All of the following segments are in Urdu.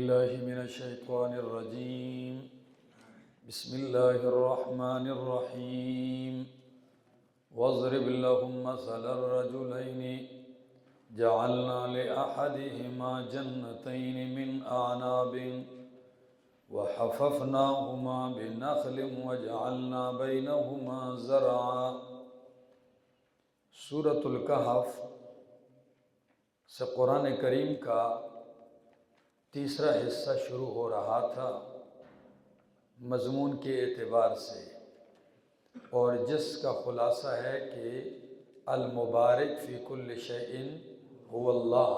الله من الشيطان الرجيم. بسم الله الرحمن الرحيم. واضرب لهم مثل الرجلين جعلنا لأحدهما جنتين من أعناب وحففناهما بنخل وجعلنا بينهما زرعا. سورۃ الکہف سے قرآن کریم کا تیسرا حصہ شروع ہو رہا تھا مضمون کے اعتبار سے، اور جس کا خلاصہ ہے کہ المبارک فی کل شیء هو اللہ،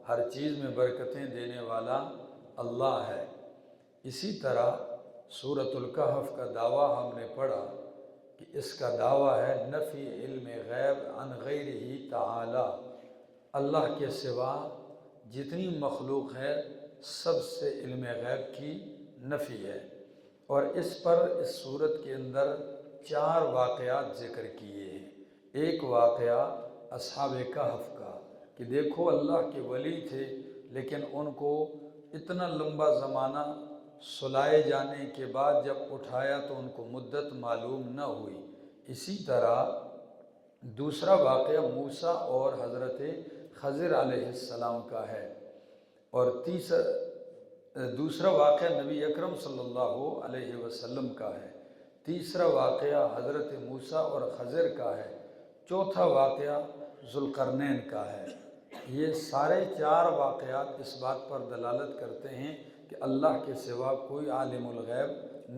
ہر چیز میں برکتیں دینے والا اللہ ہے۔ اسی طرح سورۃ الکہف کا دعویٰ ہم نے پڑھا کہ اس کا دعویٰ ہے نفی علم غیب عن غیرہ تعالی، اللہ کے سوا جتنی مخلوق ہے سب سے علم غیب کی نفی ہے۔ اور اس پر اس صورت کے اندر 4 واقعات ذکر کیے ہیں۔ ایک واقعہ اصحاب کہف کا کہ دیکھو اللہ کے ولی تھے، لیکن ان کو اتنا لمبا زمانہ سلائے جانے کے بعد جب اٹھایا تو ان کو مدت معلوم نہ ہوئی۔ اسی طرح دوسرا واقعہ موسیٰ اور حضرت خضر علیہ السلام کا ہے، اور دوسرا واقعہ نبی اکرم صلی اللہ علیہ وسلم کا ہے۔ تیسرا واقعہ حضرت موسیٰ اور خضر کا ہے۔ چوتھا واقعہ ذوالقرنین کا ہے۔ یہ سارے 4 واقعات اس بات پر دلالت کرتے ہیں کہ اللہ کے سوا کوئی عالم الغیب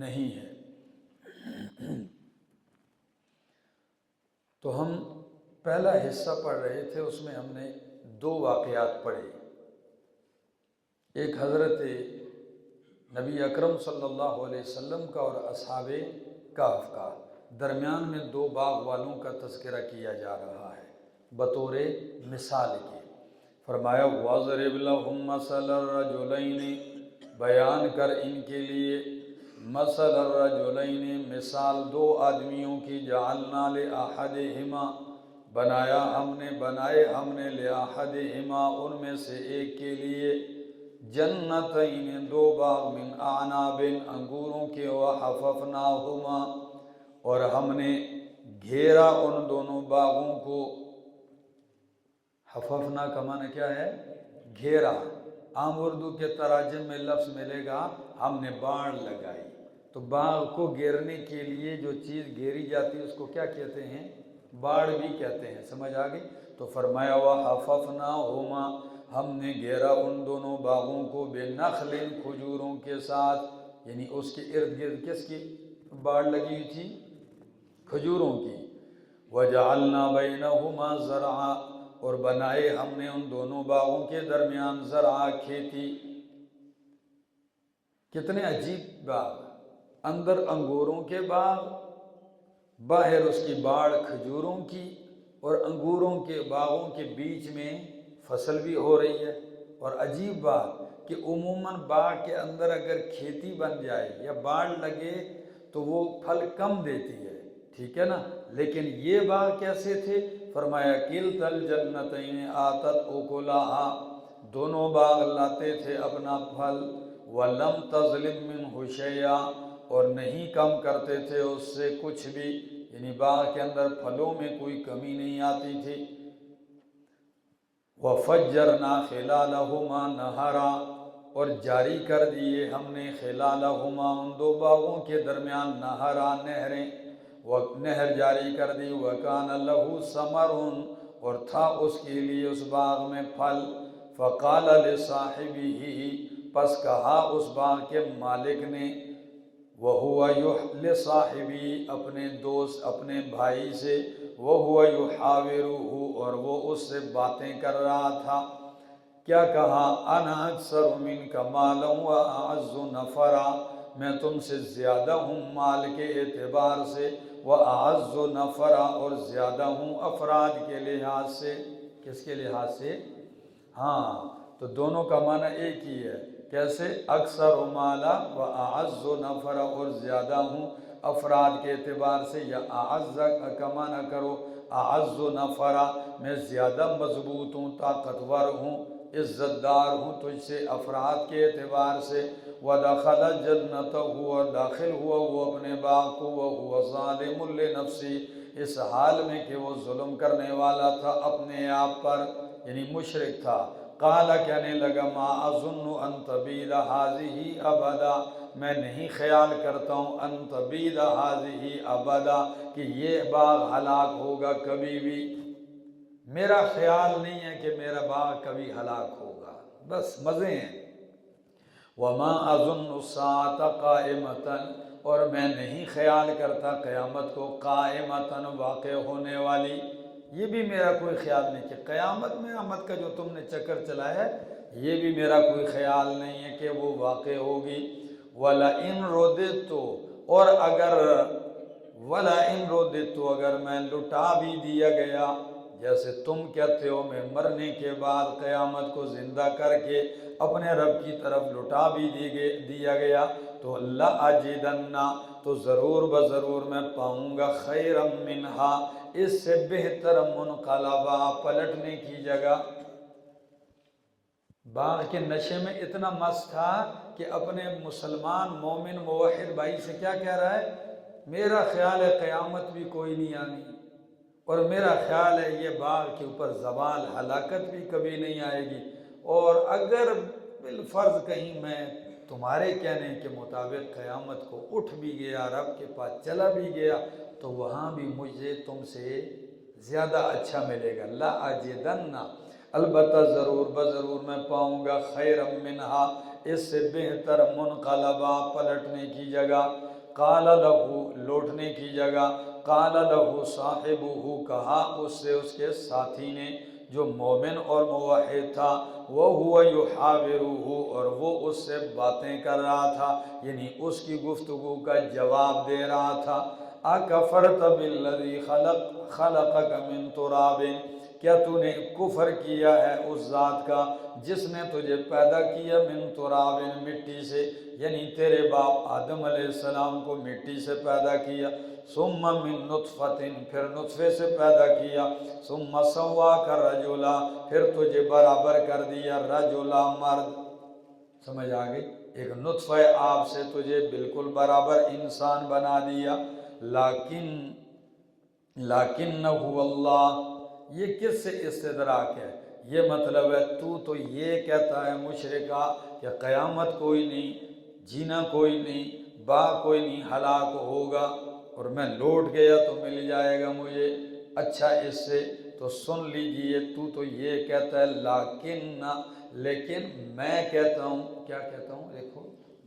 نہیں ہے۔ تو ہم پہلا حصہ پڑھ رہے تھے، اس میں ہم نے 2 واقعات پڑھے۔ ایک حضرت نبی اکرم صلی اللہ علیہ وسلم کا اور اصحاب کہف کا، درمیان میں 2 باغ والوں کا تذکرہ کیا جا رہا ہے بطور مثال کے۔ فرمایا وَاضْرِبْ لَهُمْ مَثَلَ الرَّجُلَيْنِ، بیان کر ان کے لیے مثل الرجلین، مثال 2 آدمیوں کی، جعلنا لأحدہما، بنائے ہم نے لأحدہما، ان میں سے ایک کے لیے، جنتین 2 باغ، من اعناب، انگوروں کے، وحففناہما، اور ہم نے گھیرا ان دونوں باغوں کو۔ حففنا کا معنی کیا ہے؟ گھیرا۔ عام اردو کے تراجم میں لفظ ملے گا ہم نے باڑ لگائی۔ تو باغ کو گھیرنے کے لیے جو چیز گھیری جاتی ہے اس کو کیا کہتے ہیں؟ باڑ بھی کہتے ہیں۔ سمجھ آ گئی؟ تو فرمایا وحففناہما، ہم نے گھیرا ان دونوں باغوں کو، بنخل، کھجوروں کے ساتھ، یعنی اس کے ارد گرد کس کی باڑ لگی ہوئی تھی؟ کھجوروں کی۔ وجعلنا بینہما زرعا، اور بنائے ہم نے ان دونوں باغوں کے درمیان زرعا، کھیتی۔ کتنے عجیب باغ، اندر انگوروں کے باغ، باہر اس کی باڑ کھجوروں کی، اور انگوروں کے باغوں کے بیچ میں فصل بھی ہو رہی ہے۔ اور عجیب بات کہ عموماً باغ کے اندر اگر کھیتی بن جائے یا باڑ لگے تو وہ پھل کم دیتی ہے، ٹھیک ہے نا؟ لیکن یہ باغ کیسے تھے؟ فرمایا کلتا الجنتین آتت اکلہا، دونوں باغ لاتے تھے اپنا پھل، ولم تظلم منہ شیئا، اور نہیں کم کرتے تھے اس سے کچھ بھی، یعنی باغ کے اندر پھلوں میں کوئی کمی نہیں آتی تھی۔ وَفَجَّرْنَا خِلَالَهُمَا نَهَرًا، اور جاری کر دیے ہم نے خِلَالَهُمَا، ان 2 باغوں کے درمیان، نہرًا، نہریں، نہر جاری کر دی۔ وَكَانَ لَهُ ثَمَرٌ، اور تھا اس کے لیے اس باغ میں پھل۔ فَقَالَ لِصَاحِبِهِ، پس کہا اس باغ کے مالک نے، وَهُوَ لِصَاحِبِهِ، اپنے دوست، اپنے بھائی سے، وَهُوَ يُحَاوِرُهُ، اور وہ اس سے باتیں کر رہا تھا، کیا کہا؟ أَنَا أَكْثَرُ مِنْكَ مَالًا وَأَعَزُّ نَفَرًا، میں تم سے زیادہ ہوں مال کے اعتبار سے، وَأَعَزُّ نَفَرًا، اور زیادہ ہوں افراد کے لحاظ سے۔ کس کے لحاظ سے؟ ہاں، تو دونوں کا معنی ایک ہی ہے۔ کیسے؟ اکثر مالا و اعز نفرا، اور زیادہ ہوں افراد کے اعتبار سے، یا اعز کا معنی کرو اعز نفرا، میں زیادہ مضبوط ہوں، طاقتور ہوں عزت دار ہوں تجھ سے افراد کے اعتبار سے، وَدَخَلَ جَنَّتَهُ، اور داخل ہوا وہ اپنے باغ کو، وَهُوَ ظَالِمٌ لِنَفْسِهِ، اس حال میں کہ وہ ظلم کرنے والا تھا اپنے آپ پر، یعنی مشرک تھا۔ قَالَ، کہنے لگا، مَا أَظُنُّ أَن تَبِيدَ هَٰذِهِ أَبَدًا، میں نہیں خیال کرتا ہوں، أَن تَبِيدَ هَٰذِهِ أَبَدًا، کہ یہ باغ ہلاک ہوگا کبھی بھی، میرا خیال نہیں ہے کہ میرا باغ کبھی ہلاک ہوگا، بس مزے ہیں۔ وَمَا أَظُنُّ السَّاعَةَ قَائِمَةً، اور میں نہیں خیال کرتا قیامت کو قائمةً، واقع ہونے والی، یہ بھی میرا کوئی خیال نہیں کہ قیامت میں آمد کا جو تم نے چکر چلایا ہے، یہ بھی میرا کوئی خیال نہیں ہے کہ وہ واقع ہوگی۔ وَلَئِن رُدِدتُّ، اور اگر وَلَئِن رُدِدتُّ، اگر میں لٹا بھی دیا گیا، جیسے تم کہتے ہو میں مرنے کے بعد قیامت کو زندہ کر کے اپنے رب کی طرف لٹا بھی دیا گیا، تو لَأَجِدَنَّ، تو ضرور بضرور میں پاؤں گا خیرا منہا، اس سے بہتر منقلبہ، پلٹنے کی جگہ۔ باغ کے نشے میں اتنا مست تھا کہ اپنے مسلمان مومن موحد بھائی سے کیا کہہ رہا ہے، میرا خیال ہے قیامت بھی کوئی نہیں آنی، اور میرا خیال ہے یہ باغ کے اوپر زوال ہلاکت بھی کبھی نہیں آئے گی، اور اگر بالفرض کہیں میں تمہارے کہنے کے مطابق قیامت کو اٹھ بھی گیا، رب کے پاس چلا بھی گیا، تو وہاں بھی مجھے تم سے زیادہ اچھا ملے گا۔ لَأَجِدَنَّ، البتہ ضرور بضرور میں پاؤں گا خیرا منہا، اس سے بہتر منقلبہ، پلٹنے کی جگہ۔ قال لہو، لوٹنے کی جگہ۔ قال لہو صاحبہ، کہا اس سے اس کے ساتھی نے جو مومن اور موحد تھا، وَهُوَ يُحَاوِرُهُ، اور وہ اس سے باتیں کر رہا تھا، یعنی اس کی گفتگو کا جواب دے رہا تھا۔ أَكَفَرْتَ بِالَّذِي خَلَقَكَ مِن تُرَابٍ، کیا تو نے کفر کیا ہے اس ذات کا جس نے تجھے پیدا کیا من تراب، مٹی سے، یعنی تیرے باپ آدم علیہ السلام کو مٹی سے پیدا کیا، ثم من نطفۃ، پھر نطفے سے پیدا کیا، ثم سواک رجلا، پھر تجھے برابر کر دیا، رجلا، مرد۔ سمجھ آگئی؟ ایک نطفہ آپ سے تجھے بالکل برابر انسان بنا دیا۔ لیکنہ اللہ، یہ کس سے استدراک ہے؟ یہ مطلب ہے تو یہ کہتا ہے مشرکہ کہ قیامت کوئی نہیں، جینا کوئی نہیں، باغ کوئی نہیں ہلاک ہوگا، اور میں لوٹ گیا تو مل جائے گا مجھے اچھا اس سے، تو سن لیجئے تو یہ کہتا ہے لیکن میں کہتا ہوں، کیا کہتا ہوں دیکھو،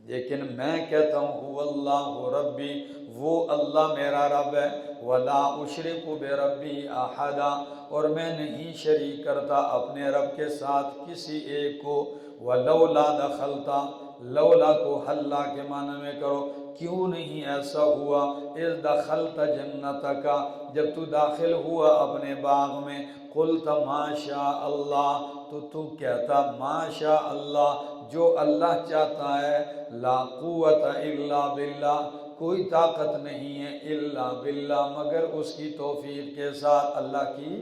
لیکن میں کہتا ہوں هو اللہ ربی، وہ اللہ میرا رب ہے، ولا اشرک بربی احدا، اور میں نہیں شریک کرتا اپنے رب کے ساتھ کسی ایک کو، ولولا دخلتا، لولا کو حلا کے معنی میں کرو، کیوں نہیں ایسا ہوا، اذ دخلت جنتک، جب تو داخل ہوا اپنے باغ میں، قلت ما شاء اللہ، تو کہتا ما شاء اللہ، جو اللہ چاہتا ہے، لا قوت الا باللہ، کوئی طاقت نہیں ہے الا باللہ، مگر اس کی توفیق کے ساتھ، اللہ کی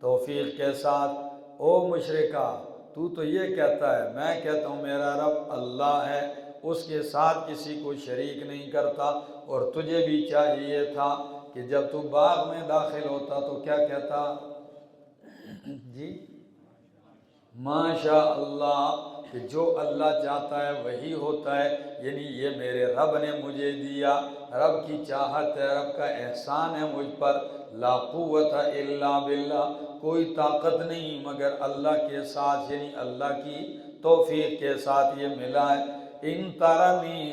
توفیق کے ساتھ۔ او مشرکہ، تو یہ کہتا ہے، میں کہتا ہوں میرا رب اللہ ہے، اس کے ساتھ کسی کو شریک نہیں کرتا، اور تجھے بھی چاہیے تھا کہ جب تو باغ میں داخل ہوتا تو کیا کہتا؟ جی ماشاء اللہ، کہ جو اللہ چاہتا ہے وہی ہوتا ہے، یعنی یہ میرے رب نے مجھے دیا، رب کی چاہت ہے، رب کا احسان ہے مجھ پر، لا قوت الا باللہ، کوئی طاقت نہیں مگر اللہ کے ساتھ، یعنی اللہ کی توفیق کے ساتھ یہ ملا ہے۔ ان ترنی،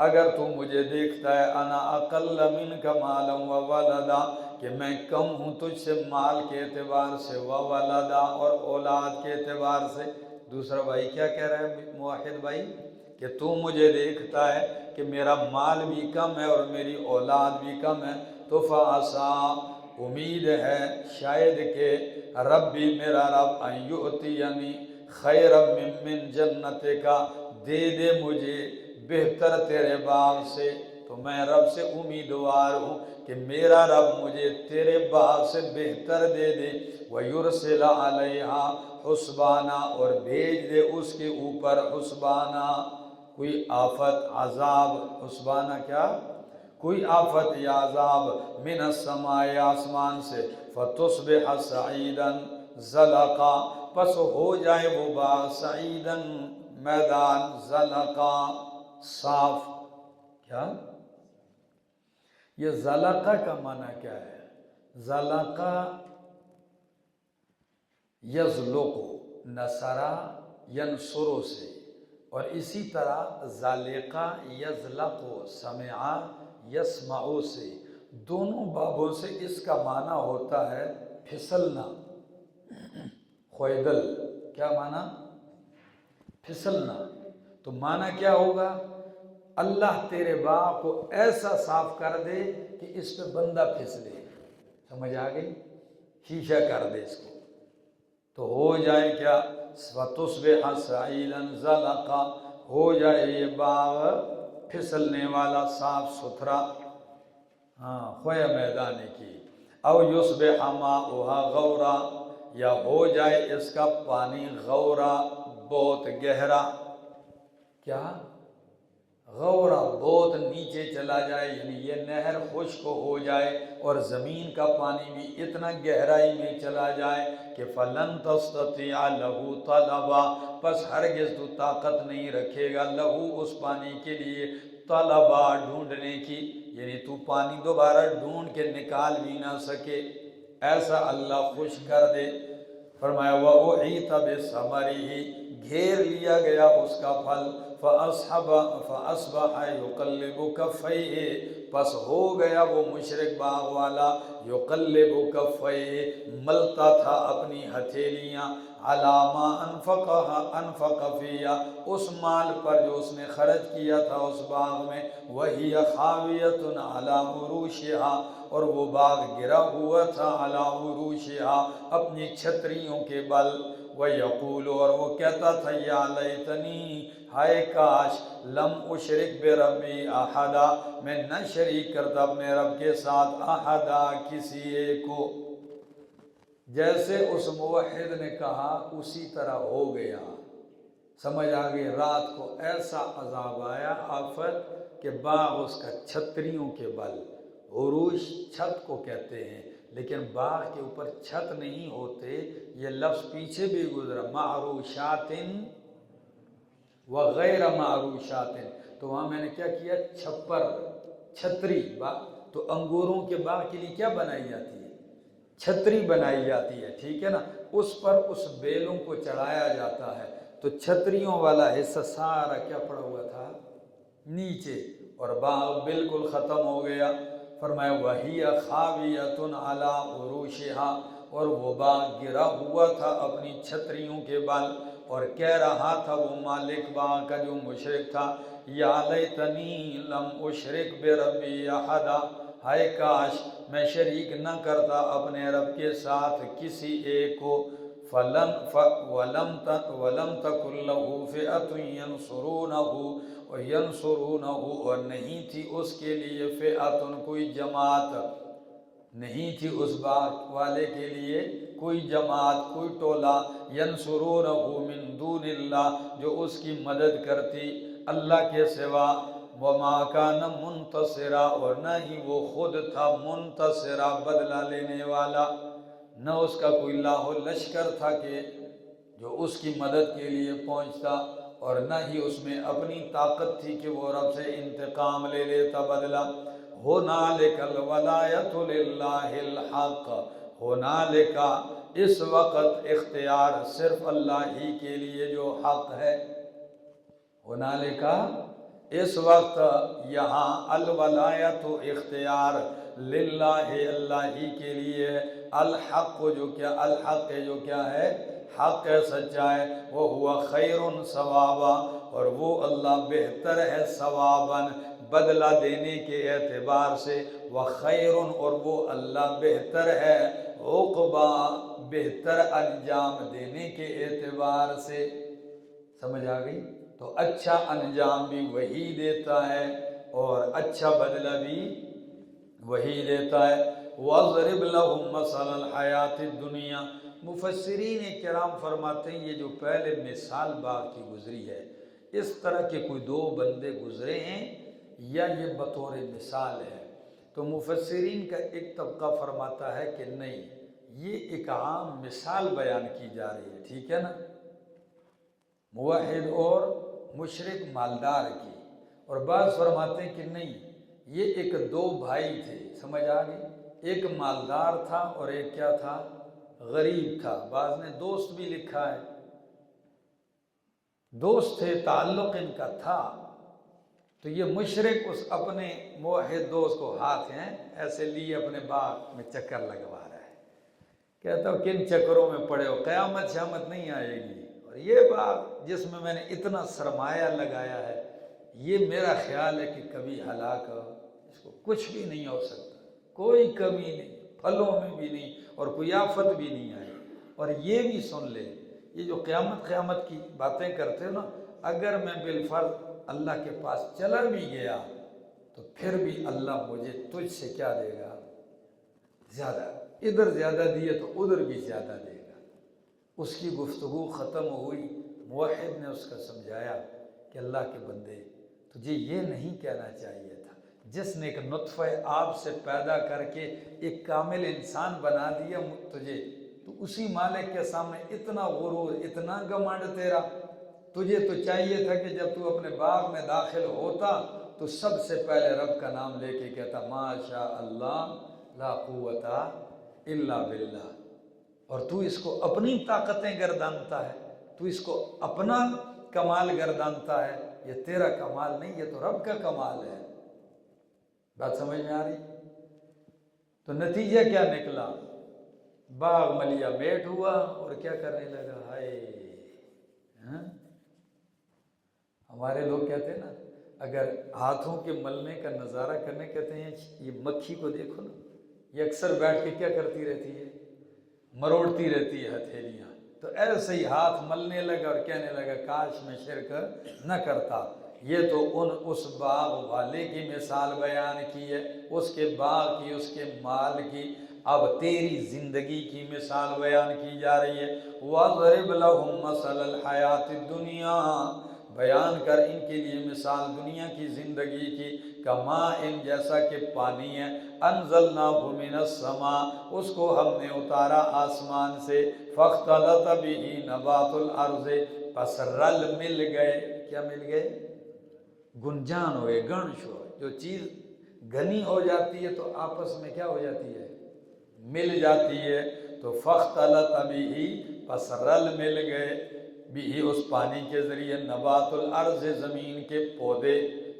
اگر تو مجھے دیکھتا ہے، انا اقل منک مالا وولدا، کہ میں کم ہوں تجھ سے مال کے اعتبار سے، وولدا، اور اولاد کے اعتبار سے۔ دوسرا بھائی کیا کہہ رہا ہے موحد بھائی، کہ تو مجھے دیکھتا ہے کہ میرا مال بھی کم ہے اور میری اولاد بھی کم ہے، تو فَعَسَىٰ، امید ہے شاید کہ ربی، میرا رب، ان یؤتینی خیرا من جنتک، دے دے مجھے بہتر تیرے باغ سے، تو میں رب سے امیدوار ہوں کہ میرا رب مجھے تیرے باغ سے بہتر دے دے، وَيُرْسِلَ عَلَيْهَا حسبانا، اور بھیج دے اس کے اوپر حسبانا کوئی آفت عذاب، حسبانا کیا، کوئی آفت یا عذاب، من السماء آسمان سے، فتصبح سعیدا زلقا، پس ہو جائے وہ باغ سعیدا میدان، زلقا صاف، کیا، یہ زلقہ کا معنی کیا ہے؟ زلقہ یزلق، نصرہ ینصرو سے، اور اسی طرح ذالقہ یزلق، سمعہ یسمعو سے، دونوں بابوں سے اس کا معنی ہوتا ہے پھسلنا، خویدل، کیا معنی؟ پھسلنا۔ تو معنی کیا ہوگا؟ اللہ تیرے باغ کو ایسا صاف کر دے کہ اس پہ بندہ پھسلے، سمجھ آ گئی؟ شیشہ کر دے اس کو، تو ہو جائے کیا، فتصبح سعیدا زلقا، ہو جائے یہ باغ پھسلنے والا، صاف ستھرا، ہاں خویا میدانی کی، او یصبح ماؤہا غورا، یا ہو جائے اس کا پانی غورا، بہت گہرا، کیا، غورا بہت نیچے چلا جائے، یعنی یہ نہر خشک ہو جائے اور زمین کا پانی بھی اتنا گہرائی میں چلا جائے کہ فلن تستطیع لہو طلبا، پس ہرگز تو طاقت نہیں رکھے گا لہو اس پانی کے لیے، طلبا ڈھونڈنے کی، یعنی تو پانی دوبارہ ڈھونڈ کے نکال بھی نہ سکے، ایسا اللہ خوش کر دے۔ فرمایا وَأُحِيطَ بِثَمَرِهِ، گھیر لیا گیا اس کا پھل، فَأَصْبَحَ يُقَلِّبُ كَفَّيْهِ، پس ہو گیا وہ مشرک باغ والا، يُقَلِّبُ كَفَّيْهِ، ملتا تھا اپنی ہتھیلیاں، عَلَى مَا أَنفَقَ فِيهَا، اس مال پر جو اس نے خرچ کیا تھا اس باغ میں، وَهِيَ خَاوِيَةٌ عَلَى عُرُوشِهَا، اور وہ باغ گرا ہوا تھا، عَلَى عُرُوشِهَا، اپنی چھتریوں کے بل، وَيَقُولُ، اور وہ کہتا تھا، یا لیتنی، ہائے کاش، لم اشرک بربی احدا، میں نہ شریک کرتا اپنے رب کے ساتھ، احدا کسی ایک کو، جیسے اس موحد نے کہا اسی طرح ہو گیا، سمجھ آگئی؟ رات کو ایسا عذاب آیا، آفت، کہ باغ اس کا چھتریوں کے بل، عروش چھت کو کہتے ہیں، لیکن باغ کے اوپر چھت نہیں ہوتے، یہ لفظ پیچھے بھی گزرا، معروشات وغیر معروشات، تو وہاں میں نے کیا کیا، چھپر، چھتری، تو انگوروں کے باغ کے لیے کیا بنائی جاتی ہے، چھتری بنائی جاتی ہے، ٹھیک ہے نا، اس پر اس بیلوں کو چڑھایا جاتا ہے، تو چھتریوں والا حصہ سارا کیا پڑا ہوا تھا، نیچے، اور باغ بالکل ختم ہو گیا۔ فرمایا وَهِيَ خَاوِيَةٌ عَلَى عُرُوشِهَا، اور وہ باغ گرا ہوا تھا اپنی چھتریوں کے بل، اور کہہ رہا تھا وہ مالک باغ کا جو مشرک تھا، یا لیتنی لم اشرک بربی احدا، ہائے کاش میں شریک نہ کرتا اپنے رب کے ساتھ کسی ایک کو، وَلَمْ تَكُنْ لَهُ فِئَةٌ يَنْصُرُونَهُ، اور نہیں تھی اس کے لیے فئۃ کوئی جماعت، نہیں تھی اس باغ والے کے لیے کوئی جماعت، کوئی ٹولہ، يَنْصُرُونَهُ مِن دُونِ اللَّهِ، جو اس کی مدد کرتی اللہ کے سوا، وَمَا كَانَ مُنْتَصِرًا، اور نہ ہی وہ خود تھا منتصرا، بدلہ لینے والا، نہ اس کا کوئی لاہ و لشکر تھا کہ جو اس کی مدد کے لیے پہنچتا، اور نہ ہی اس میں اپنی طاقت تھی کہ وہ رب سے انتقام لے لیتا، بدلہ۔ هُنَالِكَ الْوَلَایَةُ لِلَّهِ الْحَقِّ، هُنَالِكَ، اس وقت اختیار صرف اللہ ہی کے لیے جو حق ہے، هُنَالِكَ اس وقت، یہاں، الولایت اختیار، للہ اللہ ہی کے لیے، الحق جو کیا، الحق جو کیا ہے، حق ہے، سچا ہے، وَهُوَ خَيْرٌ ثوابا، اور وہ اللہ بہتر ہے ثواباً، بدلہ دینے کے اعتبار سے، وَخَيْرٌ، اور وہ اللہ بہتر ہے، عقبا، بہتر انجام دینے کے اعتبار سے، سمجھ آ گئی؟ تو اچھا انجام بھی وہی دیتا ہے اور اچھا بدلہ بھی وہی دیتا ہے۔ وَاضْرِبْ لَهُم مَّثَلَ الْحَيَاةِ الدُّنْيَا، مفسرین کرام فرماتے ہیں یہ جو پہلے مثال باغ کی گزری ہے، اس طرح کے کوئی دو بندے گزرے ہیں یا یہ بطور مثال ہے؟ تو مفسرین کا ایک طبقہ فرماتا ہے کہ نہیں، یہ ایک عام مثال بیان کی جا رہی ہے، ٹھیک ہے نا، موحد اور مشرک مالدار کی۔ اور بعض فرماتے ہیں کہ نہیں، یہ ایک دو بھائی تھے، سمجھ آ گئی، ایک مالدار تھا اور ایک کیا تھا، غریب تھا۔ بعض نے دوست بھی لکھا ہے، دوست تھے، تعلق ان کا تھا۔ تو یہ مشرک اس اپنے موحد دوست کو ہاتھ ہیں ایسے لیے اپنے باغ میں چکر لگوا رہا ہے، کہتا ہوں کن چکروں میں پڑے ہو، قیامت شامت نہیں آئے گی، اور یہ باغ جس میں میں نے اتنا سرمایہ لگایا ہے، یہ میرا خیال ہے کہ کبھی ہلاک اس کو کچھ بھی نہیں ہو سکتا، کوئی کمی نہیں، پھلوں میں بھی نہیں اور کوئی آفت بھی نہیں آئی۔ اور یہ بھی سن لے، یہ جو قیامت کی باتیں کرتے ہو نا، اگر میں بالفرض اللہ کے پاس چلا بھی گیا تو پھر بھی اللہ مجھے تجھ سے کیا دے گا، زیادہ، ادھر زیادہ دیے تو ادھر بھی زیادہ دے گا۔ اس کی گفتگو ختم ہوئی، موحد نے اس کا سمجھایا کہ اللہ کے بندے تجھے یہ نہیں کہنا چاہیے تھا، جس نے ایک نطفہ آب سے پیدا کر کے ایک کامل انسان بنا دیا تجھے، تو اسی مالک کے سامنے اتنا غرور، اتنا گھمنڈ تیرا، تجھے تو چاہیے تھا کہ جب تو اپنے باغ میں داخل ہوتا تو سب سے پہلے رب کا نام لے کے کہتا ما شاء اللہ لا قوت الا باللہ، اور تو اس کو اپنی طاقتیں گردانتا ہے، تو اس کو اپنا کمال گردانتا ہے، یہ تیرا کمال نہیں، یہ تو رب کا کمال ہے۔ بات سمجھ میں آ رہی؟ تو نتیجہ کیا نکلا، باغ ملیا میٹ ہوا اور کیا کرنے لگا، ہائے، ہمارے لوگ کہتے ہیں نا، اگر ہاتھوں کے ملنے کا نظارہ کرنے، کہتے ہیں یہ مکھی کو دیکھو نا، یہ اکثر بیٹھ کے کیا کرتی رہتی ہے، مروڑتی رہتی ہے ہتھیلیاں، تو ایسے ہی ہاتھ ملنے لگا اور کہنے لگا کاش میں شرک نہ کرتا۔ یہ تو اس باغ والے کی مثال بیان کی ہے، اس کے باغ کی، اس کے مال کی، اب تیری زندگی کی مثال بیان کی جا رہی ہے۔ وَاضْرِبْ لَهُمْ مَثَلَ الْحَيَاةِ الدُّنْيَا، بیان کر ان کے لیے مثال دنیا کی زندگی کی، کماء، جیسا کہ پانی ہے، انزلناہ من السماء، اس کو ہم نے اتارا آسمان سے، فاختلط به نبات الارض، پس رل مل گئے، کیا مل گئے، گنجان ہوئے، گنش ہوئے، جو چیز گھنی ہو جاتی ہے تو آپس میں کیا ہو جاتی ہے، مل جاتی ہے، تو فاختلط به، پس رل مل گئے، بھی اس پانی کے ذریعے، نبات الارض، زمین کے پودے،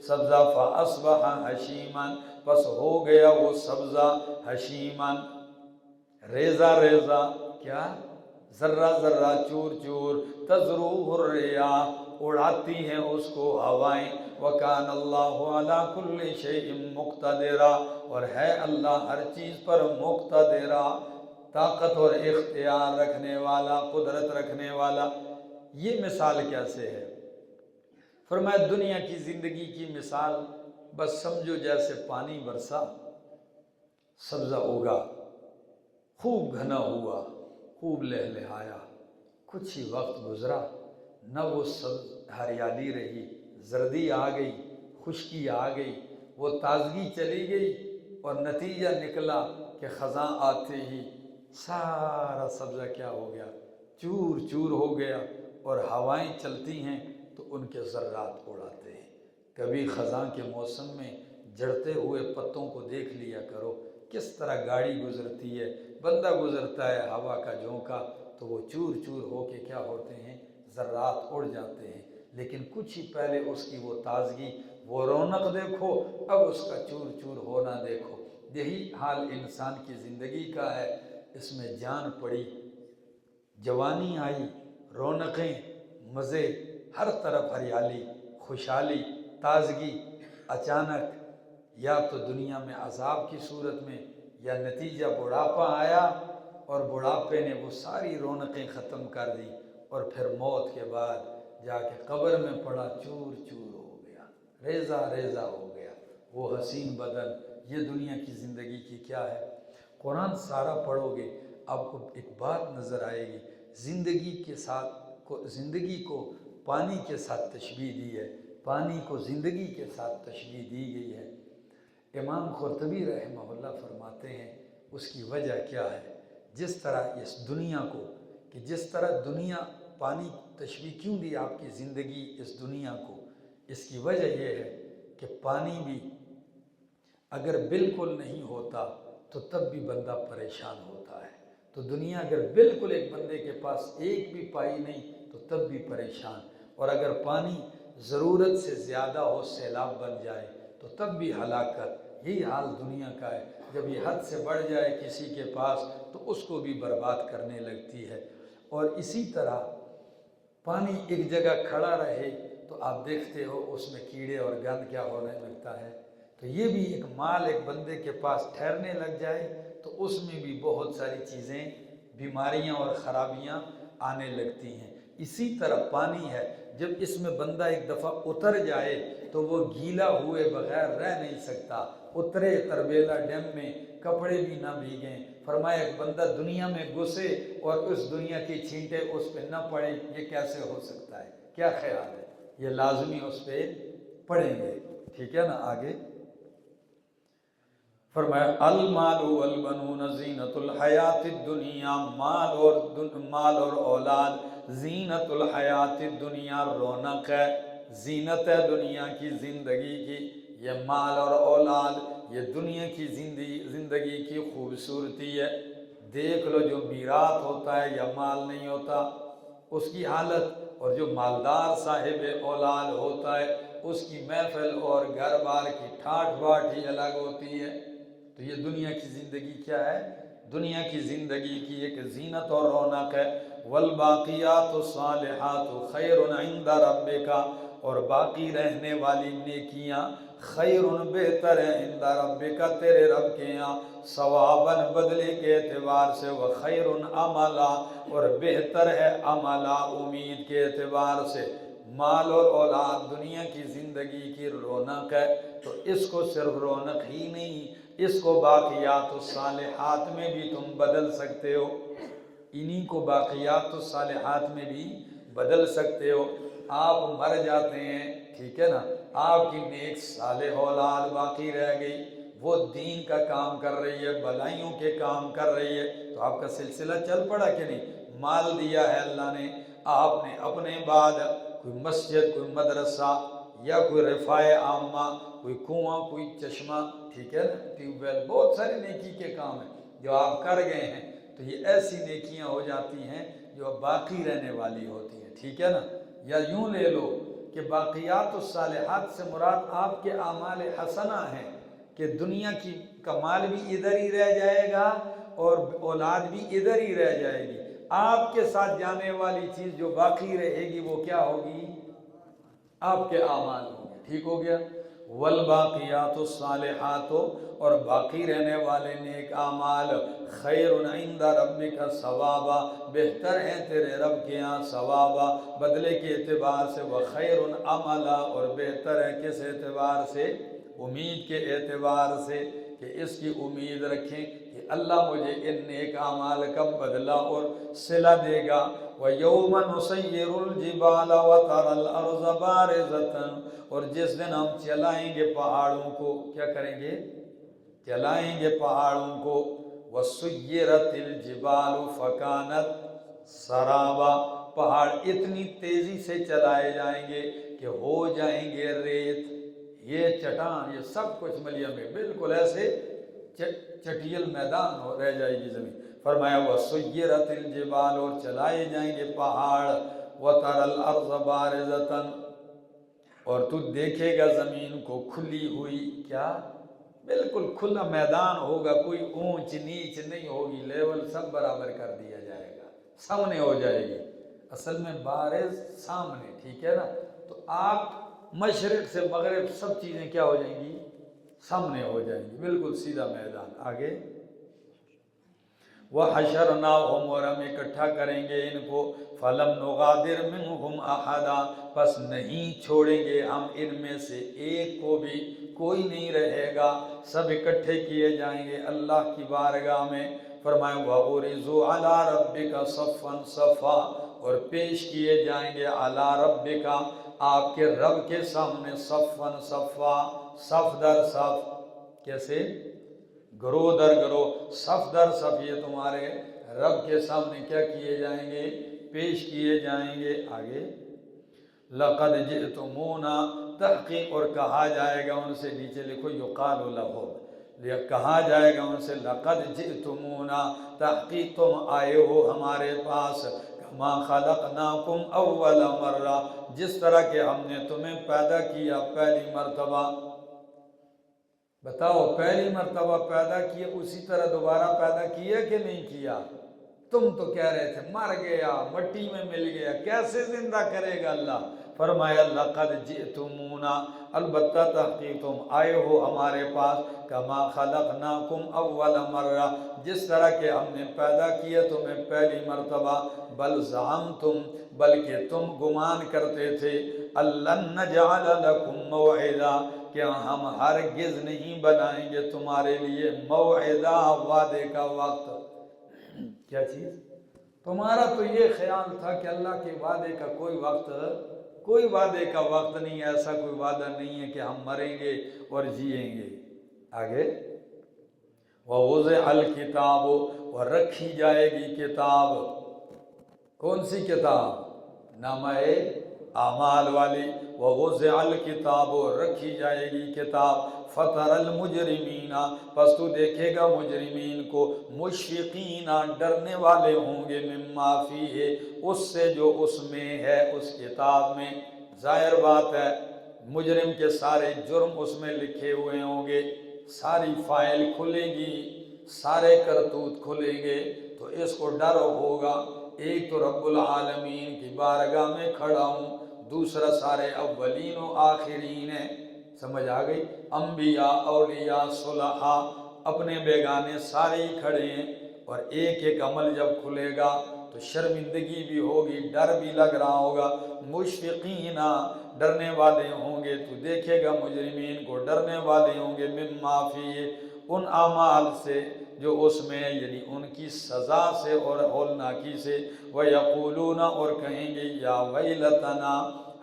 سبزہ، فاصبح حشیما، پس ہو گیا وہ سبزہ، حشیما، ریزہ ریزہ، کیا، ذرہ ذرہ، چور چور، تذروہ الریاح، اڑاتی ہیں اس کو ہوائیں، وکان اللہ علی کل شیء مقتدرا، اور ہے اللہ ہر چیز پر مقتدرا، طاقت اور اختیار رکھنے والا، قدرت رکھنے والا۔ یہ مثال کیسے ہے؟ فرمایا دنیا کی زندگی کی مثال بس سمجھو جیسے پانی برسا، سبزہ اگا، خوب گھنا ہوا، خوب لہلہایا، کچھ ہی وقت گزرا، نہ وہ ہریالی رہی، زردی آ گئی، خشکی آ گئی، وہ تازگی چلی گئی، اور نتیجہ نکلا کہ خزاں آتے ہی سارا سبزہ کیا ہو گیا، چور چور ہو گیا، اور ہوائیں چلتی ہیں تو ان کے ذرات اڑاتے ہیں۔ کبھی خزاں کے موسم میں جڑتے ہوئے پتوں کو دیکھ لیا کرو، کس طرح گاڑی گزرتی ہے، بندہ گزرتا ہے، ہوا کا جھونکا، تو وہ چور چور ہو کے کیا ہوتے ہیں، ذرات اڑ جاتے ہیں، لیکن کچھ ہی پہلے اس کی وہ تازگی، وہ رونق دیکھو، اب اس کا چور چور ہونا دیکھو۔ یہی حال انسان کی زندگی کا ہے، اس میں جان پڑی، جوانی آئی، رونقیں، مزے، ہر طرف ہریالی، خوشحالی، تازگی، اچانک یا تو دنیا میں عذاب کی صورت میں، یا نتیجہ بڑھاپا آیا اور بڑھاپے نے وہ ساری رونقیں ختم کر دی، اور پھر موت کے بعد جا کے قبر میں پڑا، چور چور ہو گیا، ریزہ ریزہ ہو گیا وہ حسین بدن۔ یہ دنیا کی زندگی کی کیا ہے؟ قرآن سارا پڑھو گے، آپ کو ایک بات نظر آئے گی، زندگی کو پانی کے ساتھ تشبیہ دی ہے، پانی کو زندگی کے ساتھ تشبیہ دی گئی ہے۔ امام قرطبی رحمہ اللہ فرماتے ہیں اس کی وجہ کیا ہے؟ جس طرح اس دنیا کو، کہ جس طرح دنیا پانی تشبیہ کیوں دی آپ کی زندگی اس دنیا کو؟ اس کی وجہ یہ ہے کہ پانی بھی اگر بالکل نہیں ہوتا تو تب بھی بندہ پریشان ہوتا ہے۔ تو دنیا اگر بالکل ایک بندے کے پاس ایک بھی پائی نہیں تو تب بھی پریشان، اور اگر پانی ضرورت سے زیادہ ہو، سیلاب بن جائے تو تب بھی ہلاکت۔ یہی حال دنیا کا ہے، جب یہ حد سے بڑھ جائے کسی کے پاس تو اس کو بھی برباد کرنے لگتی ہے۔ اور اسی طرح پانی ایک جگہ کھڑا رہے تو آپ دیکھتے ہو اس میں کیڑے اور گند کیا ہونے لگتا ہے۔ تو یہ بھی ایک مال ایک بندے کے پاس ٹھہرنے لگ جائے تو اس میں بھی بہت ساری چیزیں، بیماریاں اور خرابیاں آنے لگتی ہیں۔ اسی طرح پانی ہے، جب اس میں بندہ ایک دفعہ اتر جائے تو وہ گیلا ہوئے بغیر رہ نہیں سکتا۔ اترے تربیلا ڈیم میں، کپڑے بھی نہ بھیگیں۔ فرمایا ایک بندہ دنیا میں گھسے اور اس دنیا کی چھینٹے اس پہ نہ پڑے، یہ کیسے ہو سکتا ہے؟ کیا خیال ہے؟ یہ لازمی اس پہ پڑیں گے، ٹھیک ہے نا؟ آگے فرمایا المال والبنون زینت الحیات الدنیا، مال اور اولاد زینت الحیات الدنیا، رونق ہے، زینت ہے دنیا کی زندگی کی۔ یہ مال اور اولاد یہ دنیا کی زندگی کی خوبصورتی ہے۔ دیکھ لو جو میراث ہوتا ہے یا مال نہیں ہوتا اس کی حالت، اور جو مالدار صاحب اولاد ہوتا ہے اس کی محفل اور گھر بار کی ٹھاٹ باٹ ہی الگ ہوتی ہے۔ تو یہ دنیا کی زندگی کیا ہے؟ دنیا کی زندگی کی ایک زینت اور رونق ہے۔ والباقیات الصالحات خیر عند ربک، اور باقی رہنے والی نیکیاں خیر بہتر ہے عند ربک، تیرے رب کے یہاں، ثواباً بدلے کے اعتبار سے، وخیر عملا، اور بہتر ہے عملا امید کے اعتبار سے۔ مال اور اولاد دنیا کی زندگی کی رونق ہے، تو اس کو صرف رونق ہی نہیں، اس کو باقیات الصالحات میں بھی تم بدل سکتے ہو، انہی کو باقیات الصالحات میں بھی بدل سکتے ہو۔ آپ مر جاتے ہیں، ٹھیک ہے نا، آپ کی نیک صالح اولاد باقی رہ گئی، وہ دین کا کام کر رہی ہے، بھلائیوں کے کام کر رہی ہے، تو آپ کا سلسلہ چل پڑا کہ نہیں؟ مال دیا ہے اللہ نے، آپ نے اپنے بعد کوئی مسجد، کوئی مدرسہ یا کوئی رفاع عامہ، کوئی کنواں، کوئی چشمہ، ٹھیک ہے نا، ٹیوب ویل، بہت سارے نیکی کے کام ہیں جو آپ کر گئے ہیں، تو یہ ایسی نیکیاں ہو جاتی ہیں جو باقی رہنے والی ہوتی ہیں، ٹھیک ہے نا؟ یا یوں لے لو کہ باقیات الصالحات سے مراد آپ کے اعمال حسنہ ہیں، کہ دنیا کی کمال بھی ادھر ہی رہ جائے گا اور اولاد بھی ادھر ہی رہ جائے گی، آپ کے ساتھ جانے والی چیز جو باقی رہے گی وہ کیا ہوگی؟ آپ کے اعمال ہوں گے، ٹھیک ہو گیا؟ والباقیات الصالحات، اور باقی رہنے والے نیک اعمال خیر عند ربک ثوابا، بہتر ہیں تیرے رب کے یہاں ثوابا، بدلے کے اعتبار سے، وخیر عملا، اور بہتر ہے کس اعتبار سے؟ امید کے اعتبار سے، کہ اس کی امید رکھیں کہ اللہ مجھے ان نیک اعمال کا بدلہ اور صلہ دے گا۔ وَيَوْمَ نُسَيِّرُ الْجِبَالَ وَتَرَى الْأَرْضَ بَارِزَةً، اور جس دن ہم چلائیں گے پہاڑوں کو، کیا کریں گے؟ چلائیں گے پہاڑوں کو۔ وَسُيِّرَتِ الْجِبَالُ فَكَانَتْ سَرَابًا، پہاڑ اتنی تیزی سے چلائے جائیں گے کہ ہو جائیں گے ریت، یہ چٹان، یہ سب کچھ ملیا میں بالکل ایسے چٹیل میدان ہو رہ جائے گی زمین۔ فرمایا وَسُيِّرَتِ الْجِبَالُ، اور چلائے جائیں گے پہاڑ، وَتَرَى الْأَرْضَ بَارِزَةً، اور تو دیکھے گا زمین کو کھلی ہوئی، کیا؟ بالکل کھلا میدان ہوگا، کوئی اونچ نیچ نہیں ہوگی، لیول سب برابر کر دیا جائے گا، سامنے ہو جائے گی۔ اصل میں بارز سامنے، ٹھیک ہے نا؟ تو آپ مشرق سے مغرب سب چیزیں کیا ہو جائیں گی؟ سامنے ہو جائیں گی، بالکل سیدھا میدان۔ آگے وَحَشَرْنَاهُمْ، اور ہم اکٹھا کریں گے ان کو، فَلَمْ نُغَادِرْ مِنْهُمْ أَحَدًا، پس نہیں چھوڑیں گے ہم ان میں سے ایک کو بھی، کوئی نہیں رہے گا، سب اکٹھے کیے جائیں گے اللہ کی بارگاہ میں۔ فرمایا وَعُرِضُوا عَلَىٰ رَبِّكَ صَفًّا صَفًّا، اور پیش کیے جائیں گے عَلَىٰ رَبِّكَ آپ کے رب کے سامنے صفًّا صفًّا، صف در صف، کیسے؟ گروہ در گروہ، صف در صف، یہ تمہارے رب کے سامنے کیا کیے جائیں گے؟ پیش کیے جائیں گے۔ آگے لَقَدْ جِئْتُمُونَا، تحقیق، اور کہا جائے گا ان سے، نیچے لکھو یقال لَهُمْ، کہا جائے گا ان سے لَقَدْ جِئْتُمُونَا، تحقیق تم آئے ہو ہمارے پاس، کَمَا خَلَقْنَاكُمْ أَوَّلَ مَرَّةٍ، جس طرح کہ ہم نے تمہیں پیدا کیا پہلی مرتبہ۔ بتاؤ پہلی مرتبہ پیدا کیا اسی طرح دوبارہ پیدا کیا کہ نہیں کیا؟ تم تو کہہ رہے تھے مر گیا، مٹی میں مل گیا، کیسے زندہ کرے گا اللہ؟ فرمایا لَقَدْ جِئْتُمُونَا، البتہ تحقیق تم آئے ہو ہمارے پاس، کَمَا خَلَقْنَاكُمْ أَوَّلَ مَرَّةٍ، جس طرح کہ ہم نے پیدا کیا تمہیں پہلی مرتبہ، بل زعمتم، بلکہ تم گمان کرتے تھے، أَلَّن نَّجْعَلَ لَكُم مَّوْعِدًا، کہ ہم ہرگز نہیں بنائیں گے تمہارے لیے موعدہ، وعدے کا وقت۔ کیا چیز؟ تمہارا تو یہ خیال تھا کہ اللہ کے وعدے کا کوئی وعدے کا وقت نہیں، ایسا کوئی وعدہ نہیں ہے کہ ہم مریں گے اور جئیں گے۔ آگے وَوُضِعَ الْكِتَابُ، اور رکھی جائے گی کتاب، کون سی کتاب؟ نامہ اعمال والی۔ وَوُضِعَ الْكِتَابُ، رکھی جائے گی کتاب، فَتَرَى الْمُجْرِمِينَ، پس تو دیکھے گا مجرمین کو، مشفقین، ڈرنے والے ہوں گے، مما فیہ، اس سے جو اس میں ہے، اس کتاب میں۔ ظاہر بات ہے مجرم کے سارے جرم اس میں لکھے ہوئے ہوں گے، ساری فائل کھلے گی، سارے کرتوت کھلیں گے، تو اس کو ڈر ہوگا، ایک تو رب العالمین کی بارگاہ میں کھڑا ہوں، دوسرا سارے اولین و آخرین ہیں، سمجھ آ گئی؟ انبیاء، اولیاء، صلحاء، اپنے بیگانے سارے ہی کھڑے ہیں، اور ایک ایک عمل جب کھلے گا تو شرمندگی بھی ہوگی، ڈر بھی لگ رہا ہوگا۔ مشفقین، ڈرنے والے ہوں گے، تو دیکھے گا مجرمین کو ڈرنے والے ہوں گے، مما فیہ، ان اعمال سے جو اس میں ہے، یعنی ان کی سزا سے اور ہولناکی سے۔ وَيَقُولُونَ، اور کہیں گے، یا ویلتنا،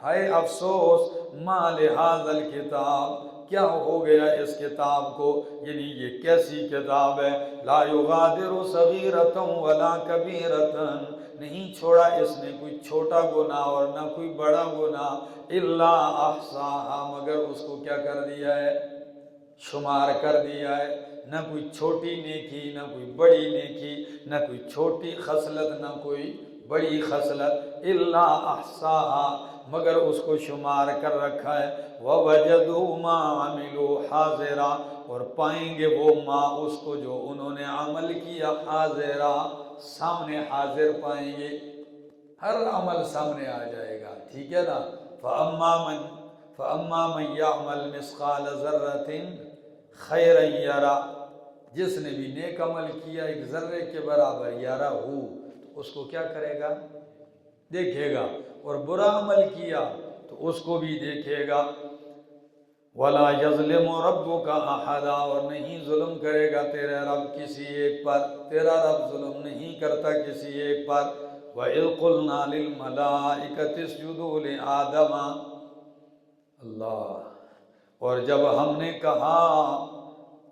ہائے افسوس، ما لِهَذَا الْكِتَابِ، کیا ہو گیا اس کتاب کو، یعنی یہ کیسی کتاب ہے، لا یغادر صغیرۃ ولا کبیرۃ، نہیں چھوڑا اس نے کوئی چھوٹا گناہ اور نہ کوئی بڑا گناہ، الا احصاها، مگر اس کو کیا کر دیا ہے؟ شمار کر دیا ہے، نہ کوئی چھوٹی نیکی، نہ کوئی بڑی نیکی، نہ کوئی چھوٹی خصلت، نہ کوئی بڑی خصلت، الا احصاها، مگر اس کو شمار کر رکھا ہے۔ وَوَجَدُوا مَا عَمِلُوا حَاضِرًا، اور پائیں گے وہ ما اس کو جو انہوں نے عمل کیا، حاضرہ، سامنے حاضر پائیں گے، ہر عمل سامنے آ جائے گا، ٹھیک ہے نا؟ فَأَمَّا مَنْ يَعْمَلْ مِثْقَالَ ذَرَّةٍ خَيْرًا يَرَهُ، جس نے بھی نیک عمل کیا ایک ذرے کے برابر، یَرَهُ، تو اس کو کیا کرے گا؟ دیکھے گا، اور برا عمل کیا تو اس کو بھی دیکھے گا۔ وَلَا يَظْلِمُ رَبُّكَ أَحَدًا، اور نہیں ظلم کرے گا تیرا رب کسی ایک پر، تیرا رب ظلم نہیں کرتا کسی ایک پر۔ وَإِذْ قُلْنَا لِلْمَلَائِكَةِ اسْجُدُوا لِآدَمَ، اللہ، اور جب ہم نے کہا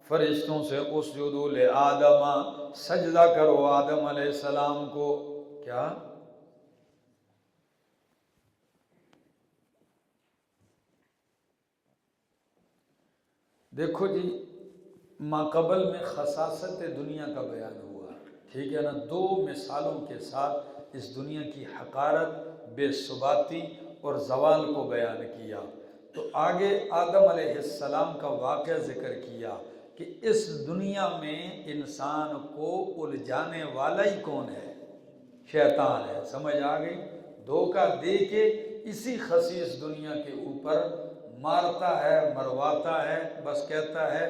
فرشتوں سے اسجدوا لآدم، سجدہ کرو آدم علیہ السلام کو، کیا؟ دیکھو جی، ماقبل میں خصاصت دنیا کا بیان ہوا، ٹھیک ہے نا؟ دو مثالوں کے ساتھ اس دنیا کی حقارت، بے ثباتی اور زوال کو بیان کیا، تو آگے آدم علیہ السلام کا واقعہ ذکر کیا کہ اس دنیا میں انسان کو الجھانے والا ہی کون ہے؟ شیطان ہے، سمجھ آ گئی؟ دھوکہ دے کے اسی خسیس دنیا کے اوپر مارتا ہے، مرواتا ہے، بس کہتا ہے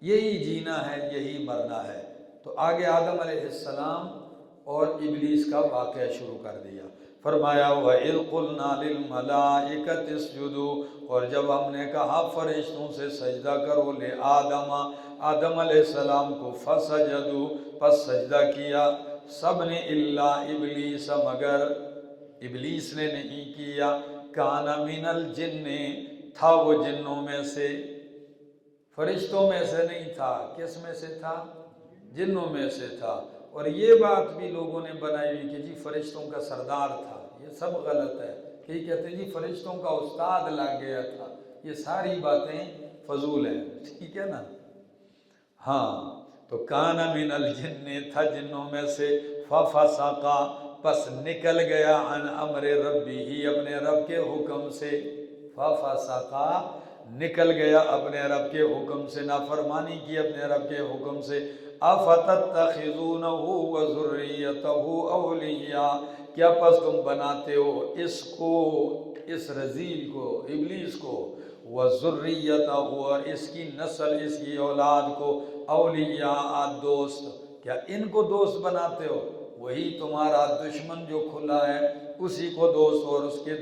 یہی جینا ہے، یہی مرنا ہے۔ تو آگے آدم علیہ السلام اور ابلیس کا واقعہ شروع کر دیا، فرمایا وَإِذْ قُلْنَا لِلْمَلَائِكَةِ اسْجُدُوا، اور جب ہم نے کہا فرشتوں سے سجدہ کرو لے آدم علیہ السلام کو، فسجدوا پس سجدہ کیا سب نے، الا ابلیس مگر ابلیس نے نہیں کیا، کان من الجن تھا وہ جنوں میں سے، فرشتوں میں سے نہیں تھا، کس میں سے تھا؟ جنوں میں سے تھا۔ اور یہ بات بھی لوگوں نے بنائی ہوئی کہ جی فرشتوں کا سردار تھا، یہ سب غلط ہے، کہ کہتے ہیں جی فرشتوں کا استاد لگ گیا تھا، یہ ساری باتیں فضول ہیں، ٹھیک ہے نا؟ ہاں تو کان من الجن تھا جنوں میں سے، ففسقا پس نکل گیا، عن امر ربی اپنے رب کے حکم سے، ففسقا نکل گیا اپنے رب کے حکم سے، نافرمانی کی اپنے رب کے حکم سے، افتتخذونہ وذریتہ اولیاء کیا پس تم بناتے ہو اس کو، اس رذیل کو، ابلیس کو، وذریتہ اور اس کی نسل، اس کی اولاد کو، اولیاء دوست، کیا ان کو دوست بناتے ہو؟ وہی تمہارا دشمن جو کھلا ہے اسی کو دوست اور اس کے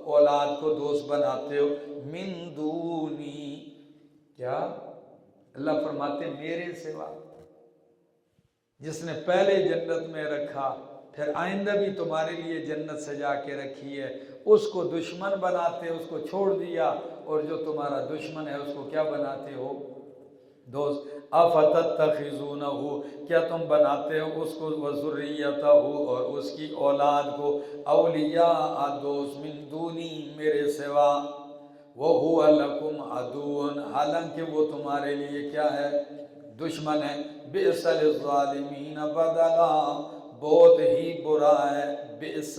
اولاد کو دوست بناتے ہو، من دونی کیا اللہ فرماتے میرے سوا، جس نے پہلے جنت میں رکھا پھر آئندہ بھی تمہارے لیے جنت سجا کے رکھی ہے، اس کو دشمن بناتے، اس کو چھوڑ دیا، اور جو تمہارا دشمن ہے اس کو کیا بناتے ہو؟ دوست۔ افتتخذونہ کیا تم بناتے ہو اس کو، وذریتہ اور اس کی اولاد کو، اولیاء دوست، من دونی میرے سوا، وَهُوَ لَكُمْ عَدُوٌ حالانکہ وہ تمہارے لیے کیا ہے؟ دشمن ہے، بئس للظالمین بدلا بہت ہی برا ہے، بئس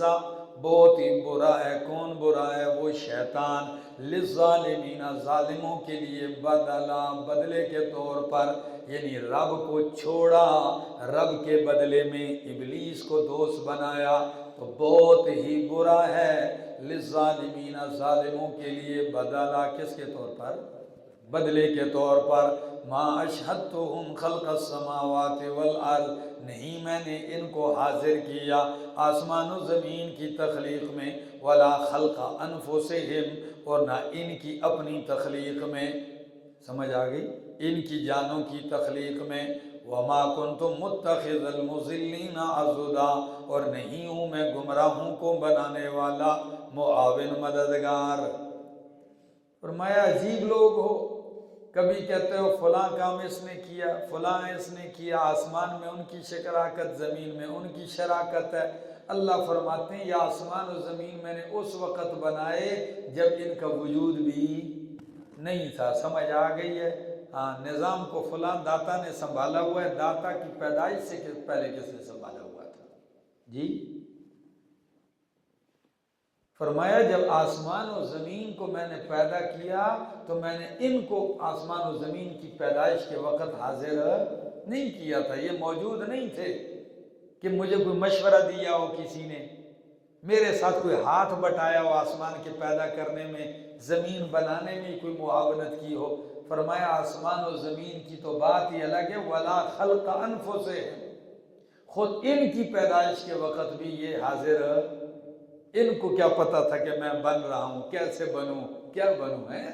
بہت ہی برا ہے، کون برا ہے؟ وہ شیطان، للظالمین ظالموں کے لیے، بدلا بدلے کے طور پر، یعنی رب کو چھوڑا، رب کے بدلے میں ابلیس کو دوست بنایا تو بہت ہی برا ہے، للظالمین ظالموں کے لیے، بدلا کس کے طور پر؟ بدلے کے طور پر، ما اشہدتہم خلق السماوات والارض نہیں میں نے ان کو حاضر کیا آسمان و زمین کی تخلیق میں، ولا خلق انفسہم اور نہ ان کی اپنی تخلیق میں، سمجھ آ گئی؟ ان کی جانوں کی تخلیق میں، وما کنت متخذ المضلین عضدا اور نہیں ہوں میں گمراہوں کو بنانے والا معاون مددگار۔ فرمایا عجیب لوگ ہو، کبھی کہتے ہو فلاں کام اس نے کیا، فلاں اس نے کیا، آسمان میں ان کی شراکت، زمین میں ان کی شراکت ہے۔ اللہ فرماتے ہیں یہ آسمان و زمین میں نے اس وقت بنائے جب ان کا وجود بھی نہیں تھا، سمجھ آ گئی ہے؟ ہاں نظام کو فلاں داتا نے سنبھالا ہوا ہے، داتا کی پیدائش سے پہلے کس نے سنبھالا ہوا تھا؟ جی فرمایا جب آسمان و زمین کو میں نے پیدا کیا تو میں نے ان کو آسمان و زمین کی پیدائش کے وقت حاضر نہیں کیا تھا، یہ موجود نہیں تھے کہ مجھے کوئی مشورہ دیا ہو کسی نے، میرے ساتھ کوئی ہاتھ بٹایا ہو آسمان کے پیدا کرنے میں، زمین بنانے میں کوئی معاونت کی ہو۔ فرمایا آسمان و زمین کی تو بات ہی الگ ہے، ولا خلق انفسہم خود ان کی پیدائش کے وقت بھی یہ حاضر، ان کو کیا پتا تھا کہ میں بن رہا ہوں، کیسے بنوں، کیا بنوں ہے،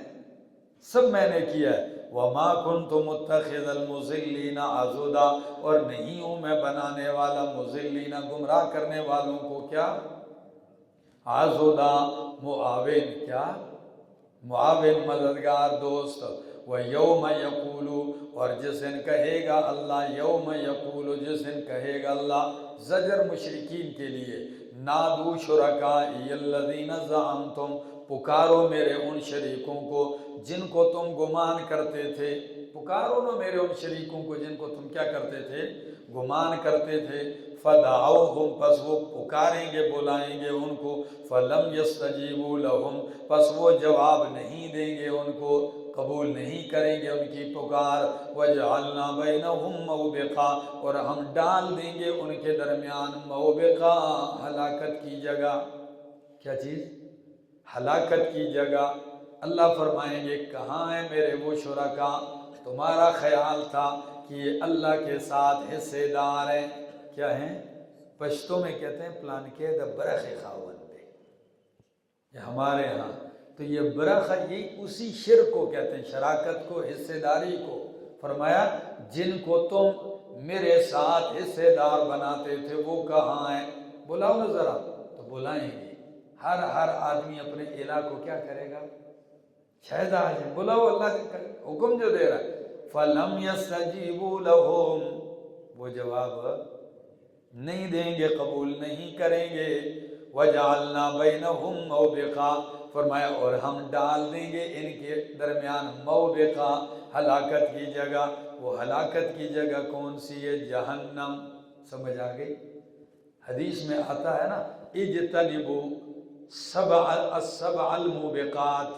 سب میں نے کیا ہے۔ وَمَا كُنْتُ مُتَّخِذَ الْمُضِلِّينَ عَضُدًا اور نہیں ہوں میں بنانے والا مضلین گمراہ کرنے والوں کو کیا؟ عَضُدًا معاون، کیا؟ معاون مددگار دوست۔ وَيَوْمَ يَقُولُ اور جس دن کہے گا اللہ، یوم یقول جس دن کہے گا اللہ، زجر مشرکین کے لیے، نادو شرکائی الذین زعمتم پکارو میرے ان شریکوں کو جن کو تم گمان کرتے تھے، پکارو نا میرے ان شریکوں کو جن کو تم کیا کرتے تھے؟ گمان کرتے تھے، فدعوہم پس وہ پکاریں گے بلائیں گے ان کو، فلم یستجیبوا لہم پس وہ جواب نہیں دیں گے ان کو، قبول نہیں کریں گے ان کی پکار، وجعلنا بینہم موبقا اور ہم ڈال دیں گے ان کے درمیان موبقا ہلاکت کی جگہ، کیا چیز؟ ہلاکت کی جگہ۔ اللہ فرمائیں گے کہاں ہیں میرے وہ شرکا، تمہارا خیال تھا کہ یہ اللہ کے ساتھ حصے دار ہیں، کیا ہیں؟ پشتوں میں کہتے ہیں پلان کے دا برخ خاون دے، یہ ہمارے ہاں تو یہ برخہ یہ اسی شرک کو کہتے ہیں، شراکت کو، حصے داری کو۔ فرمایا جن کو تم میرے ساتھ حصے دار بناتے تھے وہ کہاں ہیں؟ بلاؤ نا ذرا، تو بلائیں گے۔ ہر آدمی اپنے الہ کو کیا کرے گا؟ شاید آ جائے، بلاؤ، اللہ کا حکم جو دے رہا ہے۔ فَلَمْ يَسْتَجِيبُوا لَهُمْ، وہ جواب نہیں دیں گے، قبول نہیں کریں گے۔ وَجَعَلْنَا بَيْنَهُمْ مَوْبِقًا، فرمایا اور ہم ڈال دیں گے ان کے درمیان موبقہ، ہلاکت کی جگہ۔ وہ ہلاکت کی جگہ کون سی ہے؟ جہنم۔ سمجھ آ گئی؟ حدیث میں آتا ہے نا، اجتنبوا السبع الموبقات،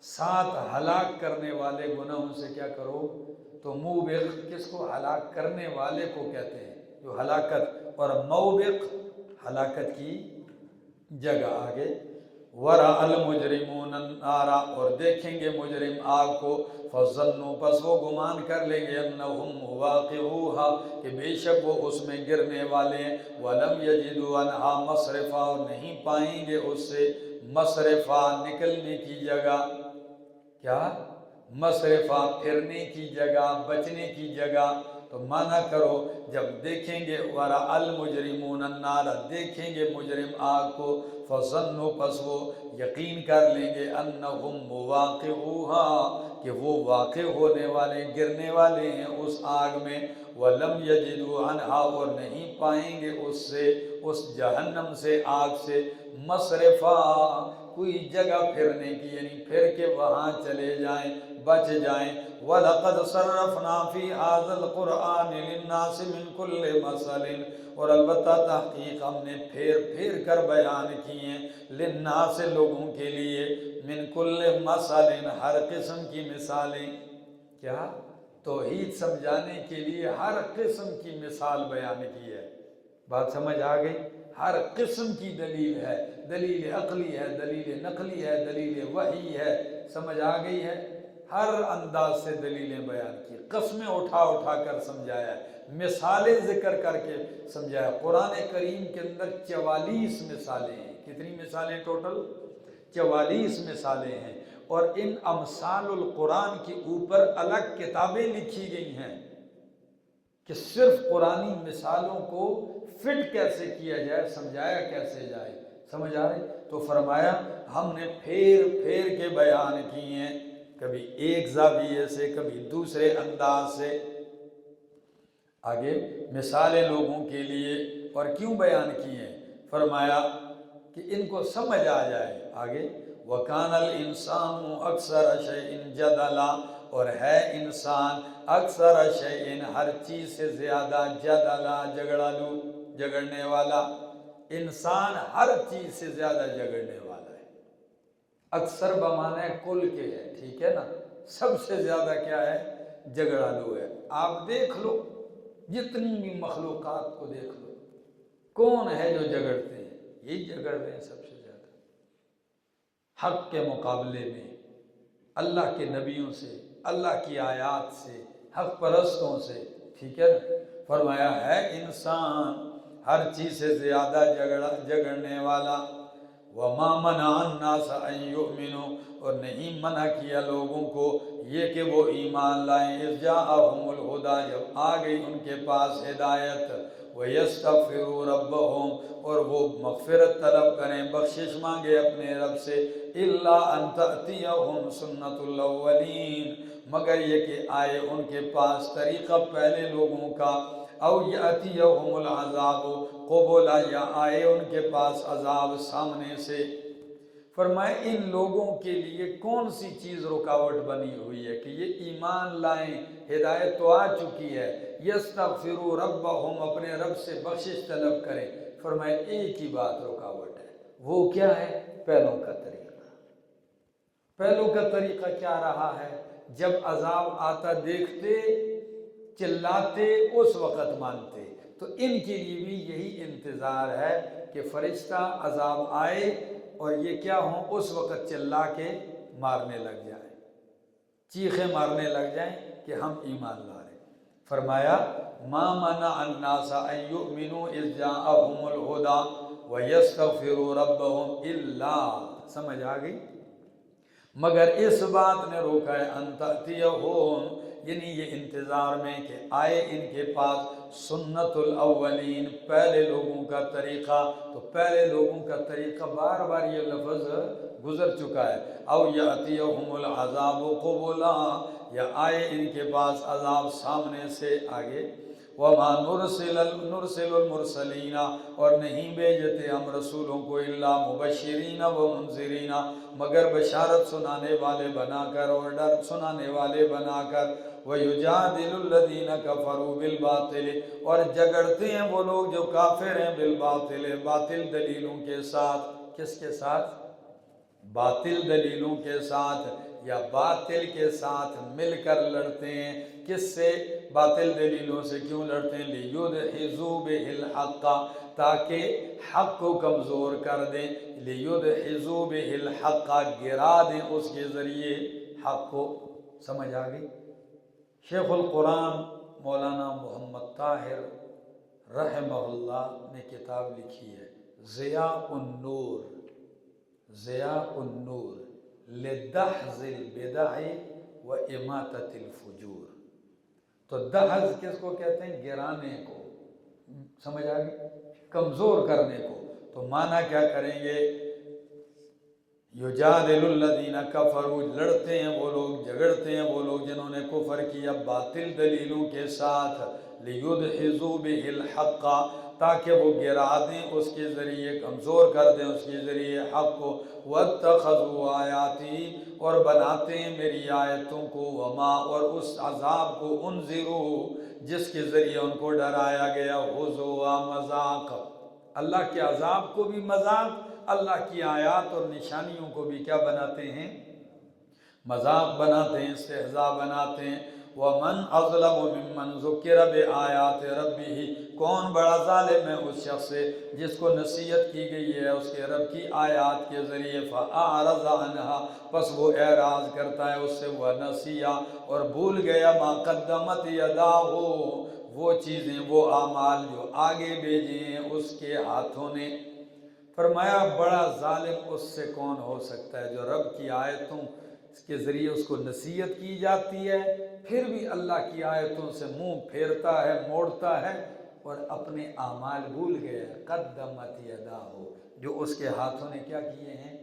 7 ہلاک کرنے والے گناہوں سے کیا کرو؟ تو موبق کس کو؟ ہلاک کرنے والے کو کہتے ہیں، جو ہلاکت، اور موبق ہلاکت کی جگہ۔ آگے وَرَأَ الْمُجْرِمُونَ النَّارَ، اور دیکھیں گے مجرم آگ کو، فَظَنُّوا، پس وہ گمان کر لیں گے، أَنَّهُمْ مُوَاقِعُوهَا، کہ بے شک وہ اس میں گرنے والے ہیں، وَلَمْ يَجِدُوا عَنْهَا مَصْرِفًا، اور نہیں پائیں گے اس سے مصرفہ، نکلنے کی جگہ۔ کیا؟ مصرفہ، پھرنے کی جگہ، بچنے کی جگہ۔ تو مانا کرو جب دیکھیں گے وَرَأَ الْمُجْرِمُونَ النَّارَ، دیکھیں گے مجرم آگ کو، فَظَنُّوا، پس وہ یقین کر لیں گے، أَنَّهُمْ مُوَاقِعُوهَا، کہ وہ واقع ہونے والے، گرنے والے ہیں اس آگ میں، وَلَمْ يَجِدُوا عَنْهَا، اور نہیں پائیں گے اس سے، اس جہنم سے، آگ سے، مصرفہ، کوئی جگہ پھرنے کی، یعنی پھر کے وہاں چلے جائیں، بچ جائیں۔ وَلَقَدْ صَرَّفْنَا فِي هَذَا الْقُرْآنِ لِلنَّاسِ مِنْ كُلِّ مَثَلٍ، اور البتہ تحقیق ہم نے پھیر کر بیان کیے ہیں، للناس، لوگوں کے لیے، من كُلِّ مَثَلٍ، ہر قسم کی مثالیں۔ کیا؟ توحید سمجھانے کے لیے ہر قسم کی مثال بیان کی ہے۔ بات سمجھ آ گئی؟ ہر قسم کی دلیل ہے، دلیل عقلی ہے، دلیل نقلی ہے، دلیل وحی ہے، سمجھ آ گئی ہے؟ ہر انداز سے دلیلیں بیان کی، قسمیں اٹھا کر سمجھایا ہے، مثالیں ذکر کر کے سمجھایا۔ قرآن کریم کے اندر 44 مثالیں ہیں۔ کتنی مثالیں ٹوٹل؟ 44 مثالیں ہیں، اور ان امثال القرآن کے اوپر الگ کتابیں لکھی گئی ہیں کہ صرف قرآنی مثالوں کو فٹ کیسے کیا جائے، سمجھایا کیسے جائے۔ سمجھ آ رہی؟ تو فرمایا ہم نے پھیر کے بیان کی ہیں، کبھی ایک زاویے سے، کبھی دوسرے انداز سے۔ آگے مثالیں لوگوں کے لیے، اور کیوں بیان کی ہیں؟ فرمایا کہ ان کو سمجھ آ جائے۔ آگے وَكَانَ الْإِنسَانُ أَكْثَرَ شَيْءٍ جَدَلًا، اور ہے انسان اکثر شیئن، ہر چیز سے زیادہ، جدلا، جگڑنے والا۔ انسان ہر چیز سے زیادہ جگڑنے والا ہے۔ اکثر بمانے کل کے ہے، ٹھیک ہے نا؟ سب سے زیادہ کیا ہے؟ جگڑالو ہے۔ آپ دیکھ لو جتنی بھی مخلوقات کو دیکھ لو، کون ہے جو جگڑتے ہیں؟ یہی جگڑ رہے ہیں سب سے زیادہ، حق کے مقابلے میں، اللہ کے نبیوں سے، اللہ کی آیات سے، حق پرستوں سے، ٹھیک ہے نا؟ فرمایا ہے انسان ہر چیز سے زیادہ جگڑنے والا۔ وَمَا مَنَعَ النَّاسَ أَن يُؤْمِنُوا، اور نہیں منع کیا لوگوں کو یہ کہ وہ ایمان لائیں، إِذْ جَاءَهُمُ الْهُدَىٰ، جب آ گئی ان کے پاس ہدایت، وَيَسْتَغْفِرُوا رَبَّهُمْ، اور وہ مغفرت طلب کریں، بخشش مانگے اپنے رب سے، إِلَّا أَن تَأْتِيَهُمْ سُنَّةُ الْأَوَّلِينَ، مگر یہ کہ آئے ان کے پاس طریقہ پہلے لوگوں کا، او یأتیہم العذاب قبلا، یا آئے ان کے پاس عذاب سامنے سے۔ فرمائے ان لوگوں کے لیے کون سی چیز رکاوٹ بنی ہوئی ہے کہ یہ ایمان لائیں، ہدایت تو آ چکی ہے، یستغفروا ربہم، اپنے رب سے بخشش طلب کریں۔ فرمائے ایک ہی بات رکاوٹ ہے، وہ کیا ہے؟ پہلوں کا طریقہ۔ پہلوں کا طریقہ کیا رہا ہے؟ جب عذاب آتا دیکھتے، چلاتے، اس وقت مانتے۔ تو ان کے لیے بھی یہی انتظار ہے کہ فرشتہ عذاب آئے اور یہ کیا ہوں، اس وقت چلا کے مارنے لگ جائیں، چیخیں مارنے لگ جائیں کہ ہم ایمان لا رہے۔ فرمایا ما منع الناس ان یؤمنوا اذ جاءهم الہدی ویستغفروا ربهم الا، سمجھ آ گئی؟ مگر اس بات نے روکا ہے ان تأتیہم، یعنی یہ انتظار میں کہ آئے ان کے پاس سنت الاولین، پہلے لوگوں کا طریقہ۔ تو پہلے لوگوں کا طریقہ بار بار یہ لفظ گزر چکا ہے۔ او یأتیہم العذاب قبلا، یا آئے ان کے پاس عذاب سامنے سے آگے۔ وما نرسل المرسلین، اور نہیں بھیجتے ہم رسولوں کو الا مبشرین و منذرین، مگر بشارت سنانے والے بنا کر اور ڈر سنانے والے بنا کر۔ وَيُجَادِلُ الَّذِينَ كَفَرُوا بِالْبَاطِلِ، اور جگڑتے ہیں وہ لوگ جو کافر ہیں، بالباطل، باطل دلیلوں کے ساتھ۔ کس کے ساتھ؟ باطل دلیلوں کے ساتھ، یا باطل کے ساتھ مل کر لڑتے ہیں۔ کس سے؟ باطل دلیلوں سے کیوں لڑتے ہیں؟ لِيُدْحِضُوا بِهِ الْحَقَّ، تاکہ حق کو کمزور کر دیں۔ لِيُدْحِضُوا بِهِ الْحَقَّ، گرا دیں اس کے ذریعے حق کو۔ سمجھ آ گئی؟ شیخ القرآن مولانا محمد طاہر رحمہ اللہ نے کتاب لکھی ہے ضیاء النور، ضیاء النور لدحض البدع و اماتۃ الفجور۔ تو دحض کس کو کہتے ہیں؟ گرانے کو، سمجھ آ گئی؟ کمزور کرنے کو۔ تو معنی کیا کریں گے؟ یجادل الذین کفروا، لڑتے ہیں وہ لوگ، جگڑتے ہیں وہ لوگ جنہوں نے کفر کیا باطل دلیلوں کے ساتھ۔ لیدحضوا بہ الحق، تاکہ وہ گرا دیں اس کے ذریعے، کمزور کر دیں اس کے ذریعے حق کو۔ واتخذوا آیاتی، اور بناتے ہیں میری آیتوں کو، وما، اور اس عذاب کو، انذروا، جس کے ذریعے ان کو ڈرایا گیا، ہزوا، مذاق۔ اللہ کے عذاب کو بھی مذاق، اللہ کی آیات اور نشانیوں کو بھی کیا بناتے ہیں؟ مذاق بناتے ہیں، استہزاء بناتے ہیں۔ وَمَنْ أَظْلَمُ مِمَّنْ ذُكِّرَ بِآيَاتِ رَبِّهِ، کون بڑا ظالم ہے اس شخص سے جس کو نصیحت کی گئی ہے اس کے رب کی آیات کے ذریعے، فَأَعْرَضَ عَنْهَا، پس وہ اعراض کرتا ہے اس سے، وَنَسِيَ، اور بھول گیا، مَا قَدَّمَتْ يَدَاهُ، وہ چیزیں، وہ اعمال جو آگے بھیجے ہیں اس کے ہاتھوں نے۔ فرمایا بڑا ظالم اس سے کون ہو سکتا ہے جو رب کی آیتوں کے ذریعے اس کو نصیحت کی جاتی ہے، پھر بھی اللہ کی آیتوں سے منہ پھیرتا ہے، موڑتا ہے، اور اپنے اعمال بھول گیا۔ قدمت یداہ، جو اس کے ہاتھوں نے کیا کیے ہیں؟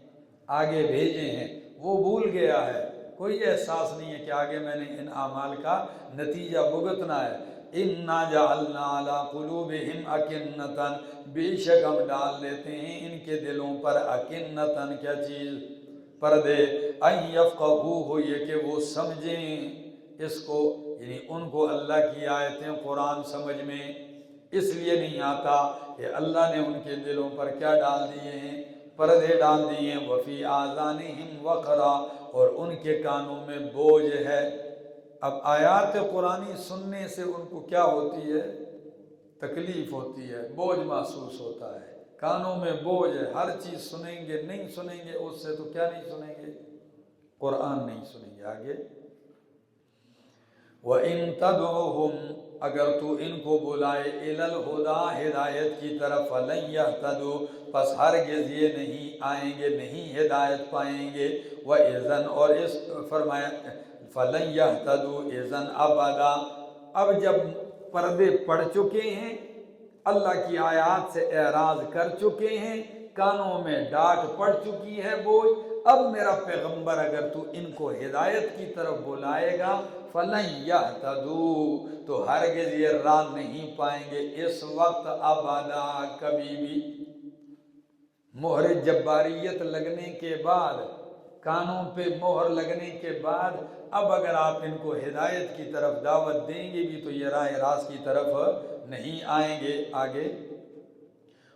آگے بھیجے ہیں، وہ بھول گیا ہے، کوئی احساس نہیں ہے کہ آگے میں نے ان اعمال کا نتیجہ بھگتنا ہے۔ اِنَّا جَعَلْنَا عَلَىٰ قُلُوبِهِمْ أَكِنَّةً، بے شک ہم ڈال دیتے ہیں ان کے دلوں پر، أَكِنَّةً، کیا چیز؟ پردے، أَن يَفْقَهُوهُ، یہ کہ وہ سمجھیں اس کو، یعنی ان کو اللہ کی آیتیں، قرآن سمجھ میں اس لیے نہیں آتا کہ اللہ نے ان کے دلوں پر کیا ڈال دیے ہیں؟ پردے ڈال دیے ہیں۔ وَفِي آذَانِهِمْ وَقْرًا، اور ان کے کانوں میں بوجھ ہے۔ اب آیات قرآنی سننے سے ان کو کیا ہوتی ہے؟ تکلیف ہوتی ہے، بوجھ محسوس ہوتا ہے، کانوں میں بوجھ ہے، ہر چیز سنیں گے، نہیں سنیں گے اس سے تو کیا نہیں سنیں گے؟ قرآن نہیں سنیں گے۔ آگے وَإِن تَدْعُهُمْ، اگر تو ان کو بلائے، إِلَى الْهُدَىٰ، ہدایت کی طرف، فَلَن يَهْتَدُوا، پس ہرگز یہ نہیں آئیں گے، نہیں ہدایت پائیں گے۔ وَإِذًا، اور اس فرمایا فَلَن يَهْتَدُوا إِذًا أَبَدًا، اب جب پردے پڑ چکے ہیں، اللہ کی آیات سے اعراض کر چکے ہیں، کانوں میں ڈاک پڑ چکی ہے، بوجھ، اب میرا پیغمبر اگر تو ان کو ہدایت کی طرف بلائے گا، فَلَن يَهْتَدُوا، تو ہرگز یہ راہ نہیں پائیں گے اس وقت، ابدا، کبھی بھی۔ مہر جباریت لگنے کے بعد، کانوں پہ مہر لگنے کے بعد، اب اگر آپ ان کو ہدایت کی طرف دعوت دیں گے بھی تو یہ راہ راست کی طرف نہیں آئیں گے۔ آگے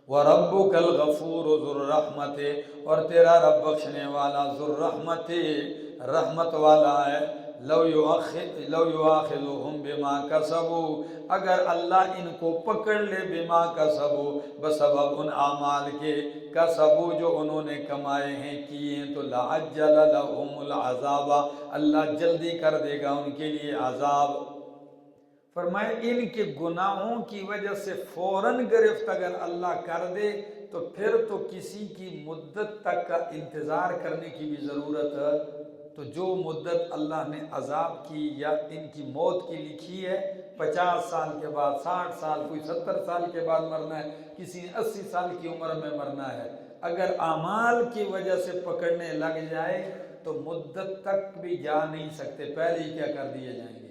وَرَبُّكَ الْغَفُورُ ذُو الرَّحْمَةِ، اور تیرا رب بخشنے والا، ذو الرحمت، رحمت والا ہے۔ لَوْ يُؤَاخِذُهُمْ بِمَا كَسَبُوا، اگر اللہ ان کو پکڑ لے، بِمَا كَسَبُوا، بسبب ان اعمال کے، کسبوا، جو انہوں نے کمائے ہیں، کیے ہیں، تو لَعَجَّلَ لَهُمُ الْعَذَابَ، اللہ جلدی کر دے گا ان کے لیے عذاب۔ فرمائے ان کے گناہوں کی وجہ سے فوراً گرفت اگر اللہ کر دے تو پھر تو کسی کی مدت تک کا انتظار کرنے کی بھی ضرورت تو جو مدت اللہ نے عذاب کی یا ان کی موت کی لکھی ہے 50 سال کے بعد، 60 سال، کوئی 70 سال کے بعد مرنا ہے، کسی نے 80 سال کی عمر میں مرنا ہے، اگر اعمال کی وجہ سے پکڑنے لگ جائے تو مدت تک بھی جا نہیں سکتے، پہلے ہی کیا کر دیے جائیں گے۔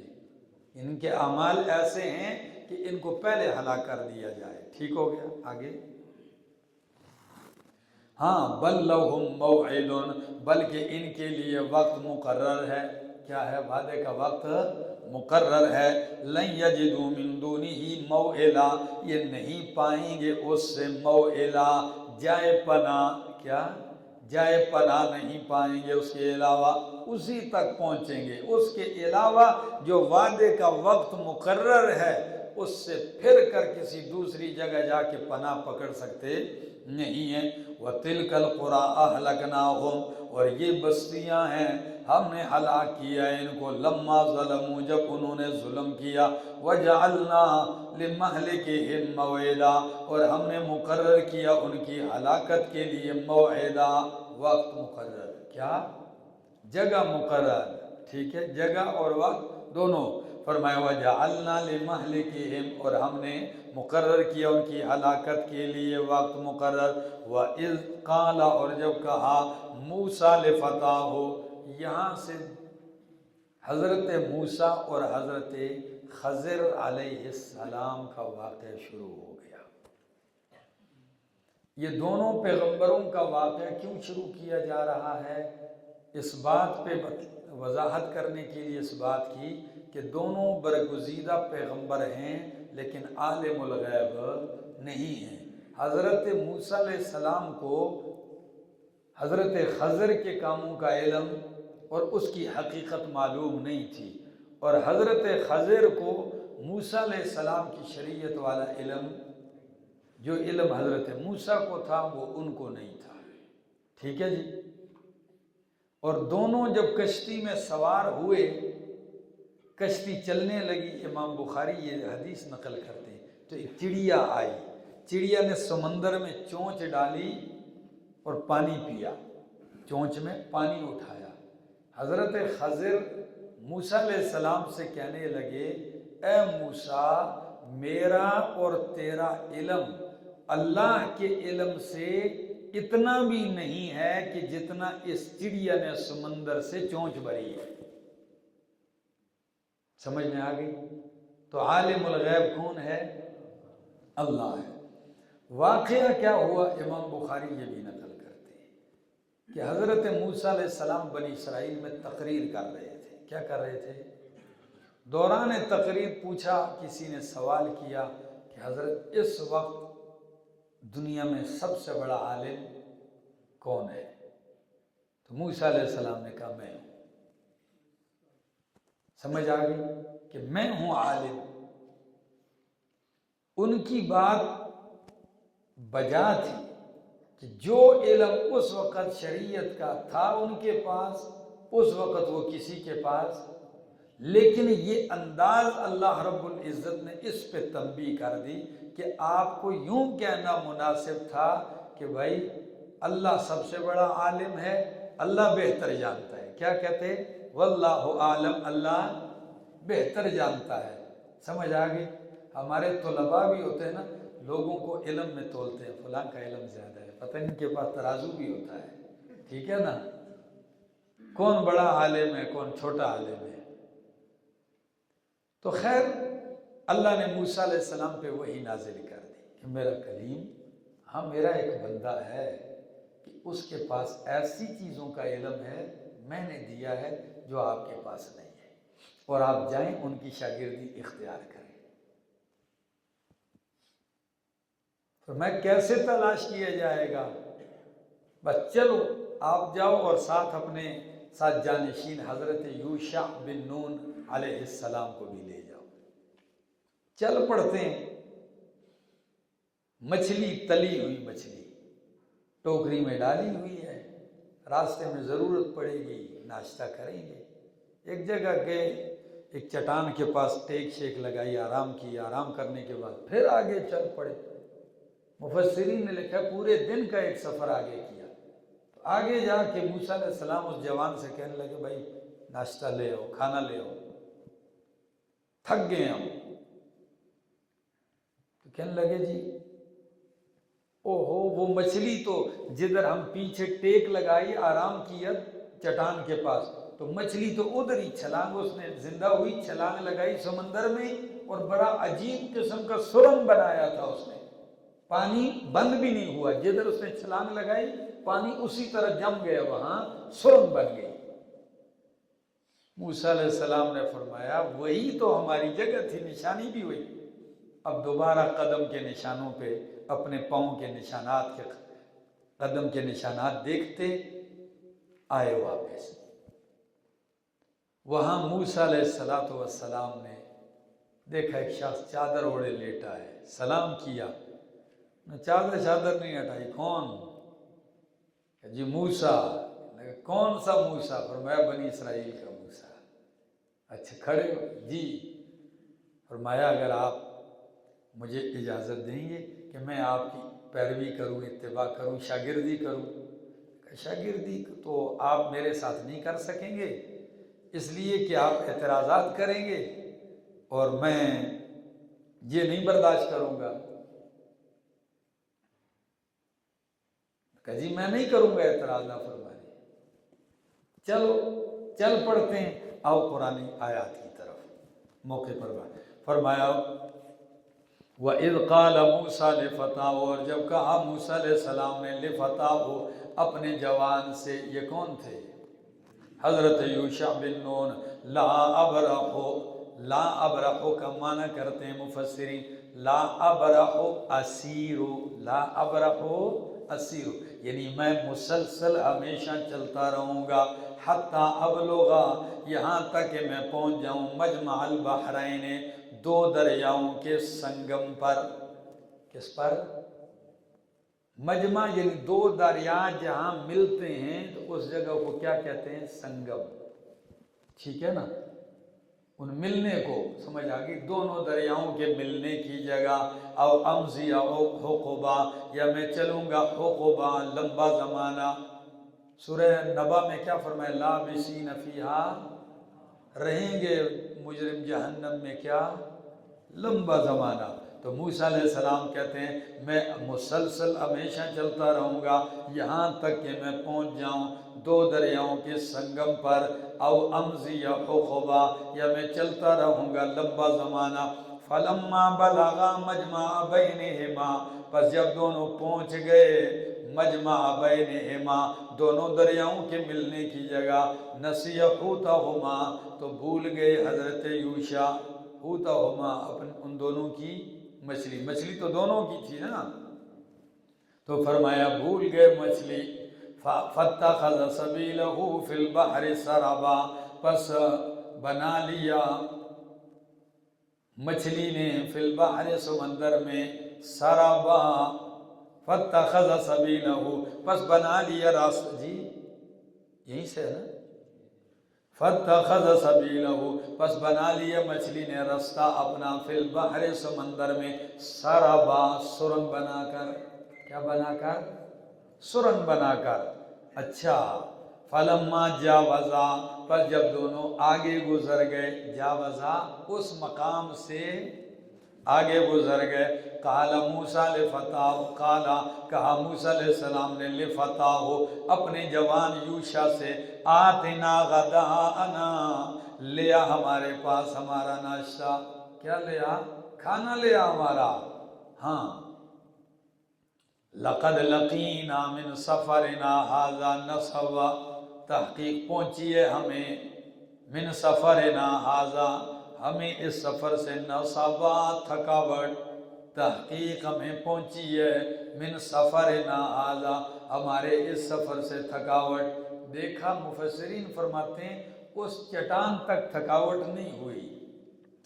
ان کے اعمال ایسے ہیں کہ ان کو پہلے ہلاک کر دیا جائے۔ ٹھیک ہو گیا، آگے۔ ہاں بل لہم موعد، بلکہ ان کے لیے وقت مقرر ہے۔ کیا ہے؟ وعدے کا وقت مقرر ہے۔ لن یجدوا من دونہ موئلا، یہ نہیں پائیں گے اس سے موئلا، جائے پناہ۔ کیا؟ جائے پناہ نہیں پائیں گے اس کے علاوہ، اسی تک پہنچیں گے، اس کے علاوہ جو وعدے کا وقت مقرر ہے اس سے پھر کر کسی دوسری جگہ جا کے پناہ پکڑ سکتے نہیں ہیں۔ وَتِلْكَ الْقُرَىٰ أَهْلَكْنَاهُمْ، اور یہ بستیاں ہیں ہم نے ہلاک کیا ان کو، لَمَّا ظَلَمُوا، جب انہوں نے ظلم کیا، وَجَعَلْنَا لِمَهْلِكِهِمْ مَوْعِدًا، اور ہم نے مقرر کیا ان کی ہلاکت کے لیے موعدہ، وقت مقرر۔ کیا؟ جگہ مقرر۔ ٹھیک ہے، جگہ اور وقت دونوں۔ فرمایا وَجَعَلْنَا لِمَهْلِكِهِمْ، اور ہم نے مقرر کیا ان کی ہلاکت کے لیے وقت مقرر۔ وَإِذْ قَالَ، اور جب کہا موسیٰ لِفَتَاهُ، یہاں سے حضرت موسیٰ اور حضرت خضر علیہ السلام کا واقعہ شروع ہو گیا۔ یہ دونوں پیغمبروں کا واقعہ کیوں شروع کیا جا رہا ہے؟ اس بات پہ وضاحت کرنے کے لیے اس بات کی کہ دونوں برگزیدہ پیغمبر ہیں لیکن عالم الغیب نہیں ہیں۔ حضرت موسیٰ علیہ السلام کو حضرت خضر کے کاموں کا علم اور اس کی حقیقت معلوم نہیں تھی، اور حضرت خضر کو موسیٰ علیہ السلام کی شریعت والا علم، جو علم حضرت موسیٰ کو تھا وہ ان کو نہیں تھا۔ ٹھیک ہے جی۔ اور دونوں جب کشتی میں سوار ہوئے، کشتی چلنے لگی، امام بخاری یہ حدیث نقل کرتے ہیں، تو ایک چڑیا آئی، چڑیا نے سمندر میں چونچ ڈالی اور پانی پیا، چونچ میں پانی اٹھایا۔ حضرت خضر موسیٰ علیہ السلام سے کہنے لگے، اے موسیٰ، میرا اور تیرا علم اللہ کے علم سے اتنا بھی نہیں ہے کہ جتنا اس چڑیا نے سمندر سے چونچ بھری ہے۔ سمجھ میں آ گئی؟ تو عالم الغیب کون ہے؟ اللہ ہے۔ واقعہ کیا ہوا؟ امام بخاری یہ بھی نقل کرتے ہیں کہ حضرت موسیٰ علیہ السلام بنی اسرائیل میں تقریر کر رہے تھے۔ کیا کر رہے تھے؟ دوران تقریر پوچھا، کسی نے سوال کیا کہ حضرت اس وقت دنیا میں سب سے بڑا عالم کون ہے؟ تو موسیٰ علیہ السلام نے کہا میں ہوں۔ سمجھ آ گئی کہ میں ہوں عالم۔ ان کی بات بجا تھی کہ جو علم اس وقت شریعت کا تھا ان کے پاس، اس وقت وہ کسی کے پاس، لیکن یہ انداز اللہ رب العزت نے اس پہ تنبیہ کر دی کہ آپ کو یوں کہنا مناسب تھا کہ بھائی اللہ سب سے بڑا عالم ہے، اللہ بہتر جانتا ہے۔ کیا کہتے؟ واللہ عالم، اللہ بہتر جانتا ہے۔ سمجھ آ گئی؟ ہمارے طلباء بھی ہوتے ہیں نا، لوگوں کو علم میں تولتے ہیں، فلاں کا علم زیادہ ہے، پتہ ان کے پاس ترازو بھی ہوتا ہے۔ ٹھیک ہے نا؟ کون بڑا عالم ہے، کون چھوٹا عالم ہے۔ تو خیر اللہ نے موسیٰ علیہ السلام پہ وحی نازل کر دی کہ میرا کلیم، ہاں میرا ایک بندہ ہے کہ اس کے پاس ایسی چیزوں کا علم ہے میں نے دیا ہے جو آپ کے پاس نہیں ہے، اور آپ جائیں ان کی شاگردی اختیار کریں۔ فرمایا کیسے تلاش کیا جائے گا؟ بس چلو آپ جاؤ اور ساتھ اپنے ساتھ جانشین حضرت یوشع بن نون علیہ السلام کو بھی لے جاؤ۔ چل پڑتے ہیں، مچھلی تلی ہوئی مچھلی ٹوکری میں ڈالی ہوئی ہے، راستے میں ضرورت پڑے گی ناشتہ کریں گے۔ ایک جگہ گئے، ایک چٹان کے پاس ٹیک شیک لگائی، آرام کی، آرام کرنے کے بعد پھر آگے چل پڑے۔ مفسرین نے لکھا پورے دن کا ایک سفر آگے کیا، تو آگے جا کے موسیٰ علیہ السلام اس جوان سے کہنے لگے بھائی ناشتہ لے آؤ، کھانا لے آؤ، تھک گئے ہم۔ تو کہنے لگے جی اوہو وہ مچھلی تو جدھر ہم پیچھے ٹیک لگائی آرام کیا چٹان کے پاس، تو مچھلی تو ادھر ہی چھلانگ اس نے زندہ ہوئی، چھلانگ لگائی سمندر میں، اور بڑا عجیب قسم کا سرنگ بنایا تھا اس نے، پانی بند بھی نہیں ہوا، جدھر اس نے چھلانگ لگائی پانی اسی طرح جم گیا، وہاں سرنگ بن گئی۔ موسیٰ علیہ السلام نے فرمایا وہی تو ہماری جگہ تھی، نشانی بھی ہوئی۔ اب دوبارہ قدم کے نشانوں پہ اپنے پاؤں کے نشانات کے قدم کے نشانات دیکھتے آئے واپس۔ وہاں موسیٰ علیہ السلام نے دیکھا ایک شخص چادر اوڑے لیٹا ہے، سلام کیا، چادر نہیں ہٹائی، کون؟ جی موسیٰ۔ کون سا موسیٰ؟ فرمایا بنی اسرائیل کا موسیٰ۔ اچھا کھڑے ہو جی۔ فرمایا اگر آپ مجھے اجازت دیں گے کہ میں آپ کی پیروی کروں، اتباع کروں، شاگردی کروں۔ شاگردی تو آپ میرے ساتھ نہیں کر سکیں گے، اس لیے کہ آپ اعتراضات کریں گے اور میں یہ نہیں برداشت کروں گا۔ کہ جی میں نہیں کروں گا اعتراض، نہ فرمائے۔ چلو چل پڑتے ہیں، آؤ قرآن آیات کی طرف۔ موقع پر فرمایا وَإِذْ قَالَ مُوسَىٰ لِفَتَاهُ، اور جب کہا موسیٰ علیہ السلام نے لِفَتَاهُ اپنے جوان سے، یہ کون تھے؟ حضرت یوشع بن نون۔ لا ابرح کا معنی کرتے ہیں مفسرین، لا ابرح اسیر، لا ابرح اسیر، یعنی میں مسلسل ہمیشہ چلتا رہوں گا، حتیٰ ابلغا، یہاں تک کہ میں پہنچ جاؤں، مجمع البحرین، دو دریاؤں کے سنگم پر۔ کس پر؟ مجمع یعنی دو دریا جہاں ملتے ہیں تو اس جگہ کو کیا کہتے ہیں؟ سنگم۔ ٹھیک ہے نا؟ ان ملنے کو سمجھ آگئی، دونوں دریاؤں کے ملنے کی جگہ۔ او امضی او حقبہ، یا میں چلوں گا حقبہ، لمبا زمانہ۔ سورہ نبا میں کیا فرمایا؟ لابسین فیہا، رہیں گے مجرم جہنم میں کیا؟ لمبا زمانہ۔ تو موسیٰ علیہ السلام کہتے ہیں میں مسلسل ہمیشہ چلتا رہوں گا یہاں تک کہ میں پہنچ جاؤں دو دریاؤں کے سنگم پر، او امضی یا حقبہ، یا میں چلتا رہوں گا لمبا زمانہ۔ فلما بلغا مجمع بینہما، پس جب دونوں پہنچ گئے مجمع بینہما، دونوں دریاؤں کے ملنے کی جگہ، نسی حوتہما، تو بھول گئے حضرت یوشع حوتہما، ان دونوں کی مچھلی، مچھلی تو دونوں کی تھی نا، تو فرمایا بھول گئے مچھلی۔ فاتخذ سبیلہ فی البحر سربا، پس بنا لیا مچھلی نے فی البحر، سمندر میں، سربا، فاتخذ سبیلہ، پس بنا لیا راستہ، جی یہیں سے ہے نا، فاتخذ سبیلہ، پس بنا لیا مچھلی نے راستہ اپنا، فی البحر، سمندر میں، سربا، سرنگ بنا کر۔ کیا بنا کر؟ سرنگ بنا کر۔ اچھا، فلما جاوزا، پس جب دونوں آگے گزر گئے، جاوزا اس مقام سے آگے گزر گئے، قال موسیٰ لفتاہ، کہا موسیٰ علیہ السلام نے لفتاہ اپنے جوان یوشع سے، آتنا غداءنا، لیا ہمارے پاس ہمارا ناشتہ۔ کیا لیا؟ کھانا لیا ہمارا۔ ہاں، لقد لقینا من سفرنا ھذا نصبا، تحقیق پہنچی ہے ہمیں، من سفرنا ھذا، ہمیں اس سفر سے نصبا، تھکاوٹ، تحقیق ہمیں پہنچی ہے، من سفرنا ھذا، ہمارے اس سفر سے تھکاوٹ۔ دیکھا مفسرین فرماتے ہیں اس چٹان تک تھکاوٹ نہیں ہوئی،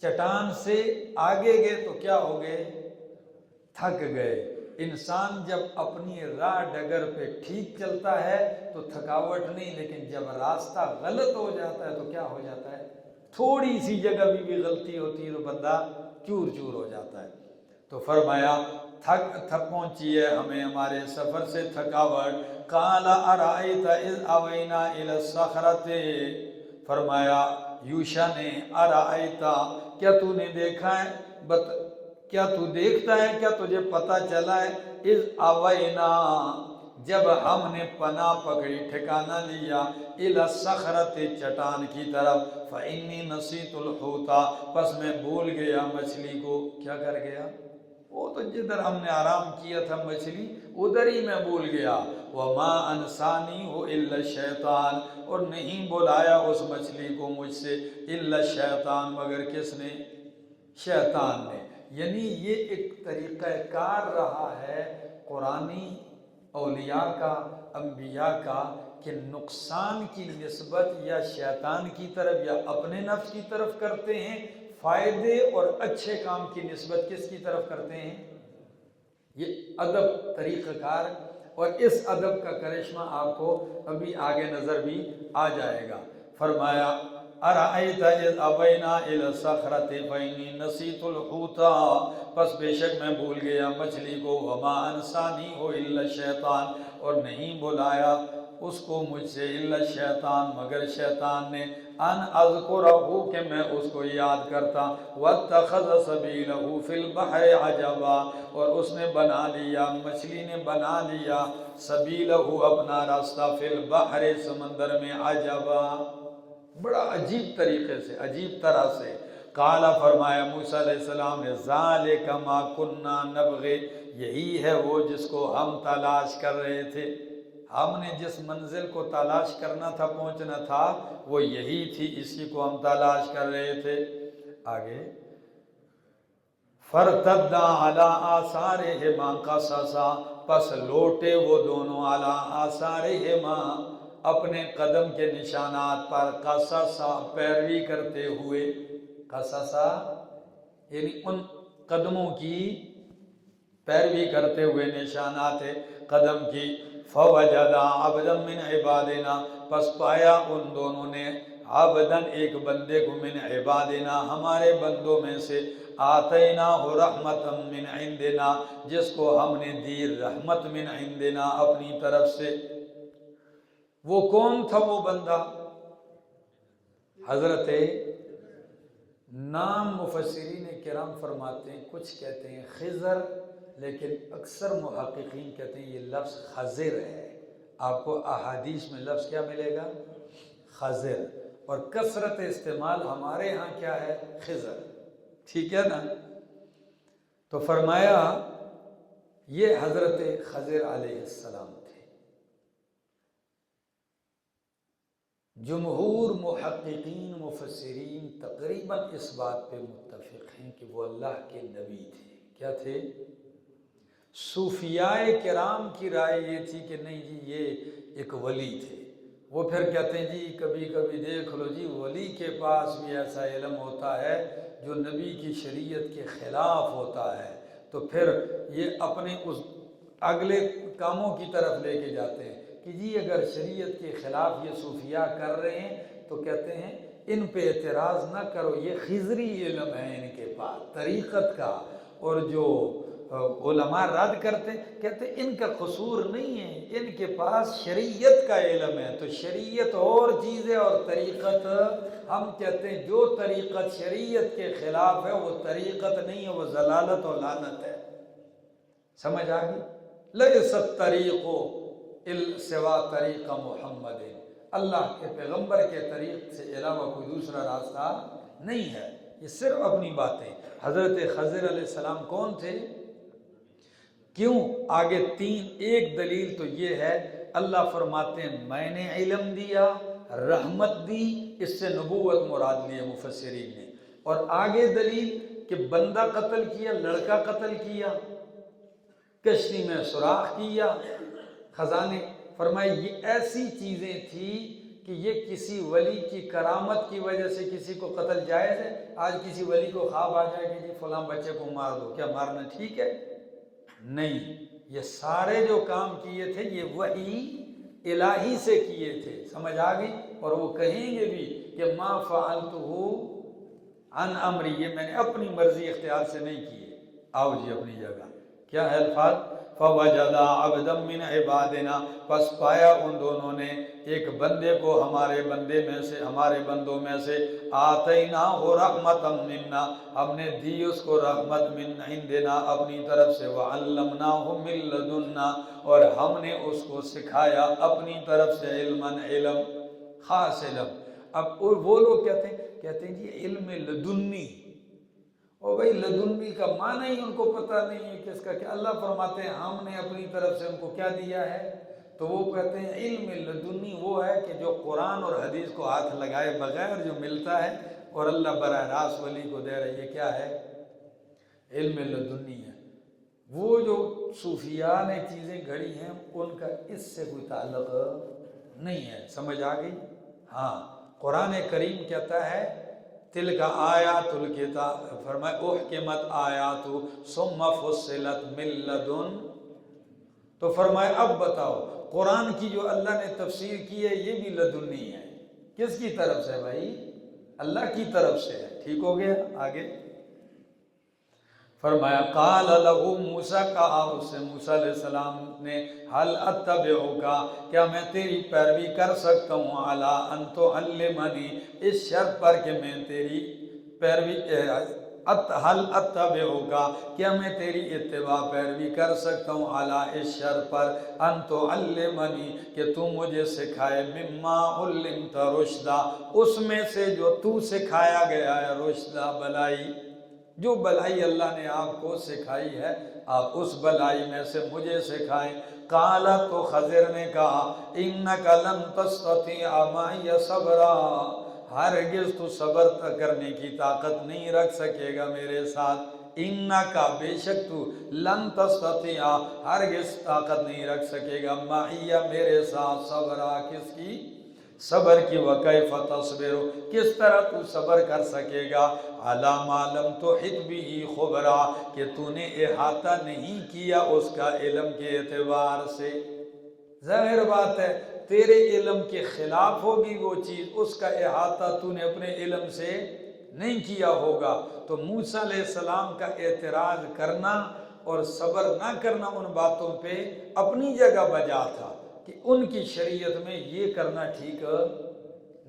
چٹان سے آگے گئے تو کیا ہو گئے؟ تھک گئے۔ انسان جب اپنی راہ ڈگر پہ ٹھیک چلتا ہے تو تھکاوٹ نہیں، لیکن جب راستہ غلط ہو جاتا ہے تو کیا ہو جاتا ہے؟ تھوڑی سی جگہ بھی غلطی ہوتی ہے تو بندہ چور چور ہو جاتا ہے۔ تو فرمایا تھک پہنچی ہے ہمیں ہمارے سفر سے تھکاوٹ۔ قال ارأیت اذ اوینا الی الصخرۃ، فرمایا یوشا نے ارأیت، کیا تو نے دیکھا ہے، کیا تو دیکھتا ہے، کیا تجھے پتہ چلا ہے، اذ اوینا جب ہم نے پناہ پکڑی، ٹھکانہ لیا، الی الصخرۃ چٹان کی طرف، فانی نسیت الحوت پس میں بھول گیا مچھلی کو، کیا کر گیا، وہ تو جدھر ہم نے آرام کیا تھا مچھلی ادھر ہی میں بھول گیا، وما انسانی ہو الا الشیطان، اور نہیں بلایا اس مچھلی کو مجھ سے، الا الشیطان مگر کس نے، شیطان نے۔ یعنی یہ ایک طریقہ کار رہا ہے قرآنی اولیاء کا، انبیاء کا، کہ نقصان کی نسبت یا شیطان کی طرف یا اپنے نفس کی طرف کرتے ہیں، فائدے اور اچھے کام کی نسبت کس کی طرف کرتے ہیں، یہ ادب طریقہ کار، اور اس ادب کا کرشمہ آپ کو ابھی آگے نظر بھی آ جائے گا۔ فرمایا ارأیت اذ اوینا الی الصخرۃ فانی نسیت الحوت، پس بے شک میں بھول گیا مچھلی کو، وما انسانی ہو الا الشیطان، اور نہیں بلایا اس کو مجھ سے، الا الشیطان مگر شیطان نے، ان اذکرہ کہ میں اس کو یاد کرتا، واتخذ سبیلہ فی البحر عجبا، اور اس نے بنا لیا، مچھلی نے بنا لیا، سبیلہ اپنا راستہ، فی البحر سمندر میں، عجبا بڑا عجیب طریقے سے، عجیب طرح سے، قال فرمایا موسیٰ علیہ السلام نے، ذالک ما کننا نبغی، یہی ہے وہ جس کو ہم تلاش کر رہے تھے، ہم نے جس منزل کو تلاش کرنا تھا، پہنچنا تھا، وہ یہی تھی، اسی کو ہم تلاش کر رہے تھے۔ آگے فَارْتَدَّا عَلَىٰ آثَارِهِمَا قَصَصًا، پس لوٹے وہ دونوں، عَلَىٰ آثَارِهِمَا اپنے قدم کے نشانات پر، قَصَصًا پیروی کرتے ہوئے، قَصَصًا یعنی ان قدموں کی پیروی کرتے ہوئے، نشانات قدم کی، فَوَجَدَا عَبْدًا مِّنْ عِبَادِنَا پس پایا ان دونوں نے، عبدن ایک بندے کو، من عبادنا ہمارے بندوں میں سے، آتیناہ رحمتا من عندنا جس کو ہم نے دی رحمت من عندنا اپنی طرف سے۔ وہ کون تھا وہ بندہ؟ حضرت، نام مفسرین کرام فرماتے ہیں، کچھ کہتے ہیں خضر، لیکن اکثر محققین کہتے ہیں یہ لفظ خضر ہے، آپ کو احادیث میں لفظ کیا ملے گا؟ خضر، اور کثرت استعمال ہمارے ہاں کیا ہے؟ خضر، ٹھیک ہے نا؟ تو فرمایا یہ حضرت خضر علیہ السلام تھے۔ جمہور محققین مفسرین تقریباً اس بات پہ متفق ہیں کہ وہ اللہ کے نبی تھے۔ کیا تھے؟ صوفیاء کرام کی رائے یہ تھی کہ نہیں جی یہ ایک ولی تھے، وہ پھر کہتے ہیں جی کبھی کبھی دیکھ لو جی ولی کے پاس بھی ایسا علم ہوتا ہے جو نبی کی شریعت کے خلاف ہوتا ہے، تو پھر یہ اپنے اس اگلے کاموں کی طرف لے کے جاتے ہیں کہ جی اگر شریعت کے خلاف یہ صوفیاء کر رہے ہیں تو کہتے ہیں ان پہ اعتراض نہ کرو، یہ خضری علم ہے ان کے پاس طریقت کا، اور جو علماء رد کرتے ہیں کہتے ہیں ان کا قصور نہیں ہے، ان کے پاس شریعت کا علم ہے، تو شریعت اور چیز ہے اور طریقت، ہم کہتے ہیں جو طریقت شریعت کے خلاف ہے وہ طریقت نہیں ہے، وہ ضلالت اور لعنت ہے۔ سمجھ آ گئی؟ لیس الطریق سوا طریق محمد، اللہ کے پیغمبر کے طریق سے علاوہ کوئی دوسرا راستہ نہیں ہے، یہ صرف اپنی باتیں۔ حضرت خضر علیہ السلام کون تھے؟ کیوں؟ آگے ایک دلیل تو یہ ہے، اللہ فرماتے ہیں میں نے علم دیا، رحمت دی، اس سے نبوت مراد لی ہے مفسرین نے، اور آگے دلیل کہ بندہ قتل کیا، لڑکا قتل کیا، کشتی میں سوراخ کیا، خزانے، فرمائے یہ ایسی چیزیں تھیں کہ یہ کسی ولی کی کرامت کی وجہ سے کسی کو قتل جائز ہے؟ آج کسی ولی کو خواب آ جائے کہ جی فلاں بچے کو مار دو، کیا مارنا ٹھیک ہے؟ نہیں، یہ سارے جو کام کیے تھے یہ وحی الہی سے کیے تھے، سمجھ آ گئی؟ اور وہ کہیں گے بھی کہ ما فعلتہ عن امری، یہ میں نے اپنی مرضی اختیار سے نہیں کیے۔ آؤ جی اپنی جگہ، کیا ہے الفاظ؟ فوجدا عبدا من عبادنا، پس پایا ان دونوں نے ایک بندے کو ہمارے بندوں میں سے، آتیناہ رحمتا منا، ہم نے دی اس کو رحمت من عندنا اپنی طرف سے، وعلمناہ من لدنا، اور ہم نے اس کو سکھایا اپنی طرف سے، علم، خاص علم۔ اب وہ لوگ کہتے ہیں جی علم لدنی، اور بھئی لدنی کا معنی ہی ان کو پتہ نہیں ہے کس کا، کہ اللہ فرماتے ہیں ہم نے اپنی طرف سے ان کو کیا دیا ہے، تو وہ کہتے ہیں علم لدنی وہ ہے کہ جو قرآن اور حدیث کو ہاتھ لگائے بغیر جو ملتا ہے اور اللہ براہ راست ولی کو دے رہا ہے، یہ کیا ہے، علم لدنی ہے۔ وہ جو صوفیاء نے چیزیں گھڑی ہیں ان کا اس سے کوئی تعلق نہیں ہے، سمجھ آ گئی؟ ہاں، قرآن کریم کہتا ہے تلک آیات الکتاب، فرمائے احکمت آیات ثم فصلت من لدن، تو فرمائے اب بتاؤ قرآن کی جو اللہ نے تفسیر کی ہے یہ بھی لدنی ہے، کس کی طرف سے بھائی، اللہ کی طرف سے ہے، ٹھیک ہو گیا؟ آگے فرمایا قال لہو موسیٰ، کہا اس سے موسیٰ علیہ السلام نے، حل اتبعک، کیا میں تیری پیروی کر سکتا ہوں، علی ان تعلمنی، اس شرط پر کہ میں تیری پیروی، حل اتبعک، کیا میں تیری اتباع پیروی کر سکتا ہوں، علی اس شرط پر، ان تعلمنی، کہ تو مجھے سکھائے، مما علمت رشدا، اس میں سے جو تو سکھایا گیا ہے، رشدا بلائی، جو بلائی اللہ نے آپ کو سکھائی ہے آپ اس بلائی میں سے مجھے سکھائیں۔ قال، تو خضر نے کہا، انک لن تستطیع معی صبرا، ہرگز تو صبر کرنے کی طاقت نہیں رکھ سکے گا میرے ساتھ، انک، بے شک تو، لن تستطیع، ہرگز طاقت نہیں رکھ سکے گا، معی، میرے ساتھ، صبرا، کس کی، صبر کی، وکیف تصبر، کس طرح تو صبر کر سکے گا، علی ما لم تحط به خبرا، کہ تو نے احاطہ نہیں کیا اس کا علم کے اعتبار سے، ظاہر بات ہے تیرے علم کے خلاف ہوگی وہ چیز، اس کا احاطہ تو نے اپنے علم سے نہیں کیا ہوگا، تو موسیٰ علیہ السلام کا اعتراض کرنا اور صبر نہ کرنا ان باتوں پہ اپنی جگہ بجا تھا، کہ ان کی شریعت میں یہ کرنا ٹھیک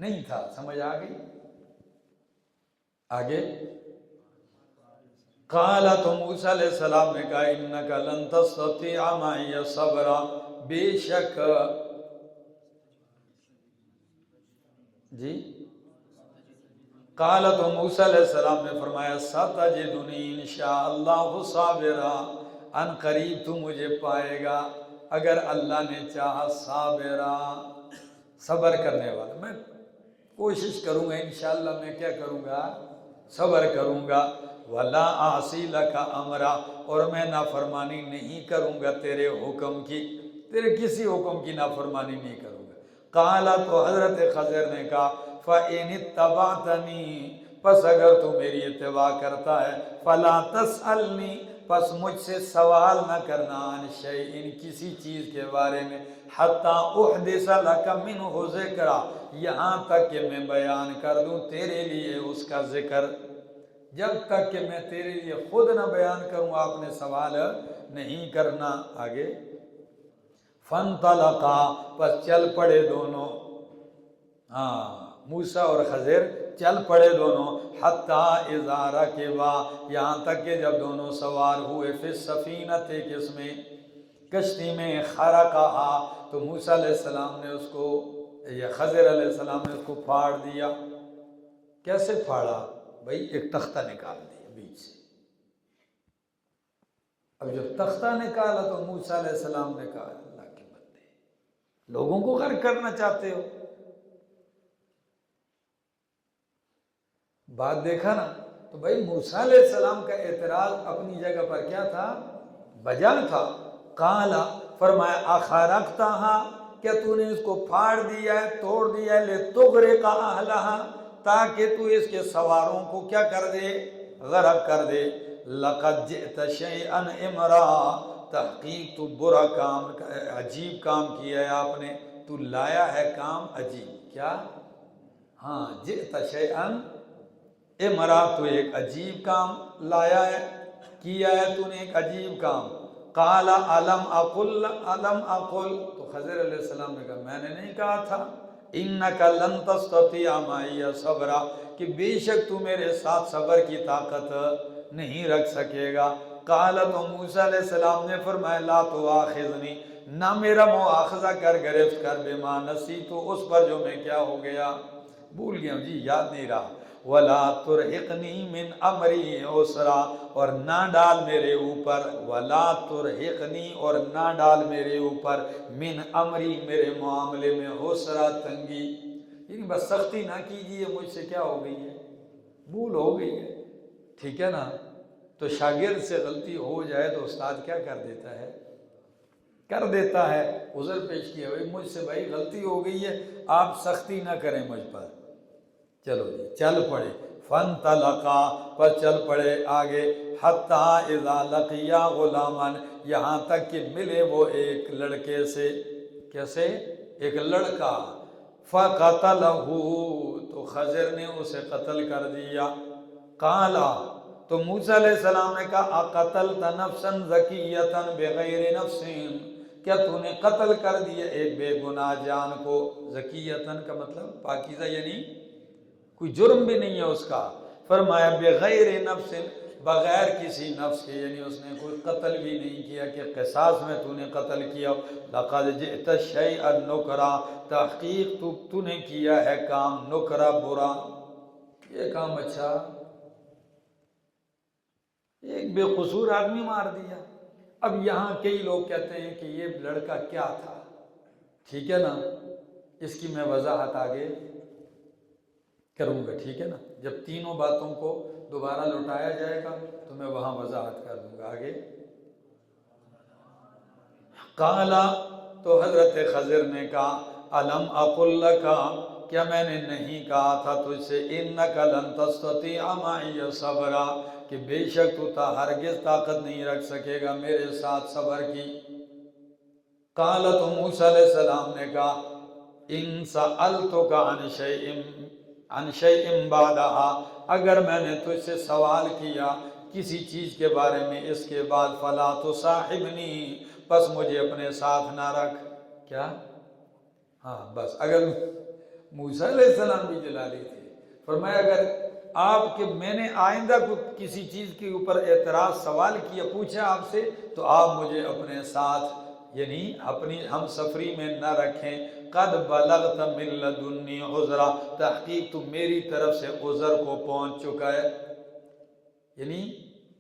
نہیں تھا، سمجھ آ گئی؟ آگے قال، تو موسیٰ علیہ السلام نے کہا، انک لن تستطیع معی صبرا، بے شک، جی، قال، تو موسیٰ علیہ السلام نے فرمایا، ستجدنی انشاءاللہ صابرا، ان قریب تو مجھے پائے گا اگر اللہ نے چاہا، صابرا، صبر کرنے والا، میں کوشش کروں گا انشاءاللہ، میں کیا کروں گا، صبر کروں گا، وَلَا أَعْصِي لَكَ أَمْرًا، اور میں نافرمانی نہیں کروں گا تیرے حکم کی، تیرے کسی حکم کی نافرمانی نہیں کروں گا۔ قال، تو حضرت خضر نے کہا، فَإِنِ اتَّبَعْتَنِي، پس اگر تو میری اتباع کرتا ہے، فَلَا تَسْأَلْنِي، پس مجھ سے سوال نہ کرنا، عن شیء، کسی چیز کے بارے میں، حَتَّى أُحْدِثَ لَكَ مِنْهُ ذِکْرًا، یہاں تک کہ میں بیان کر دوں تیرے لیے اس کا ذکر، جب تک کہ میں تیرے لیے خود نہ بیان کروں آپ نے سوال نہیں کرنا۔ آگے فَانْطَلَقَا، پس چل پڑے دونوں، موسیٰ اور خضر چل پڑے دونوں، حَتَّى إِذَا رَكِبَا، یہاں تک کہ جب دونوں سوار ہوئے، فِي السَّفِينَةِ، کس میں، کشتی میں، خَرَقَهَا، تو موسیٰ علیہ السلام نے اس کو، یا خضر علیہ السلام نے اس کو پھاڑ دیا۔ کیسے پھاڑا بھئی، ایک تختہ نکال دیا بیچ سے، اب جب تختہ نکالا تو موسیٰ علیہ السلام نے کہا، اللہ کے بندے، لوگوں کو غرق کرنا چاہتے ہو، بات دیکھا نا، تو بھئی موسیٰ علیہ السلام کا اعتراض اپنی جگہ پر کیا تھا، بجا تھا۔ قال، فرمایا، اخرقتها، کیا تو نے اس کو پھاڑ دیا ہے، توڑ دیا ہے، لتغرق اہلها، تاکہ تو اس کے سواروں کو کیا کر دے، غرق کر دے، لقد جئت شیئا امرا، تحقیق تو برا کام، عجیب کام کیا ہے آپ نے، تو لایا ہے کام عجیب، کیا، ہاں، جئت شیئا امرا، تو ایک عجیب کام لایا ہے، کیا ہے تو نے ایک عجیب کام، قال الم اقل، تو خضر علیہ السلام نے کہا میں نے نہیں کہا تھا انک لن تستطیع معی صبرا، کہ بے شک تو میرے ساتھ صبر کی طاقت نہیں رکھ سکے گا۔ قال، تو موسیٰ علیہ السلام نے فرمایا لا تواخذنی، نہ میرا مواخذہ کر، گرفت کر، بما نسیت، اس پر جو میں کیا ہو گیا، بھول گیا جی، یاد نہیں رہا۔ ولا ترہقنی من امری عسرا، اور نہ ڈال میرے اوپر، ولا ترہقنی، اور نہ ڈال میرے اوپر، من امری، میرے معاملے میں، عسرا، تنگی، یعنی بس سختی نہ کیجیے، مجھ سے کیا ہو گئی ہے، بھول ہو گئی ہے، ٹھیک ہے نا۔ تو شاگرد سے غلطی ہو جائے تو استاد کیا کر دیتا ہے، کر دیتا ہے، عذر پیش کیا، بھائی مجھ سے بھائی غلطی ہو گئی ہے، آپ سختی نہ کریں مجھ پر۔ چلو جی چل پڑے، فانطلقا، پر چل پڑے آگے، حتی اذا لقیا غلاما، یہاں تک کہ ملے وہ ایک لڑکے سے، کیسے، ایک لڑکا، فقتلہ، تو خضر نے اسے قتل کر دیا۔ قالا، تو موسیٰ علیہ السلام نے کہا اقتلت نفسا زکیۃ بغیر نفس، کیا تو نے قتل کر دیا ایک بے گناہ جان کو، زکیۃ کا مطلب پاکیزہ، یعنی کوئی جرم بھی نہیں ہے اس کا۔ فرمایا بغیر نفس، بغیر کسی نفس کے، یعنی اس نے کوئی قتل بھی نہیں کیا کہ قصاص میں تو نے قتل کیا۔ لقد جئت شیئا نکرا، تحقیق تو نے کیا ہے کام نکرا، برا، یہ کام اچھا، ایک بے قصور آدمی مار دیا۔ اب یہاں کئی لوگ کہتے ہیں کہ یہ لڑکا کیا تھا، ٹھیک ہے نا، اس کی میں وضاحت آگے کروں گا، ٹھیک ہے نا، جب تینوں باتوں کو دوبارہ لوٹایا جائے گا تو میں وہاں وضاحت کر دوں گا آگے۔ قالا، تو حضرت خضر نے کہا الم اقل لک، کیا میں نے نہیں کہا تھا تجھ سے، انک لن تستطیع معی صبرا، کہ بے شک تو ہرگز طاقت نہیں رکھ سکے گا میرے ساتھ صبر کی۔ قال، تو موسیٰ علیہ السلام نے کہا ان سألتک عن شیء بعدہا، اگر میں نے تجھ سے سوال کیا کسی چیز کے بارے میں اس کے بعد، فلا تصاحبنی، بس مجھے اپنے ساتھ نہ رکھ، کیا، ہاں بس، اگر موسیٰ علیہ السلام بھی جلالی تھے، فرمایا اگر آپ کے میں نے آئندہ کو کسی چیز کے اوپر اعتراض سوال کیا، پوچھا آپ سے، تو آپ مجھے اپنے ساتھ، یعنی اپنی ہم سفری میں نہ رکھیں۔ قد بلغت من لدنی عذرا، تحقیق تو میری طرف سے عذر کو پہنچ چکا ہے، یعنی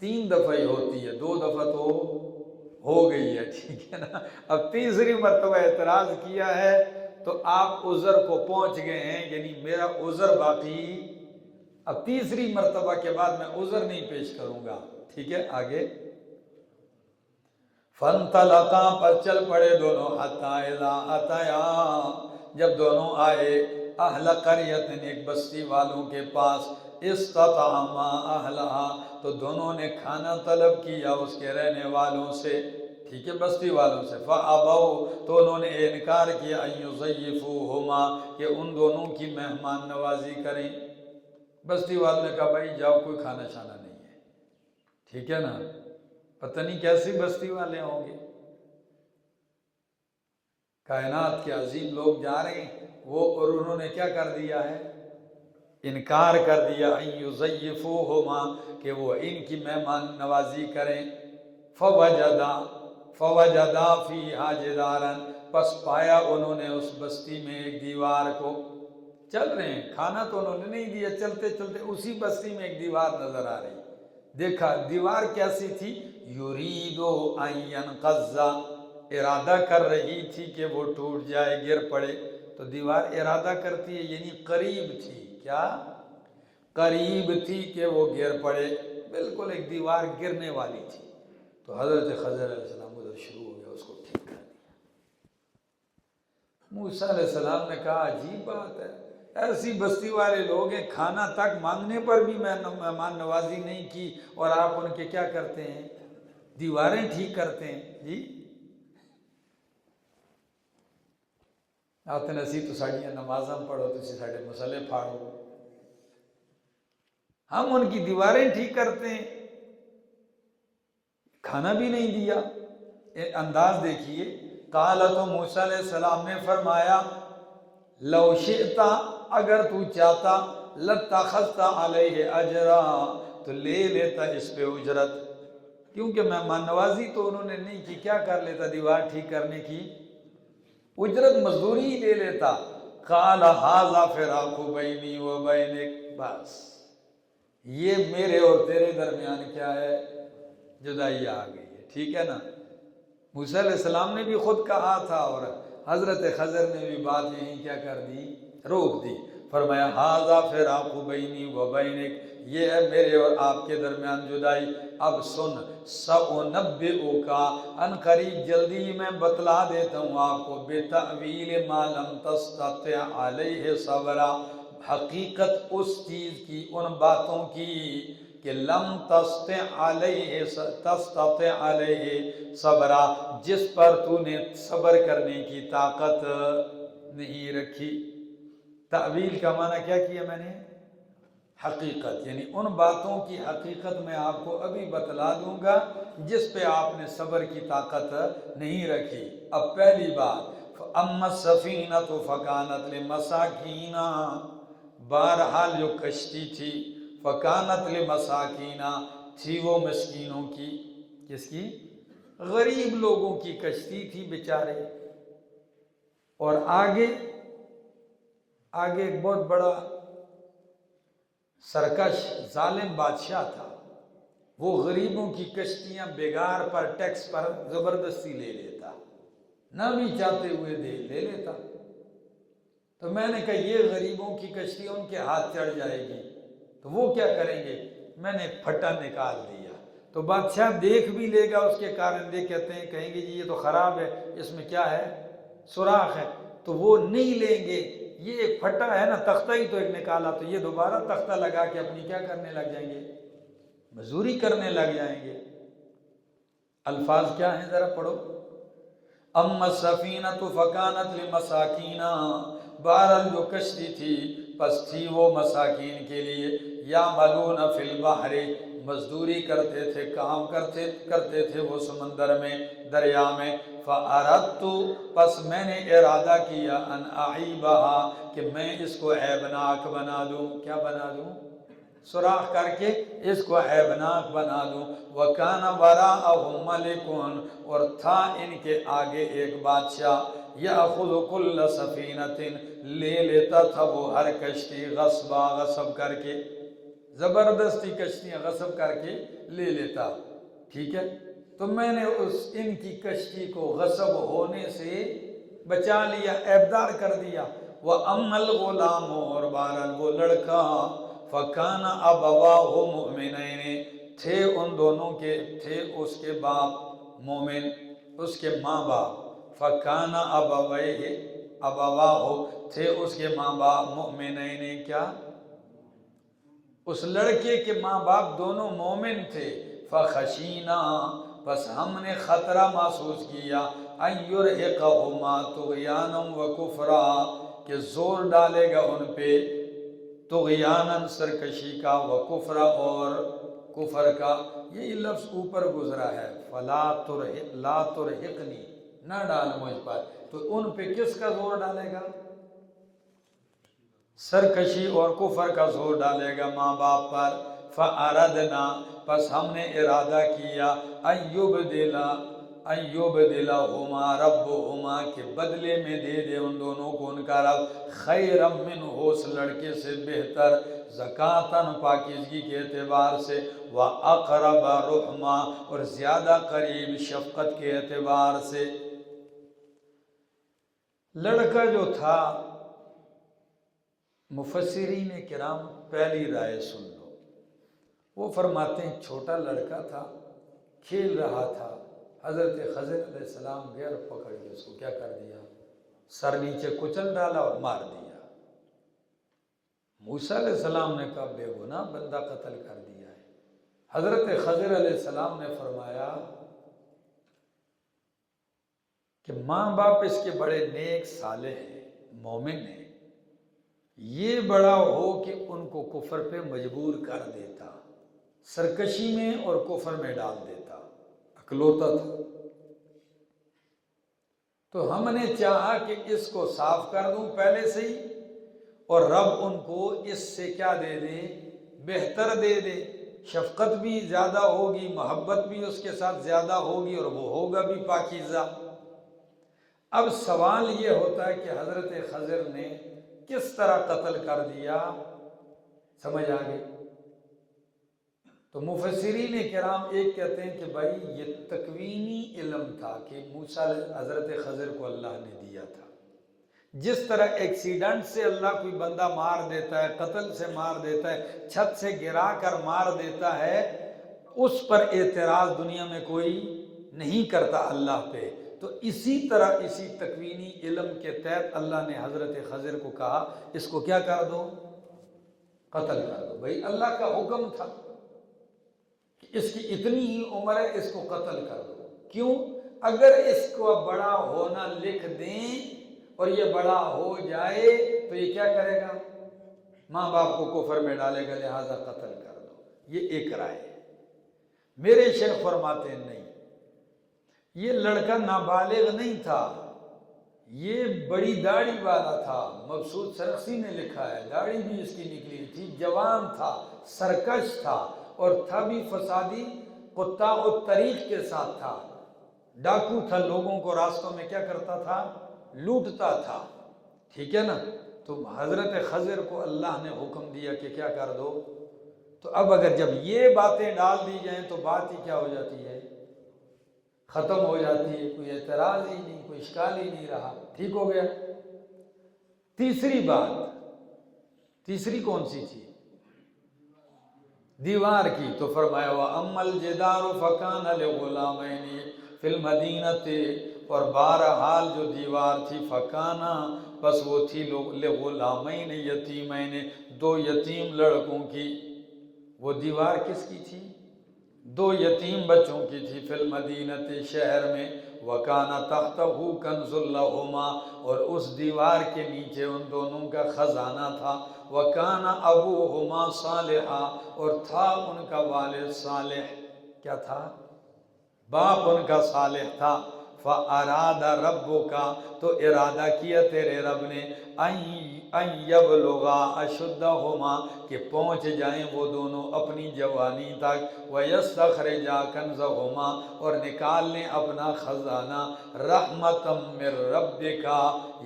3 دفعہ ہی ہوتی ہے، 2 دفعہ تو ہو گئی ہے، ٹھیک ہے نا، اب تیسری مرتبہ اعتراض کیا ہے تو آپ عذر کو پہنچ گئے ہیں، یعنی میرا عذر باقی، اب تیسری مرتبہ کے بعد میں عذر نہیں پیش کروں گا، ٹھیک ہے آگے۔ فانطلقا، پر چل پڑے دونوں، حتی اذا اتیا، جب دونوں آئے، اہل قریۃ، ایک بستی والوں کے پاس، استطعما اہلہا، تو دونوں نے کھانا طلب کیا اس کے رہنے والوں سے، ٹھیک ہے، بستی والوں سے، فابوا، تو انہوں نے انکار کیا، ان یضیفوہما، کہ ان دونوں کی مہمان نوازی کریں۔ بستی والوں نے کہا بھائی جاؤ، کوئی کھانا شانا نہیں ہے، ٹھیک ہے نا، پتہ نہیں کیسی بستی والے ہوں گے، کائنات کے عظیم لوگ جا رہے ہیں وہ، اور انہوں نے کیا کر دیا ہے، انکار کر دیا، ان یضیفوہما، کہ وہ ان کی مہمان نوازی کریں۔ فوجدا فیہا جدارا، پس پایا انہوں نے اس بستی میں ایک دیوار کو، چل رہے ہیں، کھانا تو انہوں نے نہیں دیا، چلتے چلتے اسی بستی میں ایک دیوار نظر آ رہی، دیکھا دیوار کیسی تھی، یریدو ان ینقض، ارادہ کر رہی تھی کہ وہ ٹوٹ جائے، گر پڑے، تو دیوار ارادہ کرتی ہے، یعنی قریب تھی، کیا، قریب تھی کہ وہ گر پڑے، بالکل ایک دیوار گرنے والی تھی، تو حضرت خضر علیہ السلام ادھر شروع ہو گیا اس کو ٹھیک کر دیا۔ موسیٰ علیہ السلام نے کہا عجیب بات ہے، ایسی بستی والے لوگ ہیں، کھانا تک مانگنے پر بھی مہمان نوازی نہیں کی، اور آپ ان کے کیا کرتے ہیں، دیواریں ٹھیک کرتے ہیں، جی آتے نسی تو ساڑیاں نمازاں پڑھو، تسی ساڑے مسئلے پھاڑو، ہم ان کی دیواریں ٹھیک کرتے ہیں، کھانا بھی نہیں دیا۔ انداز دیکھیے، قال تو موسیٰ علیہ السلام نے فرمایا لو شئتا، اگر تو چاہتا، لاتخذت علیہ اجرا، تو لے لیتا اس پہ اجرت، کیونکہ مہمان نوازی تو انہوں نے نہیں کی، کیا کر لیتا؟ دیوار ٹھیک کرنے کی اجرت مزدوری ہی لے لیتا۔ قال ھذا فراق بینی و بینک، بس یہ میرے اور تیرے درمیان کیا ہے؟ جدائی آ گئی ہے، ٹھیک ہے نا۔ موسیٰ علیہ السلام نے بھی خود کہا تھا، اور حضرت خضر نے بھی بات یہیں کیا کر دی؟ روک دی۔ فرمایا ھذا فراق بینی و بینک، یہ ہے میرے اور آپ کے درمیان جدائی۔ اب سن، سأنبئک، ان قریب جلدی میں بتلا دیتا ہوں آپ کو، بتأویل ما لم تستطع علیہ صبرا، حقیقت اس چیز کی، ان باتوں کی کہ لم تستطع علیہ صبرا، جس پر تو نے صبر کرنے کی طاقت نہیں رکھی۔ تأویل کا معنی کیا کیا میں نے؟ حقیقت، یعنی ان باتوں کی حقیقت میں آپ کو ابھی بتلا دوں گا جس پہ آپ نے صبر کی طاقت نہیں رکھی۔ اب پہلی بات، فَأَمَّا السَّفِينَةُ فَكَانَتْ لِمَسَاكِينَ، بہرحال جو کشتی تھی، فَكَانَتْ لِمَسَاكِينَ، تھی وہ مسکینوں کی، کس کی؟ غریب لوگوں کی کشتی تھی بیچارے۔ اور آگے ایک بہت بڑا سرکش ظالم بادشاہ تھا، وہ غریبوں کی کشتیاں بگار پر، ٹیکس پر زبردستی لے لیتا، نہ بھی چاہتے ہوئے لے لیتا۔ تو میں نے کہا یہ غریبوں کی کشتی ان کے ہاتھ چڑھ جائے گی تو وہ کیا کریں گے؟ میں نے پھٹا نکال دیا، تو بادشاہ دیکھ بھی لے گا، اس کے کارندے کہتے ہیں، کہیں گے جی یہ تو خراب ہے، اس میں کیا ہے؟ سوراخ ہے، تو وہ نہیں لیں گے۔ یہ ایک پھٹا ہے نا، تختہ ہی تو ایک نکالا، تو یہ دوبارہ تختہ لگا کے اپنی کیا کرنے لگ جائیں گے؟ مزدوری کرنے لگ جائیں گے۔ الفاظ کیا ہیں ذرا پڑھو۔ اما السفینۃ فکانت لمساکین، بہرحال جو کشتی تھی پس تھی وہ مساکین کے لیے، یعملون فی البحر، مزدوری کرتے تھے، کام کرتے تھے وہ سمندر میں، دریا میں۔ فَأَرَدْتُ، پس میں نے ارادہ کیا، ان اعیبھا، کہ میں اس کو عیبناک بنا دوں۔ کیا بنا دوں؟ سوراخ کر کے اس کو عیبناک بنا دوں۔ وَكَانَ وَرَاءَهُم مَلِكٌ، اور تھا ان کے آگے ایک بادشاہ، يَأْخُذُ كُلَّ سَفِينَةٍ، لے لیتا تھا وہ ہر کشتی، غصبا، غصب کر کے، زبردستی کشتیاں غصب کر کے لے لیتا، ٹھیک ہے۔ تو میں نے ان کی کشتی کو غصب ہونے سے بچا لیا، عیبدار کر دیا۔ وَأَمَّا الْغُلَامُ، اور بہرحال وہ لڑکا، فَكَانَ أَبَوَاهُ مُؤْمِنَيْنِ، تھے ان دونوں کے، تھے اس کے باپ مومن، اس کے ماں باپ۔ فَكَانَ أَبَوَاهُ، تھے اس کے ماں باپ، مؤمنین، کیا؟ اس لڑکے کے ماں باپ دونوں مومن تھے۔ فَخَشِينَا، بس ہم نے خطرہ محسوس کیا، أَن يُرْهِقَهُمَا طُغْيَانًا وَكُفْرًا، کہ زور ڈالے گا ان پہ، طغیاناً سرکشی کا، وکفرا، اور کفر کا۔ یہی لفظ اوپر گزرا ہے، فَلَا تُرْهِقْ، لا تُرْهِقْنِی، نہ ڈال مجھ پر، تو ان پہ کس کا زور ڈالے گا؟ سرکشی اور کفر کا زور ڈالے گا ماں باپ پر۔ فَأَرَدْنَا، پس ہم نے ارادہ کیا، أَن يُبْدِلَهُمَا رَبُّهُمَا، کہ بدلے میں دے دے ان دونوں کو ان کا رب، خَيْرًا مِّنْهُ، اس لڑکے سے بہتر، زکاتاً، پاکیزگی کے اعتبار سے، وَأَقْرَبَ رُحْمًا، اور زیادہ قریب شفقت کے اعتبار سے۔ لڑکا جو تھا، مفسرین کرام پہلی رائے سن لو، وہ فرماتے ہیں چھوٹا لڑکا تھا، کھیل رہا تھا، حضرت خضر علیہ السلام گئے اور پکڑ کے اس کو کیا کر دیا؟ سر نیچے کچل ڈالا اور مار دیا۔ موسیٰ علیہ السلام نے کہا بے گناہ بندہ قتل کر دیا ہے۔ حضرت خضر علیہ السلام نے فرمایا کہ ماں باپ اس کے بڑے نیک صالح ہیں، مومن ہیں، یہ بڑا ہو کہ ان کو کفر پہ مجبور کر دیتا، سرکشی میں اور کفر میں ڈال دیتا، اکلوتا تھا۔ تو ہم نے چاہا کہ اس کو صاف کر دوں پہلے سے ہی، اور رب ان کو اس سے کیا دے دے؟ بہتر دے دے، شفقت بھی زیادہ ہوگی، محبت بھی اس کے ساتھ زیادہ ہوگی، اور وہ ہوگا بھی پاکیزہ۔ اب سوال یہ ہوتا ہے کہ حضرت خضر نے کس طرح قتل کر دیا؟ سمجھ آگئی؟ تو مفسرین کرام ایک کہتے ہیں کہ بھائی یہ تکوینی علم تھا کہ موسیٰ حضرت خضر کو اللہ نے دیا تھا۔ جس طرح ایکسیڈنٹ سے اللہ کوئی بندہ مار دیتا ہے، قتل سے مار دیتا ہے، چھت سے گرا کر مار دیتا ہے، اس پر اعتراض دنیا میں کوئی نہیں کرتا اللہ پہ، تو اسی طرح اسی تکوینی علم کے تحت اللہ نے حضرت خضر کو کہا اس کو کیا کر دو؟ قتل کر دو۔ بھائی اللہ کا حکم تھا کہ اس کی اتنی ہی عمر ہے، اس کو قتل کر دو۔ کیوں؟ اگر اس کو بڑا ہونا لکھ دیں اور یہ بڑا ہو جائے تو یہ کیا کرے گا؟ ماں باپ کو کفر میں ڈالے گا، لہذا قتل کر دو۔ یہ ایک رائے ہے۔ میرے شیخ فرماتے ہیں نہیں، یہ لڑکا نابالغ نہیں تھا، یہ بڑی داڑھی والا تھا۔ مبسوط سرخسی نے لکھا ہے داڑھی بھی اس کی نکلی تھی، جوان تھا، سرکش تھا، اور تھا بھی فسادی، قطاع الطریق کے ساتھ تھا، ڈاکو تھا، لوگوں کو راستوں میں کیا کرتا تھا؟ لوٹتا تھا۔ ٹھیک ہے نا؟ تو حضرت خضر کو اللہ نے حکم دیا کہ کیا کر دو۔ تو اب اگر جب یہ باتیں ڈال دی جائیں تو بات ہی کیا ہو جاتی ہے؟ ختم ہو جاتی ہے، کوئی اعتراض ہی نہیں، کوئی اشکال ہی نہیں رہا۔ ٹھیک ہو گیا؟ تیسری بات، تیسری کون سی تھی؟ دیوار کی۔ تو فرمایا وَأَمَّا الْجِدَارُ فَكَانَ لِغُلَامَيْنِ فِي الْمَدِينَةِ، اور بہرحال جو دیوار تھی فکانا، بس وہ تھی لغلامین یتیمین، دو یتیم لڑکوں کی۔ وہ دیوار کس کی تھی؟ دو یتیم بچوں کی تھی، فی المدینۃ، شہر میں، وکانا تحتہ کنز لہما، اور اس دیوار کے نیچے ان دونوں کا خزانہ تھا، وکانا ابوہما صالحا، اور تھا ان کا والد صالح۔ کیا تھا؟ باپ ان کا صالح تھا۔ فَأَرَادَ رَبُّكَ، تو ارادہ کیا تیرے رب نے، أَن يَبْلُغَا أَشُدَّهُمَا، کہ پہنچ جائیں وہ دونوں اپنی جوانی تک، وَيَسْتَخْرِجَا كَنْزَهُمَا، اور نکال لیں اپنا خزانہ، رَحْمَةً مِّن رَبِّكَ،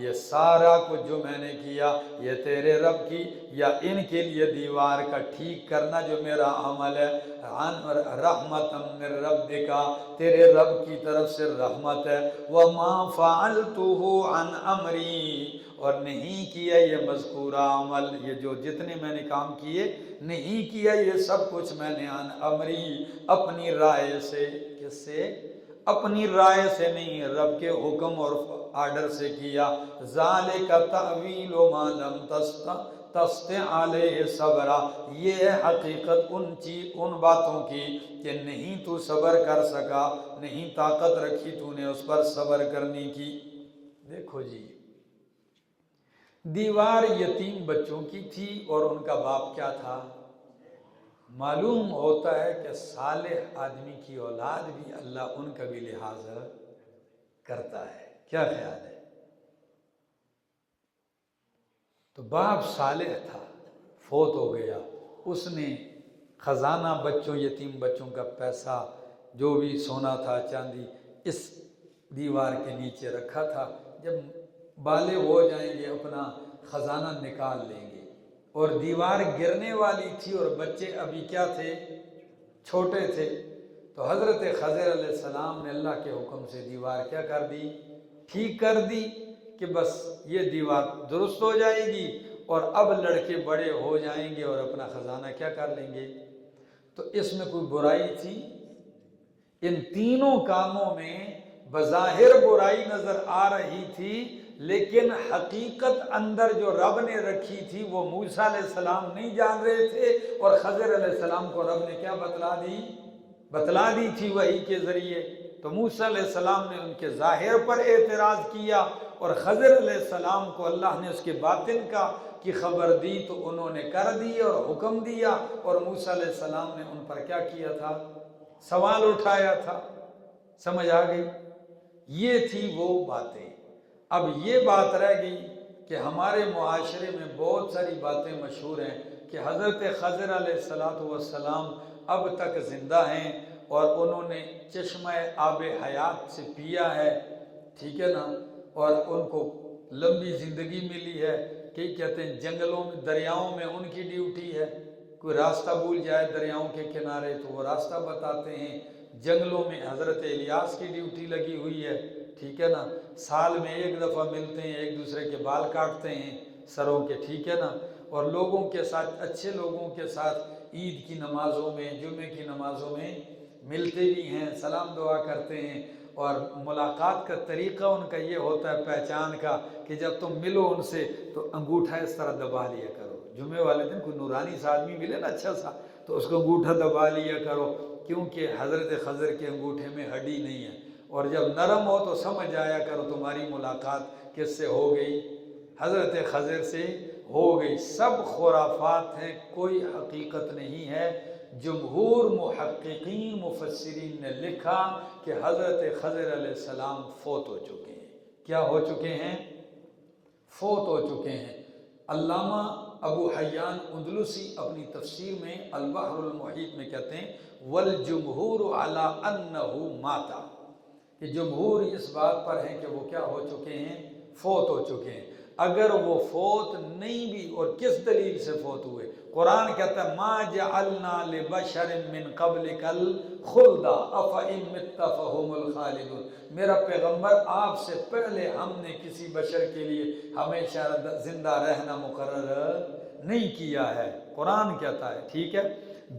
یہ سارا کچھ جو میں نے کیا یہ تیرے رب کی، یا ان کے لیے دیوار کا ٹھیک کرنا جو میرا عمل ہے، رَحْمَةً مِّن رَبِّكَ، تیرے رب کی طرف سے رحمت ہے، وَمَا فَعَلْتُهُ عَنْ أَمْرِي، اور نہیں کیا یہ مذکورہ عمل، یہ جو جتنے میں نے کام کیے نہیں کیا یہ سب کچھ میں نے عن امری، اپنی رائے سے۔ کس سے؟ اپنی رائے سے نہیں، رب کے حکم اور آرڈر سے کیا۔ ذَلِكَ تَأْوِيلُ مَا لَمْ تَسْطِع عَلَيْهِ صَبْرًا، یہ ہے حقیقت ان باتوں کی کہ نہیں تو صبر کر سکا، نہیں طاقت رکھی تو نے اس پر صبر کرنے کی۔ دیکھو جی، دیوار یتیم بچوں کی تھی اور ان کا باپ کیا تھا؟ معلوم ہوتا ہے کہ صالح آدمی کی اولاد بھی اللہ ان کا بھی لحاظ کرتا ہے۔ کیا خیال ہے؟ تو باپ صالح تھا، فوت ہو گیا، اس نے خزانہ بچوں، یتیم بچوں کا پیسہ جو بھی سونا تھا، چاندی، اس دیوار کے نیچے رکھا تھا، جب بالغ ہو جائیں گے اپنا خزانہ نکال لیں گے۔ اور دیوار گرنے والی تھی اور بچے ابھی کیا تھے؟ چھوٹے تھے۔ تو حضرت خضر علیہ السلام نے اللہ کے حکم سے دیوار کیا کر دی؟ ٹھیک کر دی، کہ بس یہ دیوار درست ہو جائے گی اور اب لڑکے بڑے ہو جائیں گے اور اپنا خزانہ کیا کر لیں گے۔ تو اس میں کوئی برائی تھی؟ ان تینوں کاموں میں بظاہر برائی نظر آ رہی تھی، لیکن حقیقت اندر جو رب نے رکھی تھی وہ موسیٰ علیہ السلام نہیں جان رہے تھے، اور خضر علیہ السلام کو رب نے کیا بتلا دی تھی وحی کے ذریعے۔ تو موسیٰ علیہ السلام نے ان کے ظاہر پر اعتراض کیا، اور خضر علیہ السلام کو اللہ نے اس کے باطن کی خبر دی، تو انہوں نے کر دی اور حکم دیا، اور موسیٰ علیہ السلام نے ان پر کیا کیا تھا؟ سوال اٹھایا تھا۔ سمجھ آ گئی؟ یہ تھی وہ باتیں۔ اب یہ بات رہ گئی کہ ہمارے معاشرے میں بہت ساری باتیں مشہور ہیں کہ حضرت خضر علیہ السلام اب تک زندہ ہیں اور انہوں نے چشمہ آب حیات سے پیا ہے، ٹھیک ہے نا، اور ان کو لمبی زندگی ملی ہے، کہ کہتے ہیں جنگلوں میں دریاؤں میں ان کی ڈیوٹی ہے، کوئی راستہ بھول جائے دریاؤں کے کنارے تو وہ راستہ بتاتے ہیں، جنگلوں میں حضرت الیاس کی ڈیوٹی لگی ہوئی ہے، ٹھیک ہے نا، سال میں ایک دفعہ ملتے ہیں، ایک دوسرے کے بال کاٹتے ہیں سروں کے، ٹھیک ہے نا، اور لوگوں کے ساتھ، اچھے لوگوں کے ساتھ عید کی نمازوں میں، جمعے کی نمازوں میں ملتے بھی ہیں، سلام دعا کرتے ہیں، اور ملاقات کا طریقہ ان کا یہ ہوتا ہے پہچان کا کہ جب تم ملو ان سے تو انگوٹھا اس طرح دبا لیا کرو، جمعے والے دن کوئی نورانی سا آدمی ملے نا اچھا سا تو اس کو انگوٹھا دبا لیا کرو، کیونکہ حضرت خضر کے انگوٹھے میں ہڈی نہیں ہے، اور جب نرم ہو تو سمجھ آیا کرو تمہاری ملاقات کس سے ہو گئی، حضرت خضر سے ہو گئی۔ سب خرافات ہیں، کوئی حقیقت نہیں ہے۔ جمہور محققین مفسرین نے لکھا کہ حضرت خضر علیہ السلام فوت ہو چکے ہیں۔ کیا ہو چکے ہیں؟ فوت ہو چکے ہیں۔ علامہ ابو حیان اندلسی اپنی تفسیر میں البحر المحیط میں کہتے ہیں والجمہور علی انہ ماتا، کہ جمہور اس بات پر ہیں کہ وہ کیا ہو چکے ہیں؟ فوت ہو چکے ہیں۔ اگر وہ فوت نہیں بھی، اور کس دلیل سے فوت ہوئے؟ قرآن کہتا ہے ما جعلنا لبشر من قبلک الخلد افئن مت فهم الخالدون، میرا پیغمبر آپ سے پہلے ہم نے کسی بشر کے لیے ہمیشہ زندہ رہنا مقرر نہیں کیا ہے، قرآن کہتا ہے، ٹھیک ہے۔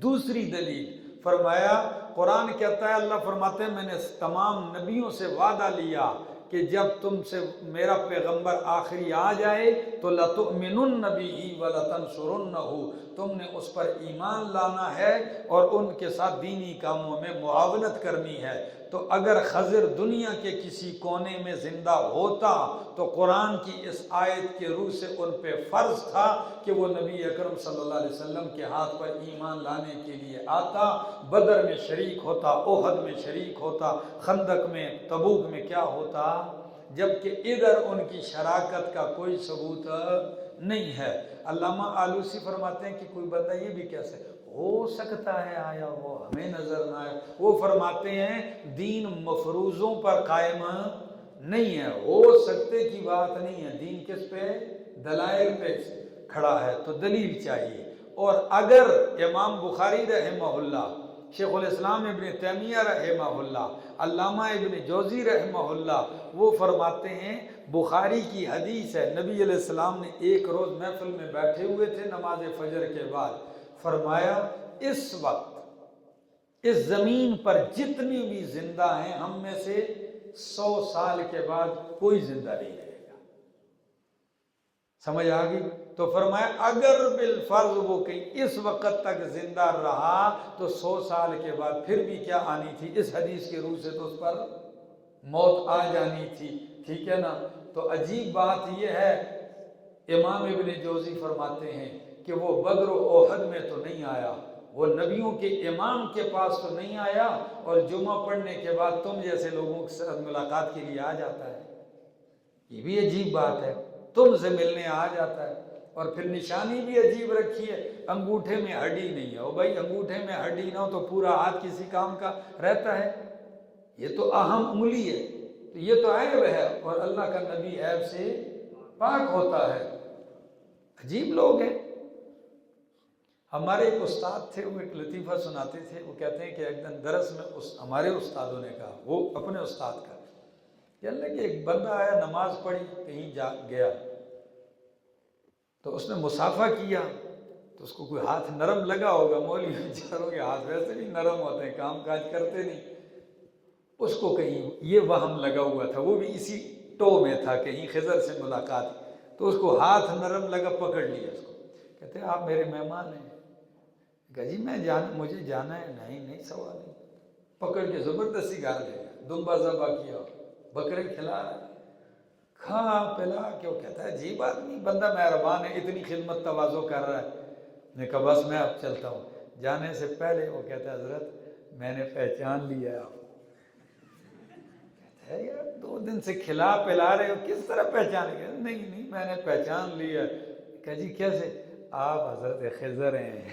دوسری دلیل فرمایا، قرآن کہتا ہے، اللہ فرماتے ہیں میں نے تمام نبیوں سے وعدہ لیا کہ جب تم سے میرا پیغمبر آخری آ جائے تو لَتُؤْمِنُنَّ بِهِ وَلَتَنْصُرُنَّهُ، تم نے اس پر ایمان لانا ہے اور ان کے ساتھ دینی کاموں میں معاونت کرنی ہے۔ تو اگر خضر دنیا کے کسی کونے میں زندہ ہوتا تو قرآن کی اس آیت کے روح سے ان پہ فرض تھا کہ وہ نبی اکرم صلی اللہ علیہ وسلم کے ہاتھ پر ایمان لانے کے لیے آتا، بدر میں شریک ہوتا، احد میں شریک ہوتا، خندق میں، تبوک میں کیا ہوتا، جبکہ ادھر ان کی شراکت کا کوئی ثبوت نہیں ہے۔ علامہ آلوسی فرماتے ہیں کہ کوئی بندہ یہ بھی کیسے ہو سکتا ہے آیا وہ ہمیں نظر نہ آئے، وہ فرماتے ہیں دین مفروضوں پر قائم نہیں ہے، ہو سکتے کی بات نہیں ہے، دین کس پہ؟ دلائل پہ کھڑا ہے، تو دلیل چاہیے۔ اور اگر امام بخاری رحمہ اللہ، شیخ الاسلام ابن تیمیہ رحمہ اللہ، علامہ ابن جوزی رحمہ اللہ، وہ فرماتے ہیں بخاری کی حدیث ہے، نبی علیہ السلام نے ایک روز محفل میں بیٹھے ہوئے تھے نماز فجر کے بعد، فرمایا اس وقت اس زمین پر جتنی بھی زندہ ہیں ہم میں سے 100 سال کے بعد کوئی زندہ نہیں رہے گا۔ سمجھ آ گئی؟ تو فرمایا اگر بالفرض وہ کہیں اس وقت تک زندہ رہا تو 100 سال کے بعد پھر بھی کیا آنی تھی؟ اس حدیث کے روح سے تو اس پر موت آ جانی تھی، ٹھیک ہے نا۔ تو عجیب بات یہ ہے، امام ابن جوزی فرماتے ہیں کہ وہ بدر و احد میں تو نہیں آیا، وہ نبیوں کے امام کے پاس تو نہیں آیا، اور جمعہ پڑھنے کے بعد تم جیسے لوگوں کے ساتھ ملاقات کے لیے آ جاتا ہے، یہ بھی عجیب بات ہے، تم سے ملنے آ جاتا ہے۔ اور پھر نشانی بھی عجیب رکھی ہے، انگوٹھے میں ہڈی نہیں ہے، او بھائی انگوٹھے میں ہڈی نہ ہو تو پورا ہاتھ کسی کام کا رہتا ہے؟ یہ تو اہم انگلی ہے، تو یہ تو عیب ہے، اور اللہ کا نبی عیب سے پاک ہوتا ہے۔ عجیب لوگ ہیں۔ ہمارے ایک استاد تھے، وہ ایک لطیفہ سناتے تھے، وہ کہتے ہیں کہ ایک دن درس میں ہمارے استادوں نے کہا، وہ اپنے استاد کا کہنے لگے، ایک بندہ آیا نماز پڑھی کہیں جا گیا تو اس نے مصافحہ کیا تو اس کو کوئی ہاتھ نرم لگا ہوگا، مولوی بیچاروں کے ہاتھ ویسے بھی نرم ہوتے ہیں، کام کاج کرتے نہیں، اس کو کہیں یہ وہم لگا ہوا تھا، وہ بھی اسی ٹو میں تھا، کہیں خضر سے ملاقات، تو اس کو ہاتھ نرم لگا، پکڑ لیا اس کو، کہتے ہیں آپ میرے مہمان ہیں، کہا جی مجھے جانا ہے، نہیں سوال نہیں، پکڑ کے زبردستی گھر لے گیا، دمبا ذبح کیا، بکرے کھلا رہا ہے، کھا پلا کے، وہ کہتا ہے عجیب آدمی، بندہ مہربان ہے، اتنی خدمت تواضع کر رہا ہے، نے کہا بس میں اب چلتا ہوں۔ جانے سے پہلے وہ کہتا ہے حضرت میں نے پہچان لیا ہے آپ کو، کہتا ہے یار 2 دن سے کھلا پلا رہے ہو، کس طرح پہچان گئے؟ نہیں میں نے پہچان لیا۔ کہا جی کیسے؟ آپ حضرت خضر ہیں،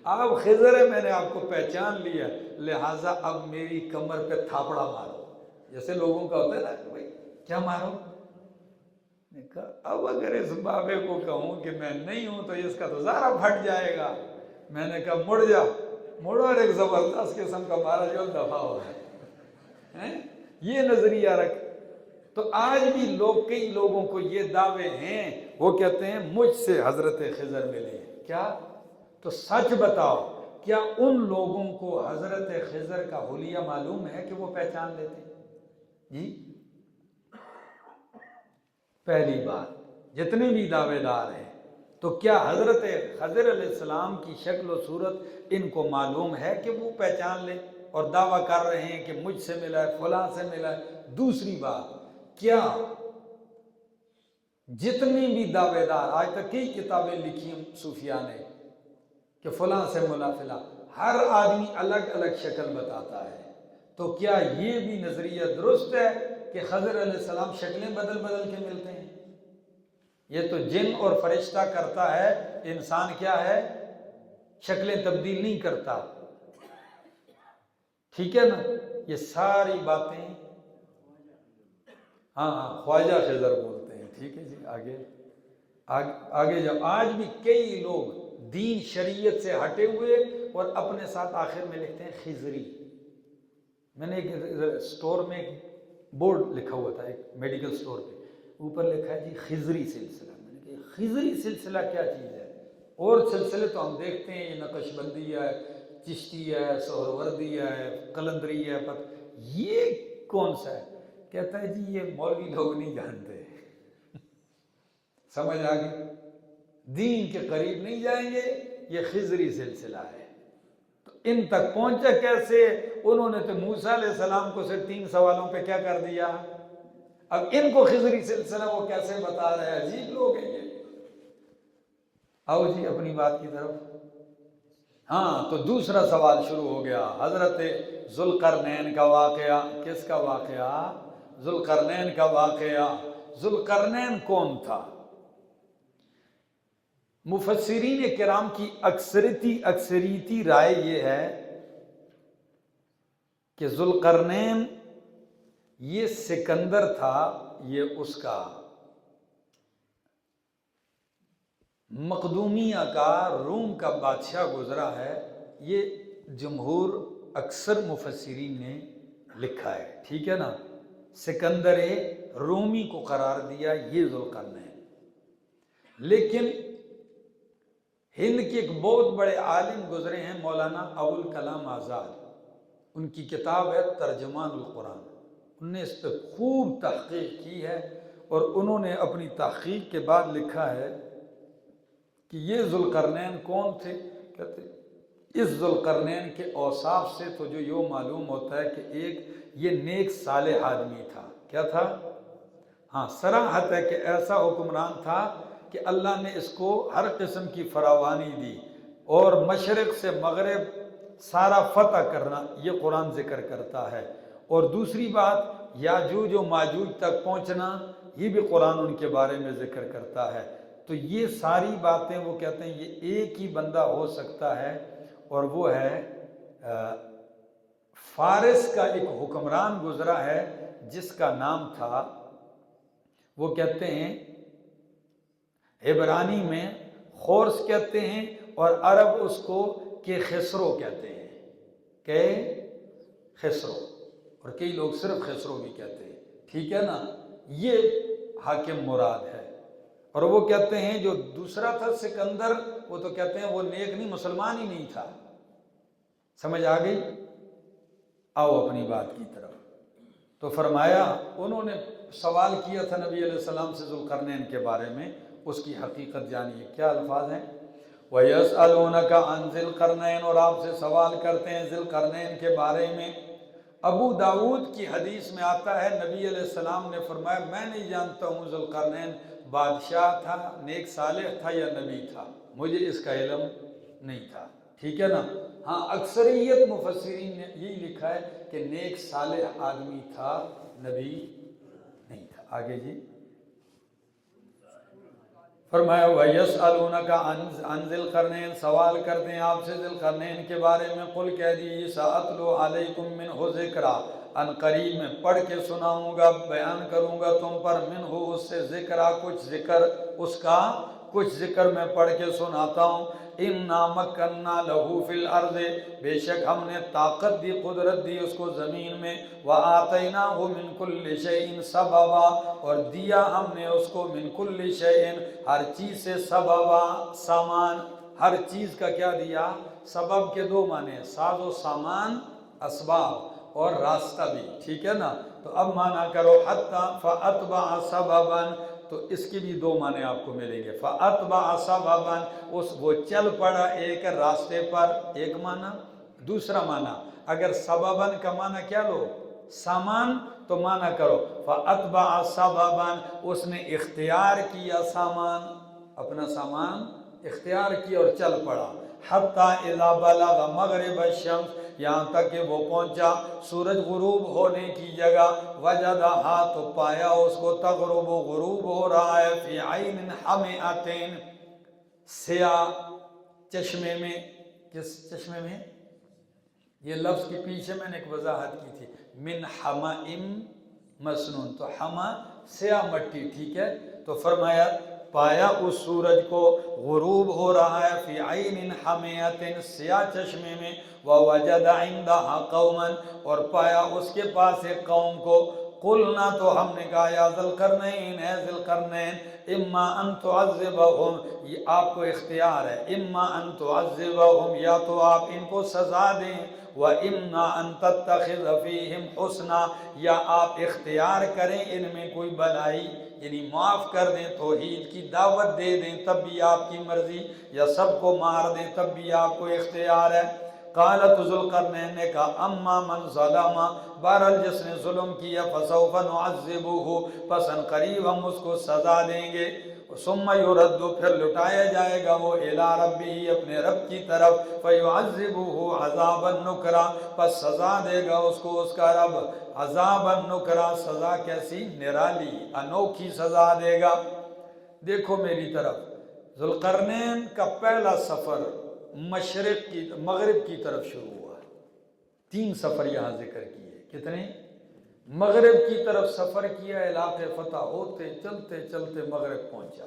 آپ خضر ہیں، میں نے آپ کو پہچان لیا، لہٰذا اب میری کمر پہ تھاپڑا مارو۔ جیسے لوگوں کا ہوتا ہے نا کہ بھائی کیا مارو؟ نے کہا اب اگر اس بابے کو کہوں کہ میں نہیں ہوں تو اس کا تو زارہ پھٹ جائے گا۔ میں نے کہا مڑ جا، مڑو، اور ایک زبردست قسم کا مارا جو دفاع ہو ہے، یہ نظریہ رکھ۔ تو آج بھی کئی لوگوں کو یہ دعوے ہیں، وہ کہتے ہیں مجھ سے حضرت خضر ملے۔ کیا؟ تو سچ بتاؤ، کیا ان لوگوں کو حضرت خضر کا حلیہ معلوم ہے کہ وہ پہچان لیتے؟ جی پہلی بات، جتنے بھی دعوے دار ہیں تو کیا حضرت خضر علیہ السلام کی شکل و صورت ان کو معلوم ہے کہ وہ پہچان لے، اور دعویٰ کر رہے ہیں کہ مجھ سے ملا ہے، فلاں سے ملا ہے؟ دوسری بات، کیا جتنے بھی دعوے دار، آج تک کئی کتابیں لکھی ہیں صوفیاء نے کہ فلاں سے ملا فلاں، ہر آدمی الگ الگ شکل بتاتا ہے، تو کیا یہ بھی نظریہ درست ہے کہ خضر علیہ السلام شکلیں بدل بدل کے ملتے ہیں؟ یہ تو جن اور فرشتہ کرتا ہے، انسان کیا ہے؟ شکلیں تبدیل نہیں کرتا، ٹھیک ہے نا؟ یہ ساری باتیں ہاں خواجہ خضر بولتے ہیں، ٹھیک ہے جی۔ آگے جب آج بھی کئی لوگ دین شریعت سے ہٹے ہوئے اور اپنے ساتھ آخر میں لکھتے ہیں خضری۔ میں نے ایک سٹور میں ایک بورڈ لکھا ہوا تھا، ایک میڈیکل سٹور پہ، اوپر لکھا ہے جی خضری سلسلہ۔ میں نے کہا خضری سلسلہ کیا چیز ہے؟ اور سلسلے تو ہم دیکھتے ہیں، یہ نقش بندی ہے، چشتی ہے، سہروردی ہے، قلندری ہے، یہ کون سا ہے؟ کہتا ہے جی یہ مولوی لوگ نہیں جانتے، سمجھ آگئی؟ دین کے قریب نہیں جائیں گے، یہ خضری سلسلہ ہے۔ تو ان تک پہنچا کیسے؟ انہوں نے تو موسیٰ علیہ السلام کو صرف 3 سوالوں پہ کیا کر دیا، اب ان کو خضری سلسلہ وہ کیسے بتا رہے ہیں؟ عجیب لوگ ہیں یہ۔ آؤ جی اپنی بات کی طرف۔ ہاں، تو دوسرا سوال شروع ہو گیا، حضرت ذوالقرنین کا واقعہ۔ کس کا واقعہ؟ ذوالقرنین کا واقعہ۔ ذوالقرنین کون تھا؟ مفسرین کرام کی اکثریتی رائے یہ ہے کہ ذوالقرنین یہ سکندر تھا، یہ اس کا مقدومیہ کا، روم کا بادشاہ گزرا ہے، یہ جمہور اکثر مفسرین نے لکھا ہے، ٹھیک ہے نا؟ سکندر رومی کو قرار دیا یہ ذوالقرنین۔ لیکن ہند کے ایک بہت بڑے عالم گزرے ہیں، مولانا ابوالکلام آزاد، ان کی کتاب ہے ترجمان القرآن، انہوں نے اس پہ خوب تحقیق کی ہے، اور انہوں نے اپنی تحقیق کے بعد لکھا ہے کہ یہ ذوالقرنین کون تھے؟ کہتے اس ذوالقرنین کے اوصاف سے تو جو یہ معلوم ہوتا ہے کہ ایک یہ نیک صالح آدمی تھا۔ کیا تھا؟ ہاں، صراحت ہے کہ ایسا حکمران تھا کہ اللہ نے اس کو ہر قسم کی فراوانی دی، اور مشرق سے مغرب سارا فتح کرنا یہ قرآن ذکر کرتا ہے، اور دوسری بات یاجوج و ماجوج تک پہنچنا یہ بھی قرآن ان کے بارے میں ذکر کرتا ہے۔ تو یہ ساری باتیں وہ کہتے ہیں یہ ایک ہی بندہ ہو سکتا ہے، اور وہ ہے فارس کا ایک حکمران گزرا ہے جس کا نام تھا، وہ کہتے ہیں عبرانی میں خورس کہتے ہیں، اور عرب اس کو کہ خسرو کہتے ہیں، کہ خسرو، اور کئی لوگ صرف خسرو بھی کہتے ہیں، ٹھیک ہے نا؟ یہ حاکم مراد ہے۔ اور وہ کہتے ہیں جو دوسرا تھا سکندر، وہ تو کہتے ہیں وہ نیک نہیں، مسلمان ہی نہیں تھا۔ سمجھ آ گئی؟ آؤ اپنی بات کی طرف۔ تو فرمایا انہوں نے سوال کیا تھا نبی علیہ السلام سے ذوالقرنین کے بارے میں، اس کی حقیقت جانیے۔ کیا الفاظ ہیں؟ وَيَسْأَلُونَكَ عَنْ ذِي الْقَرْنَيْنِ، اور آپ سے سوال کرتے ہیں ذی القرنین کے بارے میں۔ ابو داؤد کی حدیث میں آتا ہے نبی علیہ السلام نے فرمایا میں نہیں جانتا ہوں ذوالقرنین بادشاہ تھا، نیک صالح تھا یا نبی تھا، مجھے اس کا علم نہیں تھا، ٹھیک ہے نا. ہاں اکثریت مفسرین نے یہی لکھا ہے کہ نیک صالح آدمی تھا، نبی نہیں تھا. آگے جی فرمایا وَيَسْأَلُونَكَ عَنْ ذِي الْقَرْنَيْنِ، سوال کرتے ہیں آپ سے ذی القرنین کے بارے میں. قل کہہ دیجیے سَأَتْلُو عَلَيْكُم مِّنْهُ ذِكْرًا، ان قریب میں پڑھ کے سناؤں گا، بیان کروں گا تم پر، منہ اس سے ذکرہ کچھ ذکر، اس کا کچھ ذکر میں پڑھ کے سناتا ہوں. اِنَّا مَكَّنَّا لَهُ فِي الْأَرْضِ، بے شک ہم نے طاقت دی، قدرت دی اس کو زمین میں. وَآتَيْنَاهُ مِن كُلِّ شَيْءٍ سَبَبًا، اور دیا ہم نے اس کو من کل شیء، ہر چیز سے، سببا سامان، ہر چیز کا کیا دیا؟ سبب کے دو معنی ہیں، ساز و سامان اسباب اور راستہ بھی. ٹھیک ہے نا. تو اب معنی کرو حتی فَأَتْبَعَ سَبَبًا، تو اس کی بھی دو معنی آپ کو ملیں گے. فَأَتْبَعَ سَبَبًا، وہ چل پڑا ایک راستے پر، ایک معنی. دوسرا معنی اگر سببًا کا معنی کیا لو؟ سامان، تو معنی کرو فَأَتْبَعَ سَبَبًا، اس نے اختیار کیا سامان، اپنا سامان اختیار کیا اور چل پڑا. حَتَّى إِذَا بَلَغَ مَغْرِبَ الشَّمْسِ، یہاں تک کہ وہ پہنچا سورج غروب ہونے کی جگہ. وَجَدَهَا، تو پایا اس کو، تغرب، غروب ہو رہا ہے، فِي عَيْنٍ حَمِئَةٍ، سیاہ چشمے میں. کس چشمے میں؟ یہ لفظ کے پیچھے میں نے ایک وضاحت کی تھی، من حمأ مسنون، تو حما سیاہ مٹی. ٹھیک ہے. تو فرمایا پایا اس سورج کو غروب ہو رہا ہے، فی عین حمیۃ، سیاہ چشمے میں. ووجد عندها قوما، اور پایا اس کے پاس ایک قوم کو. قلنا، تو ہم نے کہا یا ذی القرنین، اے ذی القرنین، اما ان تعذبہم، یہ آپ کو اختیار ہے، اما ان تعذبہم، یا تو آپ ان کو سزا دیں، وَإِمَّا أَن تَتَّخِذَ فِيهِمْ حُسْنًا، یا آپ اختیار کریں ان میں کوئی بھلائی، یعنی معاف کر دیں، توحید کی دعوت دے دیں تب بھی آپ کی مرضی، یا سب کو مار دیں تب بھی آپ کو اختیار ہے. قالت ذوالقرنین نے کہا اما من ظلم، بہرحال جس نے ظلم کیا، فسوف نعذبہ، پس ان قریب ہم اس کو سزا دیں گے. ثم یرد، پھر لٹایا جائے گا وہ الی ربہ، اپنے رب کی طرف. فیعذبہ عذابا نکرا، پس سزا دے گا اس کو اس کا رب عذابا نکرا، سزا کیسی؟ نرالی، انوکھی سزا دے گا. دیکھو میری طرف، ذوالقرنین کا پہلا سفر مشرق کی مغرب کی طرف شروع ہوا. 3 سفر یہاں ذکر کیے. کتنے؟ مغرب کی طرف سفر کیا، علاقے فتح ہوتے چلتے چلتے مغرب پہنچا،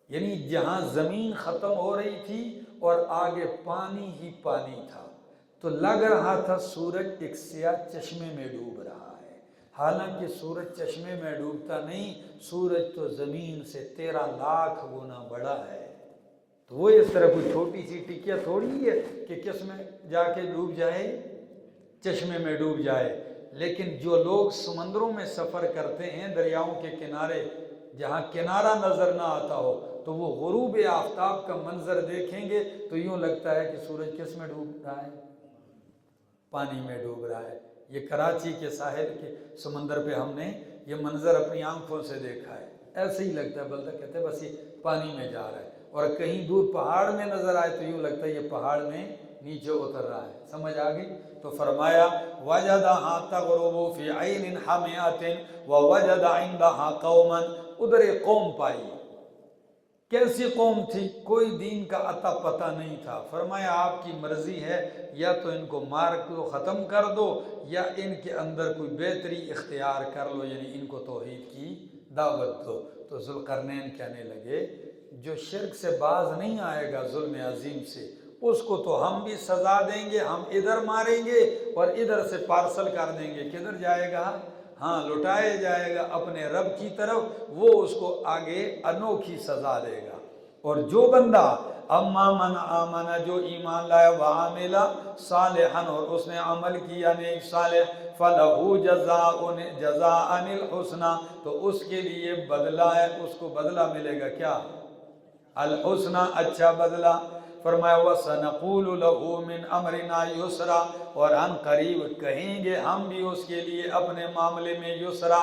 یعنی جہاں زمین ختم ہو رہی تھی اور آگے پانی ہی پانی تھا، تو لگ رہا تھا سورج ایک سیاہ چشمے میں ڈوب رہا ہے. حالانکہ سورج چشمے میں ڈوبتا نہیں، سورج تو زمین سے 13 لاکھ گنا بڑا ہے. تو وہ اس طرح کوئی چھوٹی سی ٹکیا تھوڑی ہے کہ کس میں جا کے ڈوب جائے، چشمے میں ڈوب جائے. لیکن جو لوگ سمندروں میں سفر کرتے ہیں، دریاؤں کے کنارے، جہاں کنارہ نظر نہ آتا ہو، تو وہ غروب آفتاب کا منظر دیکھیں گے تو یوں لگتا ہے کہ سورج کس میں ڈوب رہا ہے؟ پانی میں ڈوب رہا ہے. یہ کراچی کے ساحل کے سمندر پہ ہم نے یہ منظر اپنی آنکھوں سے دیکھا ہے. ایسے ہی لگتا ہے، بلکہ کہتے ہیں بس یہ پانی میں جا رہا ہے. اور کہیں دور پہاڑ میں نظر آئے تو یوں لگتا ہے یہ پہاڑ میں نیچے اتر رہا ہے. سمجھ آ گئی؟ تو فرمایا وَجَدَهَا تَغْرُبُ فِي عَيْنٍ حَمِئَةٍ وَوَجَدَ عِنْدَهَا قَوْمًا، ادھر ایک قوم پائی. کیسی قوم تھی؟ کوئی دین کا عطا پتہ نہیں تھا. فرمایا آپ کی مرضی ہے، یا تو ان کو مار کو ختم کر دو، یا ان کے اندر کوئی بہتری اختیار کر لو، یعنی ان کو توحید کی دعوت دو. تو ذوالقرنین کہنے لگے جو شرک سے باز نہیں آئے گا ظلم عظیم سے، اس کو تو ہم بھی سزا دیں گے، ہم ادھر ماریں گے اور ادھر سے پارسل کر دیں گے. کدھر جائے گا؟ ہاں لٹائے جائے گا اپنے رب کی طرف، وہ اس کو آگے انوکھی سزا دے گا. اور جو بندہ اما من آمن، جو ایمان لائے، وعامل صالحا، اور اس نے عمل کیا نیک صالح، فلہو جزاء الحسنی، تو اس کے لیے بدلہ ہے، اس کو بدلہ ملے گا. کیا؟ الحسنی، اچھا بدلہ. فرمایا وَسَنَقُولُ لَهُ مِنْ أَمْرِنَا يُسْرًا، اور ہم قریب کہیں گے ہم بھی اس کے لیے اپنے معاملے میں یسرا،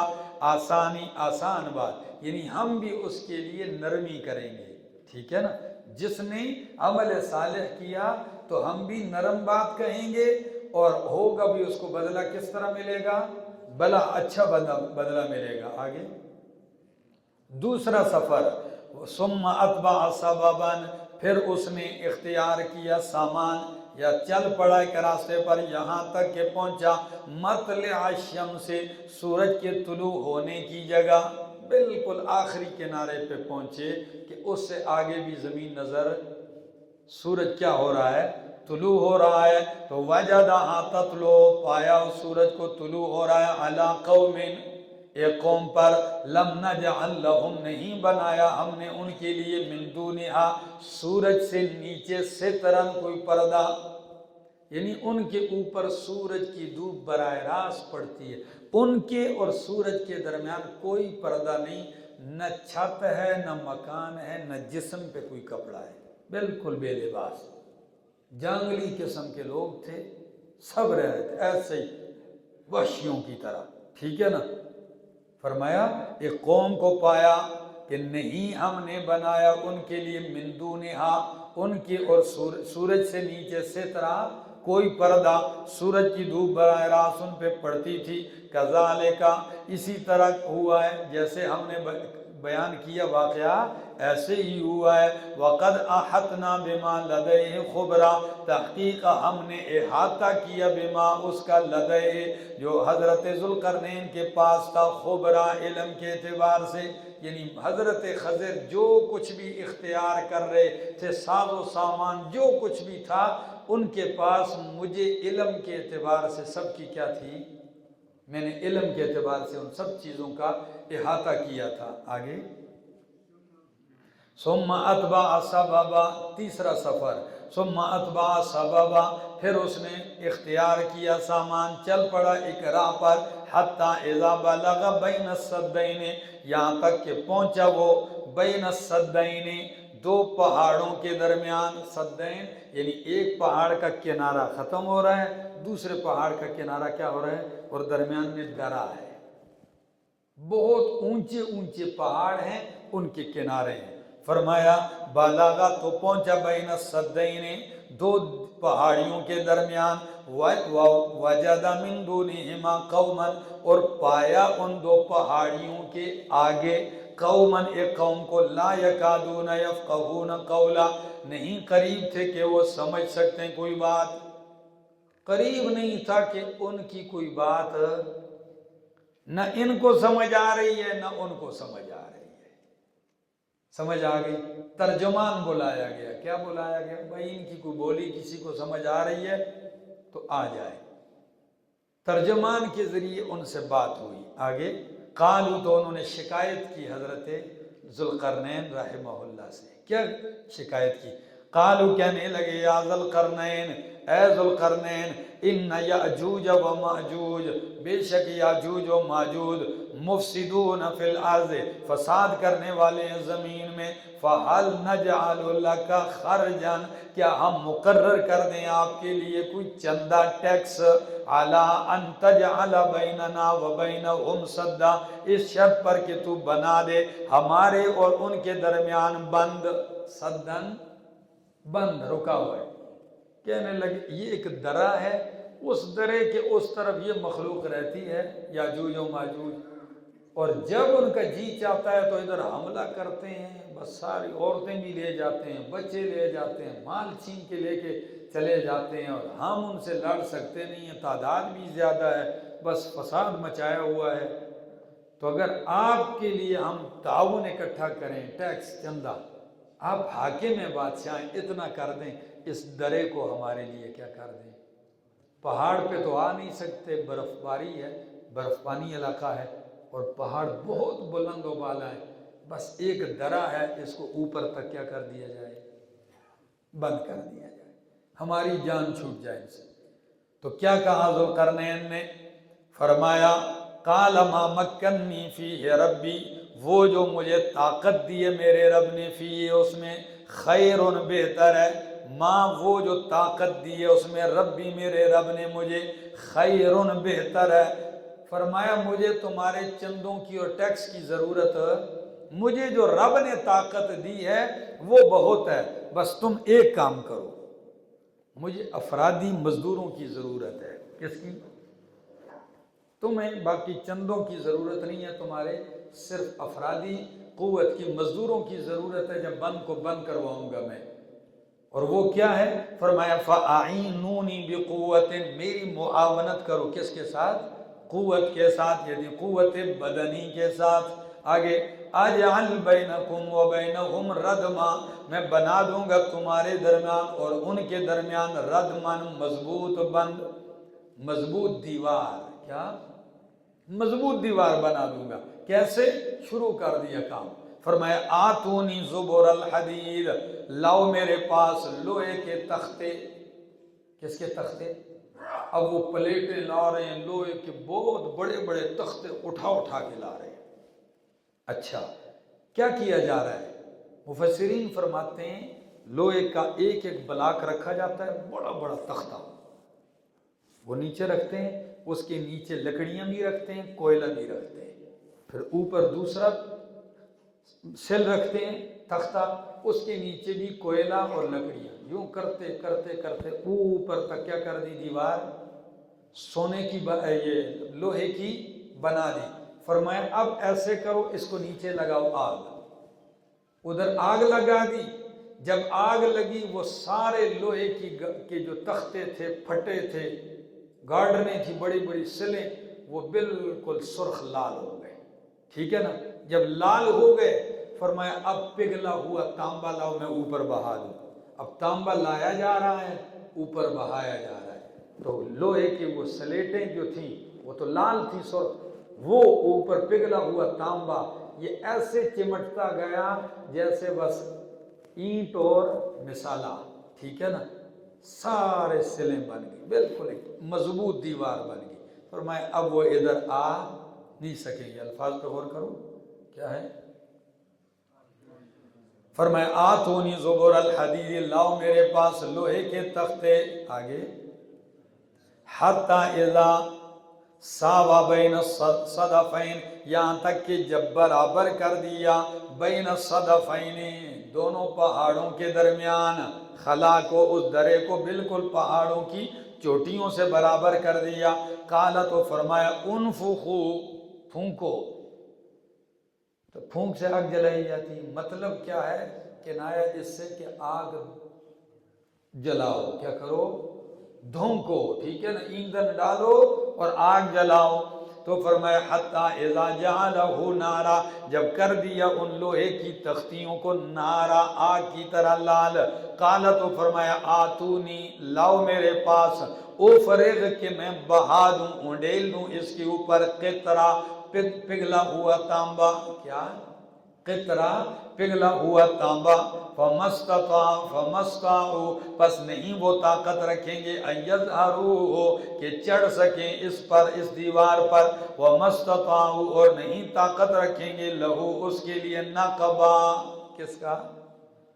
آسانی، آسان بات، یعنی ہم بھی اس کے لیے نرمی کریں گے. ٹھیک ہے نا. جس نے عمل صالح کیا تو ہم بھی نرم بات کہیں گے اور ہوگا بھی اس کو بدلہ کس طرح ملے گا؟ بلا اچھا بدلہ ملے گا۔ آگے دوسرا سفر، ثم اتبع سببا، پھر اس نے اختیار کیا سامان یا چل پڑا ایک راستے پر یہاں تک کہ پہنچا مطلع الشمس، سورج کے طلوع ہونے کی جگہ، بالکل آخری کنارے پہ پہنچے کہ اس سے آگے بھی زمین نظر، سورج کیا ہو رہا ہے؟ طلوع ہو رہا ہے۔ تو وجدہا تطلع، پایا اس سورج کو طلوع ہو رہا ہے، علی قوم، ایک قوم پر، لم نجعل لہم، نہیں بنایا ہم نے ان کے لیے، من دونہا، سورج سے نیچے، سترن، کوئی پردہ، یعنی ان کے اوپر سورج کی دھوپ براہ راست پڑتی ہے، ان کے اور سورج کے درمیان کوئی پردہ نہیں، نہ چھت ہے، نہ مکان ہے، نہ جسم پہ کوئی کپڑا ہے، بالکل بے لباس، جنگلی قسم کے لوگ تھے، سب رہ رہے تھے ایسے ہی وحشیوں کی طرح، ٹھیک ہے نا۔ فرمایا ایک قوم کو پایا کہ نہیں ہم نے بنایا ان کے لیے من دونہا، ان کی اور سورج سے نیچے سترہ، کوئی پردہ، سورج کی دھوپ براہ راست ان پہ پڑتی تھی، کذالک، اسی طرح ہوا ہے جیسے ہم نے بیان کیا واقعہ ایسے ہی ہوا ہے۔ وقد احطنا بما لدیہ خبرا، تحقیق ہم نے احاطہ کیا بما، اس کا، لدیہ، جو حضرت ذوالقرنین کے پاس تھا، خبرا، علم کے اعتبار سے، یعنی حضرت خضر جو کچھ بھی اختیار کر رہے تھے، ساز و سامان جو کچھ بھی تھا ان کے پاس، مجھے علم کے اعتبار سے سب کی کیا تھی؟ میں نے علم کے اعتبار سے ان سب چیزوں کا احاطہ کیا تھا۔ آگے ثم اتبع سببا، تیسرا سفر، ثم اتبع سببا، پھر اس نے اختیار کیا سامان، چل پڑا ایک راہ پر، حتی اذا بلغ بین السدین، یہاں تک کہ پہنچا وہ بین السدین، دو پہاڑوں کے درمیان، سدین یعنی ایک پہاڑ کا کنارہ ختم ہو رہا ہے، دوسرے پہاڑ کا کنارہ کیا ہو رہا ہے، اور درمیان میں درہ ہے، بہت اونچے اونچے پہاڑ ہیں، ان کے کنارے ہیں۔ فرمایا بالاغا، تو پہنچا بین السدین، دو پہاڑیوں کے درمیان، وجد من دونہما قوما، اور پایا ان دو پہاڑیوں کے آگے، قوما، ایک قوم کو، لا یکادون یفقہون قولا، نہیں قریب تھے کہ وہ سمجھ سکتے ہیں کوئی بات، قریب نہیں تھا کہ ان کی کوئی بات نہ ان کو سمجھ آ رہی ہے نہ ان کو سمجھ آ رہی ہے، سمجھ آ گئی؟ ترجمان بلایا گیا، کیا بلایا گیا؟ بھائی ان کی کوئی بولی کسی کو سمجھ آ رہی ہے تو آ جائے، ترجمان کے ذریعے ان سے بات ہوئی۔ آگے قالو، تو انہوں نے شکایت کی حضرت ذوالقرنین رحمہ اللہ سے، کیا شکایت کی؟ قالو، کہنے لگے، یا ذوالقرنین، اے ذوالقرنین، ان یاجوج و ماجوج، بے شک یاجوج و ماجوج، مفسدون فی الارض، فساد کرنے والے ہیں زمین میں، فہل نجعل لک خرجا، کیا ہم مقرر کر دیں آپ کے لیے کوئی چندہ، ٹیکس، علی ان تجعل بیننا و بینہم سدا، اس شرط پر کہ تو بنا دے ہمارے اور ان کے درمیان بند، سدن، بند، رکا ہوا ہے۔ کہنے لگے یہ ایک درہ ہے، اس درے کے اس طرف یہ مخلوق رہتی ہے یاجوج و ماجوج، اور جب ان کا جی چاہتا ہے تو ادھر حملہ کرتے ہیں، بس ساری عورتیں بھی لے جاتے ہیں، بچے لے جاتے ہیں، مال چھین کے لے کے چلے جاتے ہیں، اور ہم ان سے لڑ سکتے نہیں ہیں، تعداد بھی زیادہ ہے، بس فساد مچایا ہوا ہے۔ تو اگر آپ کے لیے ہم تعاون اکٹھا کریں، ٹیکس، چندہ، آپ حاکم ہیں، بادشاہ ہیں، اتنا کر دیں، اس درے کو ہمارے لیے کیا کر دیں۔ پہاڑ پہ تو آ نہیں سکتے، برف باری ہے، برف پانی علاقہ ہے، اور پہاڑ بہت بلند و بالا ہے، بس ایک درہ ہے، اس کو اوپر تک کیا کر دیا جائے، بند کر دیا جائے، ہماری جان چھوٹ جائے ان سے۔ تو کیا کہا ذوالقرنین نے؟ فرمایا قال ما مکنی فیہ ربی، وہ جو مجھے طاقت دی ہے میرے رب نے، فی، اس میں، خیر، بہتر ہے، ماں، وہ جو طاقت دی ہے اس میں، ربی، میرے رب نے مجھے، خیر، بہتر ہے۔ فرمایا مجھے تمہارے چندوں کی اور ٹیکس کی ضرورت، مجھے جو رب نے طاقت دی ہے وہ بہت ہے، بس تم ایک کام کرو، مجھے افرادی مزدوروں کی ضرورت ہے۔ کس کی؟ تمہیں باقی چندوں کی ضرورت نہیں ہے، تمہارے صرف افرادی قوت کی مزدوروں کی ضرورت ہے، جب بند کو بند کرواؤں گا میں۔ اور وہ کیا ہے؟ فرمایا فَأَعِينُونِي بِقُوَّةٍ، میری معاونت کرو، کس کے ساتھ؟ قوت کے ساتھ، یعنی قوت بدنی کے ساتھ۔ آگے اجعل بینکم وبینہم ردما، میں بنا دوں گا تمہارے درمیان اور ان کے درمیان ردمن، مضبوط بند، مضبوط دیوار۔ کیا؟ مضبوط دیوار بنا دوں گا۔ کیسے؟ شروع کر دیا کام۔ فرمایا آتونی زبر الحدید، لاؤ میرے پاس لوہے کے تختے۔ کس کے تختے؟ اب وہ پلیٹیں لا رہے ہیں، لوہے کے بہت بڑے بڑے تختے اٹھا اٹھا کے لا رہے ہیں۔ اچھا کیا کیا جا رہا ہے؟ مفسرین فرماتے ہیں لوہے کا ایک ایک بلاک رکھا جاتا ہے، بڑا بڑا تختہ وہ نیچے رکھتے ہیں، اس کے نیچے لکڑیاں بھی رکھتے ہیں، کوئلہ بھی رکھتے ہیں، پھر اوپر دوسرا سل رکھتے ہیں تختہ، اس کے نیچے بھی کوئلہ اور لکڑیاں، یوں کرتے کرتے کرتے اوپر تک کیا کر دی؟ دیوار سونے کی یہ لوہے کی بنا دی۔ فرمایا اب ایسے کرو، اس کو نیچے لگاؤ آگ، ادھر آگ لگا دی۔ جب آگ لگی وہ سارے لوہے کے جو تختے تھے پھٹے تھے، گارڈنیں تھی بڑی بڑی سلیں، وہ بالکل سرخ لال ہو گئے۔ ٹھیک ہے نا؟ جب لال ہو گئے فرمایا اب پگھلا ہوا تانبا لاؤ، میں اوپر بہا دوں۔ اب تانبا لایا جا رہا ہے، اوپر بہایا جا رہا ہے، تو لوہے کی وہ سلیٹیں جو تھیں وہ تو لال تھی سرخ، وہ اوپر پگھلا ہوا تانبا یہ ایسے چمٹتا گیا جیسے بس اینٹ اور مسالہ۔ ٹھیک ہے نا؟ سارے سلیں بن گئی، بالکل ایک مضبوط دیوار بن گئی۔ فرمایا اب وہ ادھر آ نہیں سکیں گے۔ الفاظ پہ غور کرو، کیا ہے؟ فرمایا آتونی زبر الحدید، لاؤ میرے پاس لوہے کے تختے۔ آگے حتی اذا ساوا بین الصدفین، یہاں تک کہ جب برابر کر دیا بین الصدفین، دونوں پہاڑوں کے درمیان، خلا کو، اس درے کو بالکل پہاڑوں کی چوٹیوں سے برابر کر دیا۔ قال، تو فرمایا انفخو، پھونکو۔ تو پھونک سے آگ جلائی جاتی، مطلب کیا ہے؟ کنایا اس سے کہ آگ جلاؤ، کیا کرو؟ دھونکو۔ ٹھیک ہے نا؟ ایندھن ڈالو اور آگ جلاؤ۔ تو فرمایا حتی اذا جعلہ نارا، جب کر دیا ان لوہے کی تختیوں کو نارا، آگ کی طرح لال۔ قال، تو فرمایا آتونی، لاؤ میرے پاس، افرغ، کہ میں بہا دوں، اونڈیل دوں اس کے اوپر قطرہ، پگھلا ہوا تانبا۔ کیا؟ قطرہ، پگھلا ہوا تانبا۔ فمستطاعوا، پس نہیں وہ طاقت رکھیں گے، ان یظہروہ، کہ چڑھ سکیں اس پر، اس دیوار پر، ومستطاعوا، اور نہیں طاقت رکھیں گے، لہو، اس کے لیے، نقبا، کس کا؟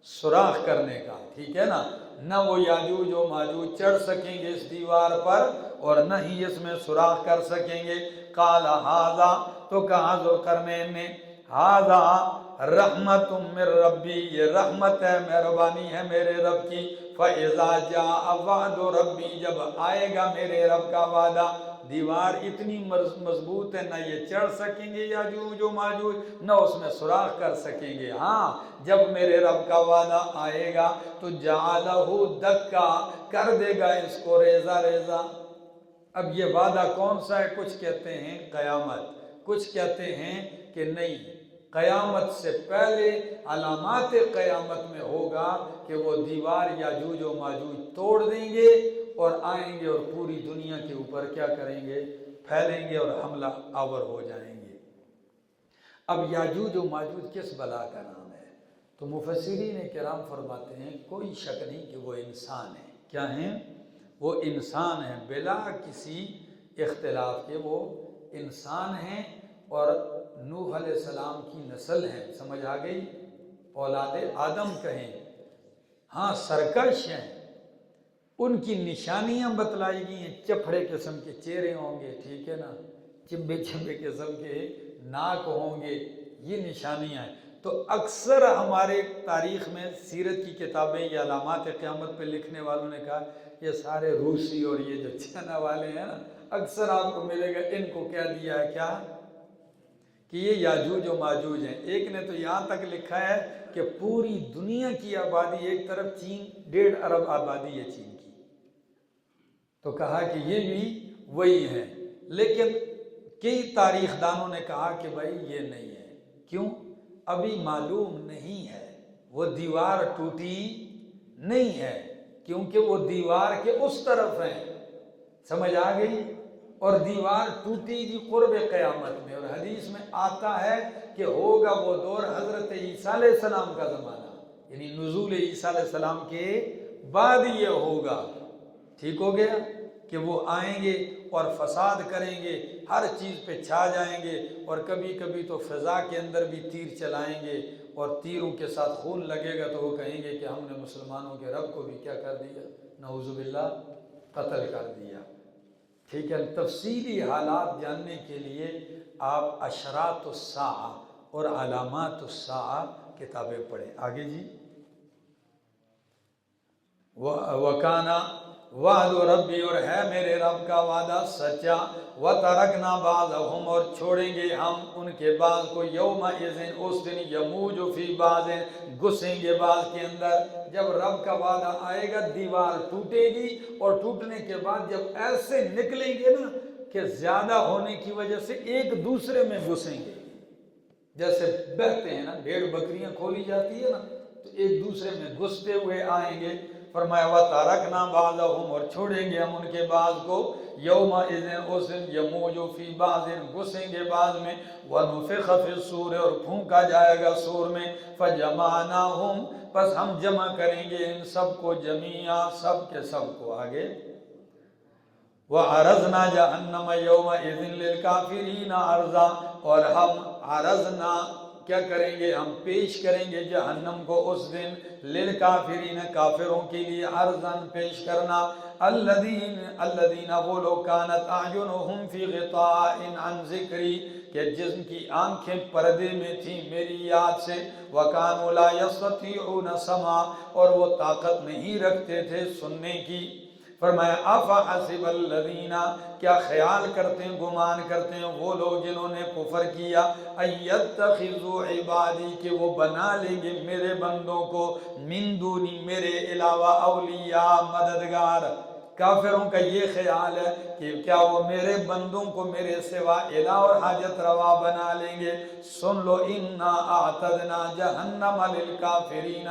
سوراخ کرنے کا۔ ٹھیک ہے نا؟ نہ وہ یاجوج و ماجوج چڑھ سکیں گے اس دیوار پر، اور نہ ہی اس میں سوراخ کر سکیں گے۔ قال ھذا، تو کہا ذوالقرنین نے، ھذا رحمت من ربی، یہ رحمت ہے، مہربانی ہے میرے رب کی۔ فاذا جاء وعد ربی، جب آئے گا میرے رب کا وعدہ، دیوار اتنی مضبوط ہے، نہ یہ چڑھ سکیں گے یاجوج و ماجوج، نہ اس میں سوراخ کر سکیں گے۔ ہاں جب میرے رب کا وعدہ آئے گا تو جعلہ دکا، کر دے گا اس کو ریزہ ریزہ۔ اب یہ وعدہ کون سا ہے؟ کچھ کہتے ہیں قیامت، کچھ کہتے ہیں کہ نہیں، قیامت سے پہلے علامات قیامت میں ہوگا کہ وہ دیوار یاجوج و ماجوج توڑ دیں گے اور آئیں گے اور پوری دنیا کے اوپر کیا کریں گے؟ پھیلیں گے اور حملہ آور ہو جائیں گے۔ اب یاجوج و ماجوج کس بلا کا نام ہے؟ تو مفسرین کرام فرماتے ہیں کوئی شک نہیں کہ وہ انسان ہیں۔ کیا ہیں؟ وہ انسان ہیں، بلا کسی اختلاف کے وہ انسان ہیں، اور نوح علیہ السلام کی نسل ہیں۔ سمجھ آ گئی؟ اولاد آدم کہیں، ہاں سرکش ہیں، ان کی نشانیاں بتلائی گئی ہیں، چپڑے قسم کے چہرے ہوں گے، ٹھیک ہے نا، چمبے چمبے قسم کے ناک ہوں گے، یہ نشانیاں ہیں۔ تو اکثر ہمارے تاریخ میں سیرت کی کتابیں یا علامات قیامت پہ لکھنے والوں نے کہا یہ سارے روسی اور یہ جو چائنا والے ہیں نا، اکثر آپ کو ملے گا ان کو کیا دیا ہے، کیا کہ یہ یاجوج و ماجوج ہیں۔ ایک نے تو یہاں تک لکھا ہے کہ پوری دنیا کی آبادی، ایک طرف چین 1.5 ارب آبادی ہے چین کی، تو کہا کہ یہ بھی وہی ہیں۔ لیکن کئی تاریخ دانوں نے کہا کہ بھائی یہ نہیں ہے، کیوں؟ ابھی معلوم نہیں ہے، وہ دیوار ٹوٹی نہیں ہے، کیونکہ وہ دیوار کے اس طرف ہیں، سمجھ آ گئی؟ اور دیوار ٹوٹی گی قرب قیامت میں، اور حدیث میں آتا ہے کہ ہوگا وہ دور حضرت عیسیٰ علیہ السلام کا زمانہ، یعنی نزول عیسیٰ علیہ السلام کے بعد یہ ہوگا۔ ٹھیک ہو گیا کہ وہ آئیں گے اور فساد کریں گے، ہر چیز پہ چھا جائیں گے، اور کبھی کبھی تو فضا کے اندر بھی تیر چلائیں گے، اور تیروں کے ساتھ خون لگے گا تو وہ کہیں گے کہ ہم نے مسلمانوں کے رب کو بھی کیا کر دیا، نعوذ باللہ، قتل کر دیا۔ ٹھیک ہے، تفصیلی حالات جاننے کے لیے آپ اشراط الساعہ اور علامات الساعہ کتابیں پڑھیں۔ آگے جی، وَكَانَ وعد ربی، اور ہے میرے رب کا وعدہ سچا، وَتَرَكْنَا بَعْضَهُمْ، اور چھوڑیں گے ہم ان کے بعض کو، یومئذ، اس دن، یموج فی بعض، گھسیں گے بعض کے اندر۔ جب رب کا وعدہ آئے گا دیوار ٹوٹے گی، اور ٹوٹنے کے بعد جب ایسے نکلیں گے نا کہ زیادہ ہونے کی وجہ سے ایک دوسرے میں گھسیں گے، جیسے بہتے ہیں نا، بھیڑ بکریاں کھولی جاتی ہے نا، تو ایک دوسرے میں گھستے ہوئے آئیں گے۔ فرمایا وَتَرَكْنَا بَعْضَهُمْ، اور چھوڑیں گے ہم ان کے بعض کو، یومئذ، اس دن، یموج فی بعض، گھسیں گے بعض میں، وَنُفِخَ فِی الصُّورِ، اور پھونکا جائے گا سور میں، فَجَمَعْنَاهُمْ، پس ہم جمع کریں گے ان سب کو، جمیعا، سب کے سب کو۔ آگے، وَعَرَضْنَا جَهَنَّمَ يَوْمَئِذٍ لِلْكَافِرِينَ عَرْضًا، اور ہم عرضنا کیا کریں گے، ہم پیش کریں گے جہنم کو اس دن، للکافرین، کافروں کے لیے، عرضاً، پیش کرنا، الذین، وہ لوگ، کانت اعینہم فی غطاء عن ذکری، کہ جن کی آنکھیں پردے میں تھیں میری یاد سے، وَكَانُوا لَا يَسْتَطِيعُونَ سَمْعًا، اور وہ طاقت نہیں رکھتے تھے سننے کی۔ فرمایا أَفَحَسِبَ الَّذِينَ، کیا خیال کرتے ہیں، گمان کرتے ہیں وہ لوگ جنہوں نے کفر کیا، أَن يَتَّخِذُوا عِبَادِي، کہ وہ بنا لیں گے میرے بندوں کو، من دونی، میرے علاوہ، اولیاء، مددگار۔ کافروں کا یہ خیال ہے کہ کیا وہ میرے بندوں کو میرے سوا الہ اور حاجت روا بنا لیں گے۔ سن لو، اِنَّا أَعْتَدْنَا جَهَنَّمَ لِلْكَافِرِينَ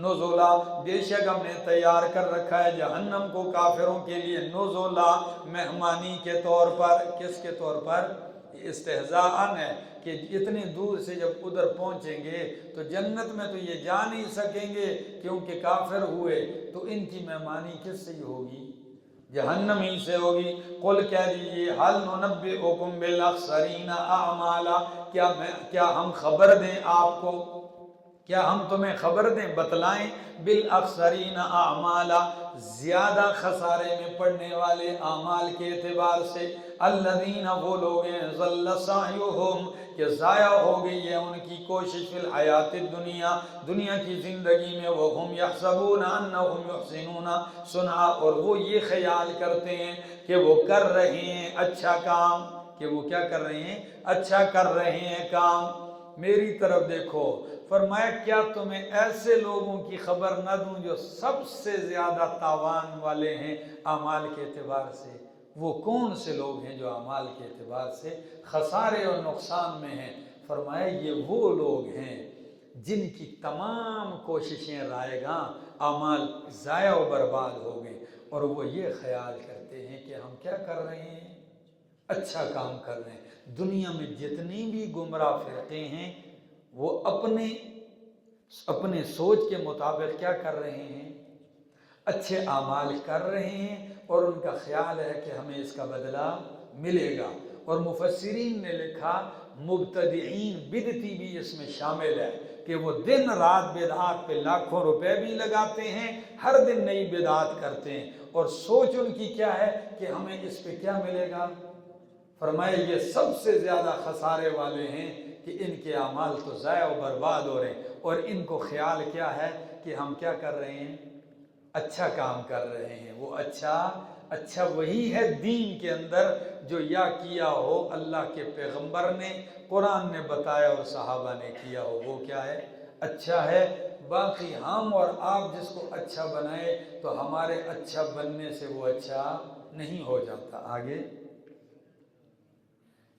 نُزُلًا، بے شک ہم نے تیار کر رکھا ہے جہنم کو کافروں کے لیے، نزلا، مہمانی کے طور پر۔ کس کے طور پر؟ استہزاءً ہے کہ اتنی دور سے جب ادھر پہنچیں گے تو جنت میں تو یہ جا نہیں سکیں گے کیونکہ کافر ہوئے، تو ان کی مہمانی کس سے ہوگی؟ جہنم ہی سے ہوگی۔ قل کہہ دیجئے، هل ننبئکم بالاخسرین اعمالا، کیا ہم خبر دیں آپ کو، کیا ہم تمہیں خبر دیں، بتلائیں، بالاخسرین اعمالا، زیادہ خسارے میں پڑنے والے اعمال کے اعتبار سے، الذین، وہ لوگ ہیں، ضل سعیہم، کہ ضائع ہو گئی ہے ان کی کوشش، فی الحیات الدنیا، دنیا کی زندگی میں، وہم یحسبون انہم یحسنون صنعا، اور وہ یہ خیال کرتے ہیں کہ وہ کر رہے ہیں اچھا کام، کہ وہ کیا کر رہے ہیں، اچھا کر رہے ہیں کام۔ میری طرف دیکھو، فرمایا کیا تمہیں ایسے لوگوں کی خبر نہ دوں جو سب سے زیادہ تاوان والے ہیں اعمال کے اعتبار سے؟ وہ کون سے لوگ ہیں جو اعمال کے اعتبار سے خسارے اور نقصان میں ہیں؟ فرمایا یہ وہ لوگ ہیں جن کی تمام کوششیں رائے گاں، اعمال ضائع و برباد ہو گئے، اور وہ یہ خیال کرتے ہیں کہ ہم کیا کر رہے ہیں، اچھا کام کر رہے ہیں۔ دنیا میں جتنی بھی گمراہ فرقے ہیں وہ اپنے سوچ کے مطابق کیا کر رہے ہیں، اچھے اعمال کر رہے ہیں، اور ان کا خیال ہے کہ ہمیں اس کا بدلہ ملے گا۔ اور مفسرین نے لکھا مبتدعین، بدعتی بھی اس میں شامل ہے کہ وہ دن رات بدعات پہ لاکھوں روپے بھی لگاتے ہیں، ہر دن نئی بدعات کرتے ہیں، اور سوچ ان کی کیا ہے کہ ہمیں اس پہ کیا ملے گا۔ فرمایا یہ سب سے زیادہ خسارے والے ہیں کہ ان کے اعمال تو ضائع و برباد ہو رہے ہیں، اور ان کو خیال کیا ہے کہ ہم کیا کر رہے ہیں، اچھا کام کر رہے ہیں، وہ اچھا وہی ہے دین کے اندر جو یا کیا ہو اللہ کے پیغمبر نے، قرآن نے بتایا اور صحابہ نے کیا ہو، وہ کیا ہے؟ اچھا ہے۔ باقی ہم اور آپ جس کو اچھا بنائے تو ہمارے اچھا بننے سے وہ اچھا نہیں ہو جاتا۔ آگے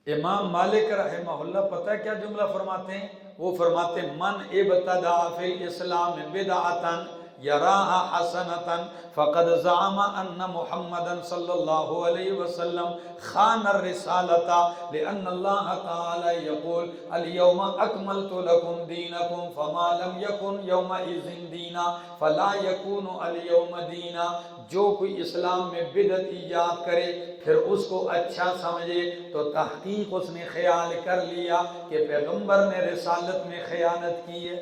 امام مالک رحمہ اللہ پتہ ہے کیا جملہ فرماتے ہیں؟ وہ فرماتے ہیں من ابتدع فی الاسلام بدعتا یراہا حسنتا فقد زعم ان محمدا صلی اللہ علیہ وسلم خان الرسالة لأن اللہ تعالی یقول اليوم اکملت لکم دینکم فما لم یکن یومئذ دینا فلا یکون اليوم دینا۔ جو کوئی اسلام میں بدعت ایجاد کرے پھر اس کو اچھا سمجھے تو تحقیق اس نے خیال کر لیا کہ پیغمبر نے رسالت میں خیانت کی ہے۔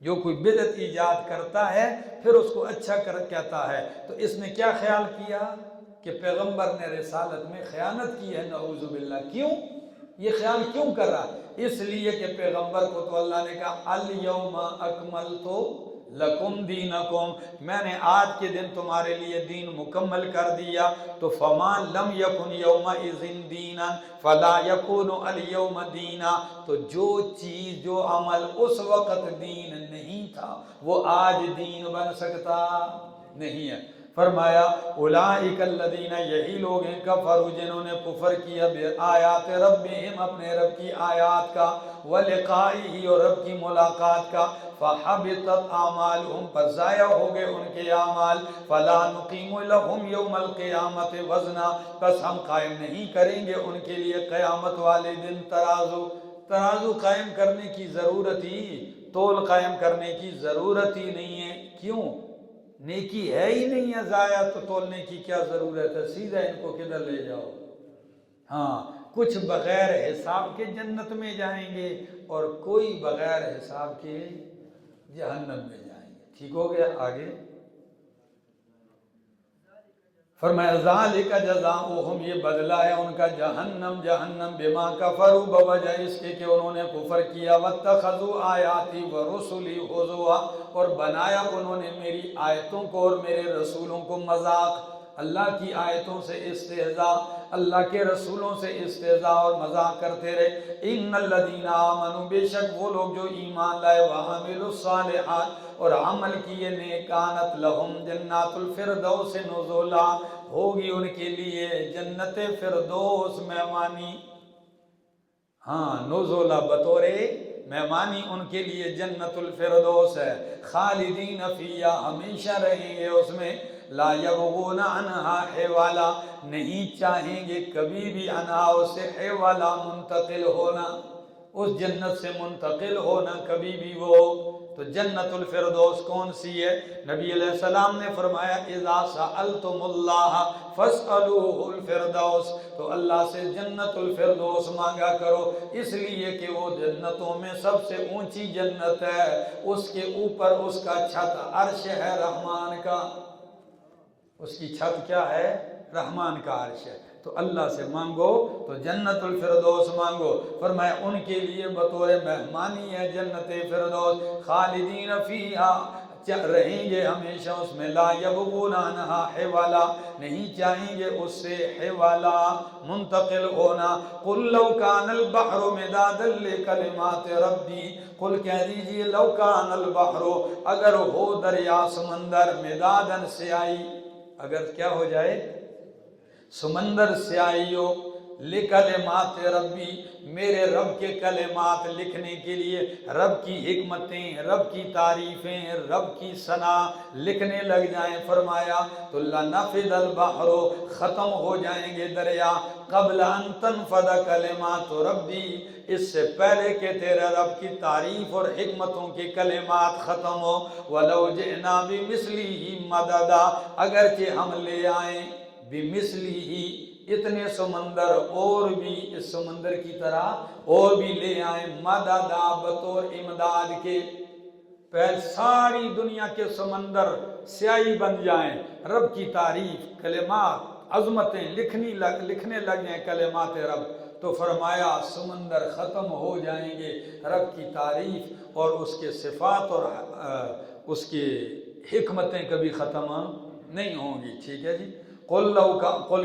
جو کوئی بدعت ایجاد کرتا ہے پھر اس کو اچھا کہتا ہے تو اس نے کیا خیال کیا کہ پیغمبر نے رسالت میں خیانت کی ہے، نعوذ باللہ۔ کیوں یہ خیال کیوں کر رہا؟ اس لیے کہ پیغمبر کو تو اللہ نے کہا الیوم اکملت لکم دینکم، میں نے آج کے دن تمہارے لیے دین مکمل کر دیا، تو فما لم یکن یومئذ دینا فلا یکون الیوم دینا، تو جو چیز جو عمل اس وقت دین نہیں تھا وہ آج دین بن سکتا نہیں ہے۔ فرمایا اولئک الذین، یہی لوگ ہیں کفروا جنہوں نے کفر کیا بآیات ربہم، اپنے رب کی آیات کا، ولقائہ اور رب کی ملاقات کا، فحبطت اعمالہم، پس ضائع ہو گئے ان کے اعمال، فلا نقیم لہم یوم القیامت وزنا، پس ہم قائم نہیں کریں گے ان کے لیے قیامت والے دن ترازو قائم کرنے کی ضرورت ہی، تول قائم کرنے کی ضرورت ہی نہیں ہے۔ کیوں؟ نیکی ہے ہی نہیں ہے، ضائع تو تولنے کی کیا ضرورت ہے؟ سیدھا ان کو کدھر لے جاؤ۔ ہاں کچھ بغیر حساب کے جنت میں جائیں گے اور کوئی بغیر حساب کے جہنم میں جائیں گے۔ ٹھیک ہو گیا؟ آگے فرمایا ذالک جزاؤہم، یہ بدلہ ہے ان کا جہنم بما کفروا، بوجہ اس کے کہ انہوں نے کفر کیا، واتخذوا آیاتی ورسلی ہزوا، اور بنایا انہوں نے میری آیتوں کو اور میرے رسولوں کو مذاق۔ اللہ کی آیتوں سے استہزاء، اللہ کے رسولوں سے استہزاء اور مذاق کرتے رہے۔ ان الذین آمنوا، بے شک وہ لوگ جو ایمان لائے، وعملوا الصالحات، اور عمل کیے نیک، کانت لہم جنات الفردوس نزولا، ہوگی ان کے لیے جنت فردوس مہمانی۔ ہاں نزولا بطور مہمانی ان کے لیے جنت الفردوس ہے، خالدین فیہا، ہمیشہ رہیں گے اس میں، لا یبغون عنہا حوالا، نہیں چاہیں گے کبھی بھی عنہا اس سے حوالا، منتقل ہونا، اس جنت سے منتقل ہونا کبھی بھی وہ۔ تو جنت الفردوس کون سی ہے؟ نبی علیہ السلام نے فرمایا اذا سألتم اللہ فاسألوہ الفردوس، تو اللہ سے جنت الفردوس مانگا کرو، اس لیے کہ وہ جنتوں میں سب سے اونچی جنت ہے، اس کے اوپر اس کا چھت عرش ہے رحمان کا، اس کی چھت کیا ہے؟ رحمان کا عرش ہے۔ تو اللہ سے مانگو تو جنت الفردوس مانگو۔ فرمایا ان کے لیے بطور مہمانی ہے جنت فردوس، خالدین فیہا، رہیں گے ہمیشہ اس میں، لا یبغون عنہا حوالا، نہیں چاہیں گے اس سے حوالا، منتقل ہونا۔ قل لو کان البحر مدادا لکلمات ربی، قل کہہ دیجئے لو کان البحر، اگر ہو دریا سمندر، مدادن سیاہی، اگر کیا ہو جائے؟ سمندر سیاہی ہو، لکلمات ربی، میرے رب کے کلمات لکھنے کے لیے، رب کی حکمتیں، رب کی تعریفیں، رب کی ثنا لکھنے لگ جائیں، فرمایا تو لنفد البحر، ختم ہو جائیں گے دریا، قبل ان تنفد کلمات ربی، اس سے پہلے کہ تیرے رب کی تعریف اور حکمتوں کے کلمات ختم ہو، ولو جئنا بمثلہ مددا، اگرچہ ہم لے آئیں بمثلہ، اتنے سمندر اور بھی اس سمندر کی طرح اور بھی لے آئیں، مددا بطور امداد کے، پہلے ساری دنیا کے سمندر سیاہی بن جائیں، رب کی تعریف، کلمات، عظمتیں لکھنے لگ جائیں کلمات رب، تو فرمایا سمندر ختم ہو جائیں گے رب کی تعریف اور اس کے صفات اور اس کے حکمتیں کبھی ختم نہیں ہوں گی. ٹھیک ہے جی. قل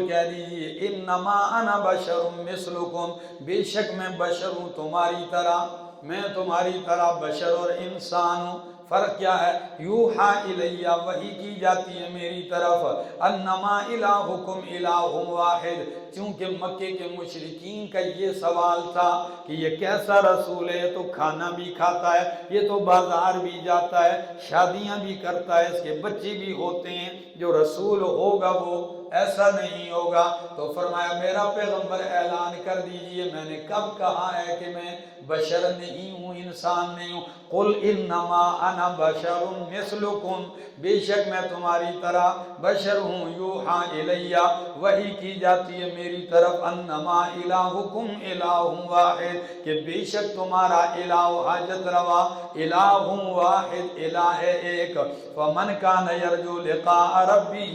کہہ دیجیے انما انا بشر مثلکم، بے شک میں بشر ہوں تمہاری طرح، میں تمہاری طرح بشر اور انسان ہوں. فرق کیا ہے؟ یوحا الیہ، وحی کی جاتی ہے میری طرف، انما الہکم الہ واحد. چونکہ مکے کے مشرکین کا یہ سوال تھا کہ یہ کیسا رسول ہے، یہ تو کھانا بھی کھاتا ہے، یہ تو بازار بھی جاتا ہے، شادیاں بھی کرتا ہے، اس کے بچے بھی ہوتے ہیں، جو رسول ہوگا وہ ایسا نہیں ہوگا. تو فرمایا میرا پیغمبر اعلان کر دیجئے میں نے کب کہا ہے کہ میں بشر نہیں ہوں، انسان نہیں ہوں. قل انما انا بشر مثلکم، بے شک میں تمہاری طرح بشر ہوں. یوحا الیہ، وحی کی جاتی ہے میری طرف، انما الہکم الہ واحد، کہ بے شک تمہارا الہ حاجت روا الہ واحد، الہ ایک. فمن کان یرجو لقاء ربہ،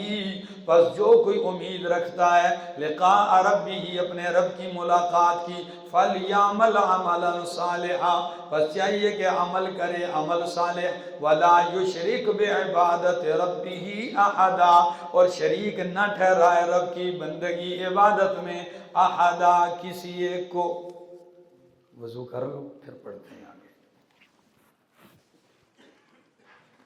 پس جو کوئی امید رکھتا ہے لقاء ربہ، اپنے رب کی ملاقات کی، فلیعمل عملا صالحا، پس چاہیے کہ عمل کرے عمل صالح، ولا یشرک بعبادت ربہ احدا، اور شریک نہ ٹھہرائے رب کی بندگی عبادت میں احدا، کسی ایک کو. وضو کر لو پھر پڑھتے ہیں.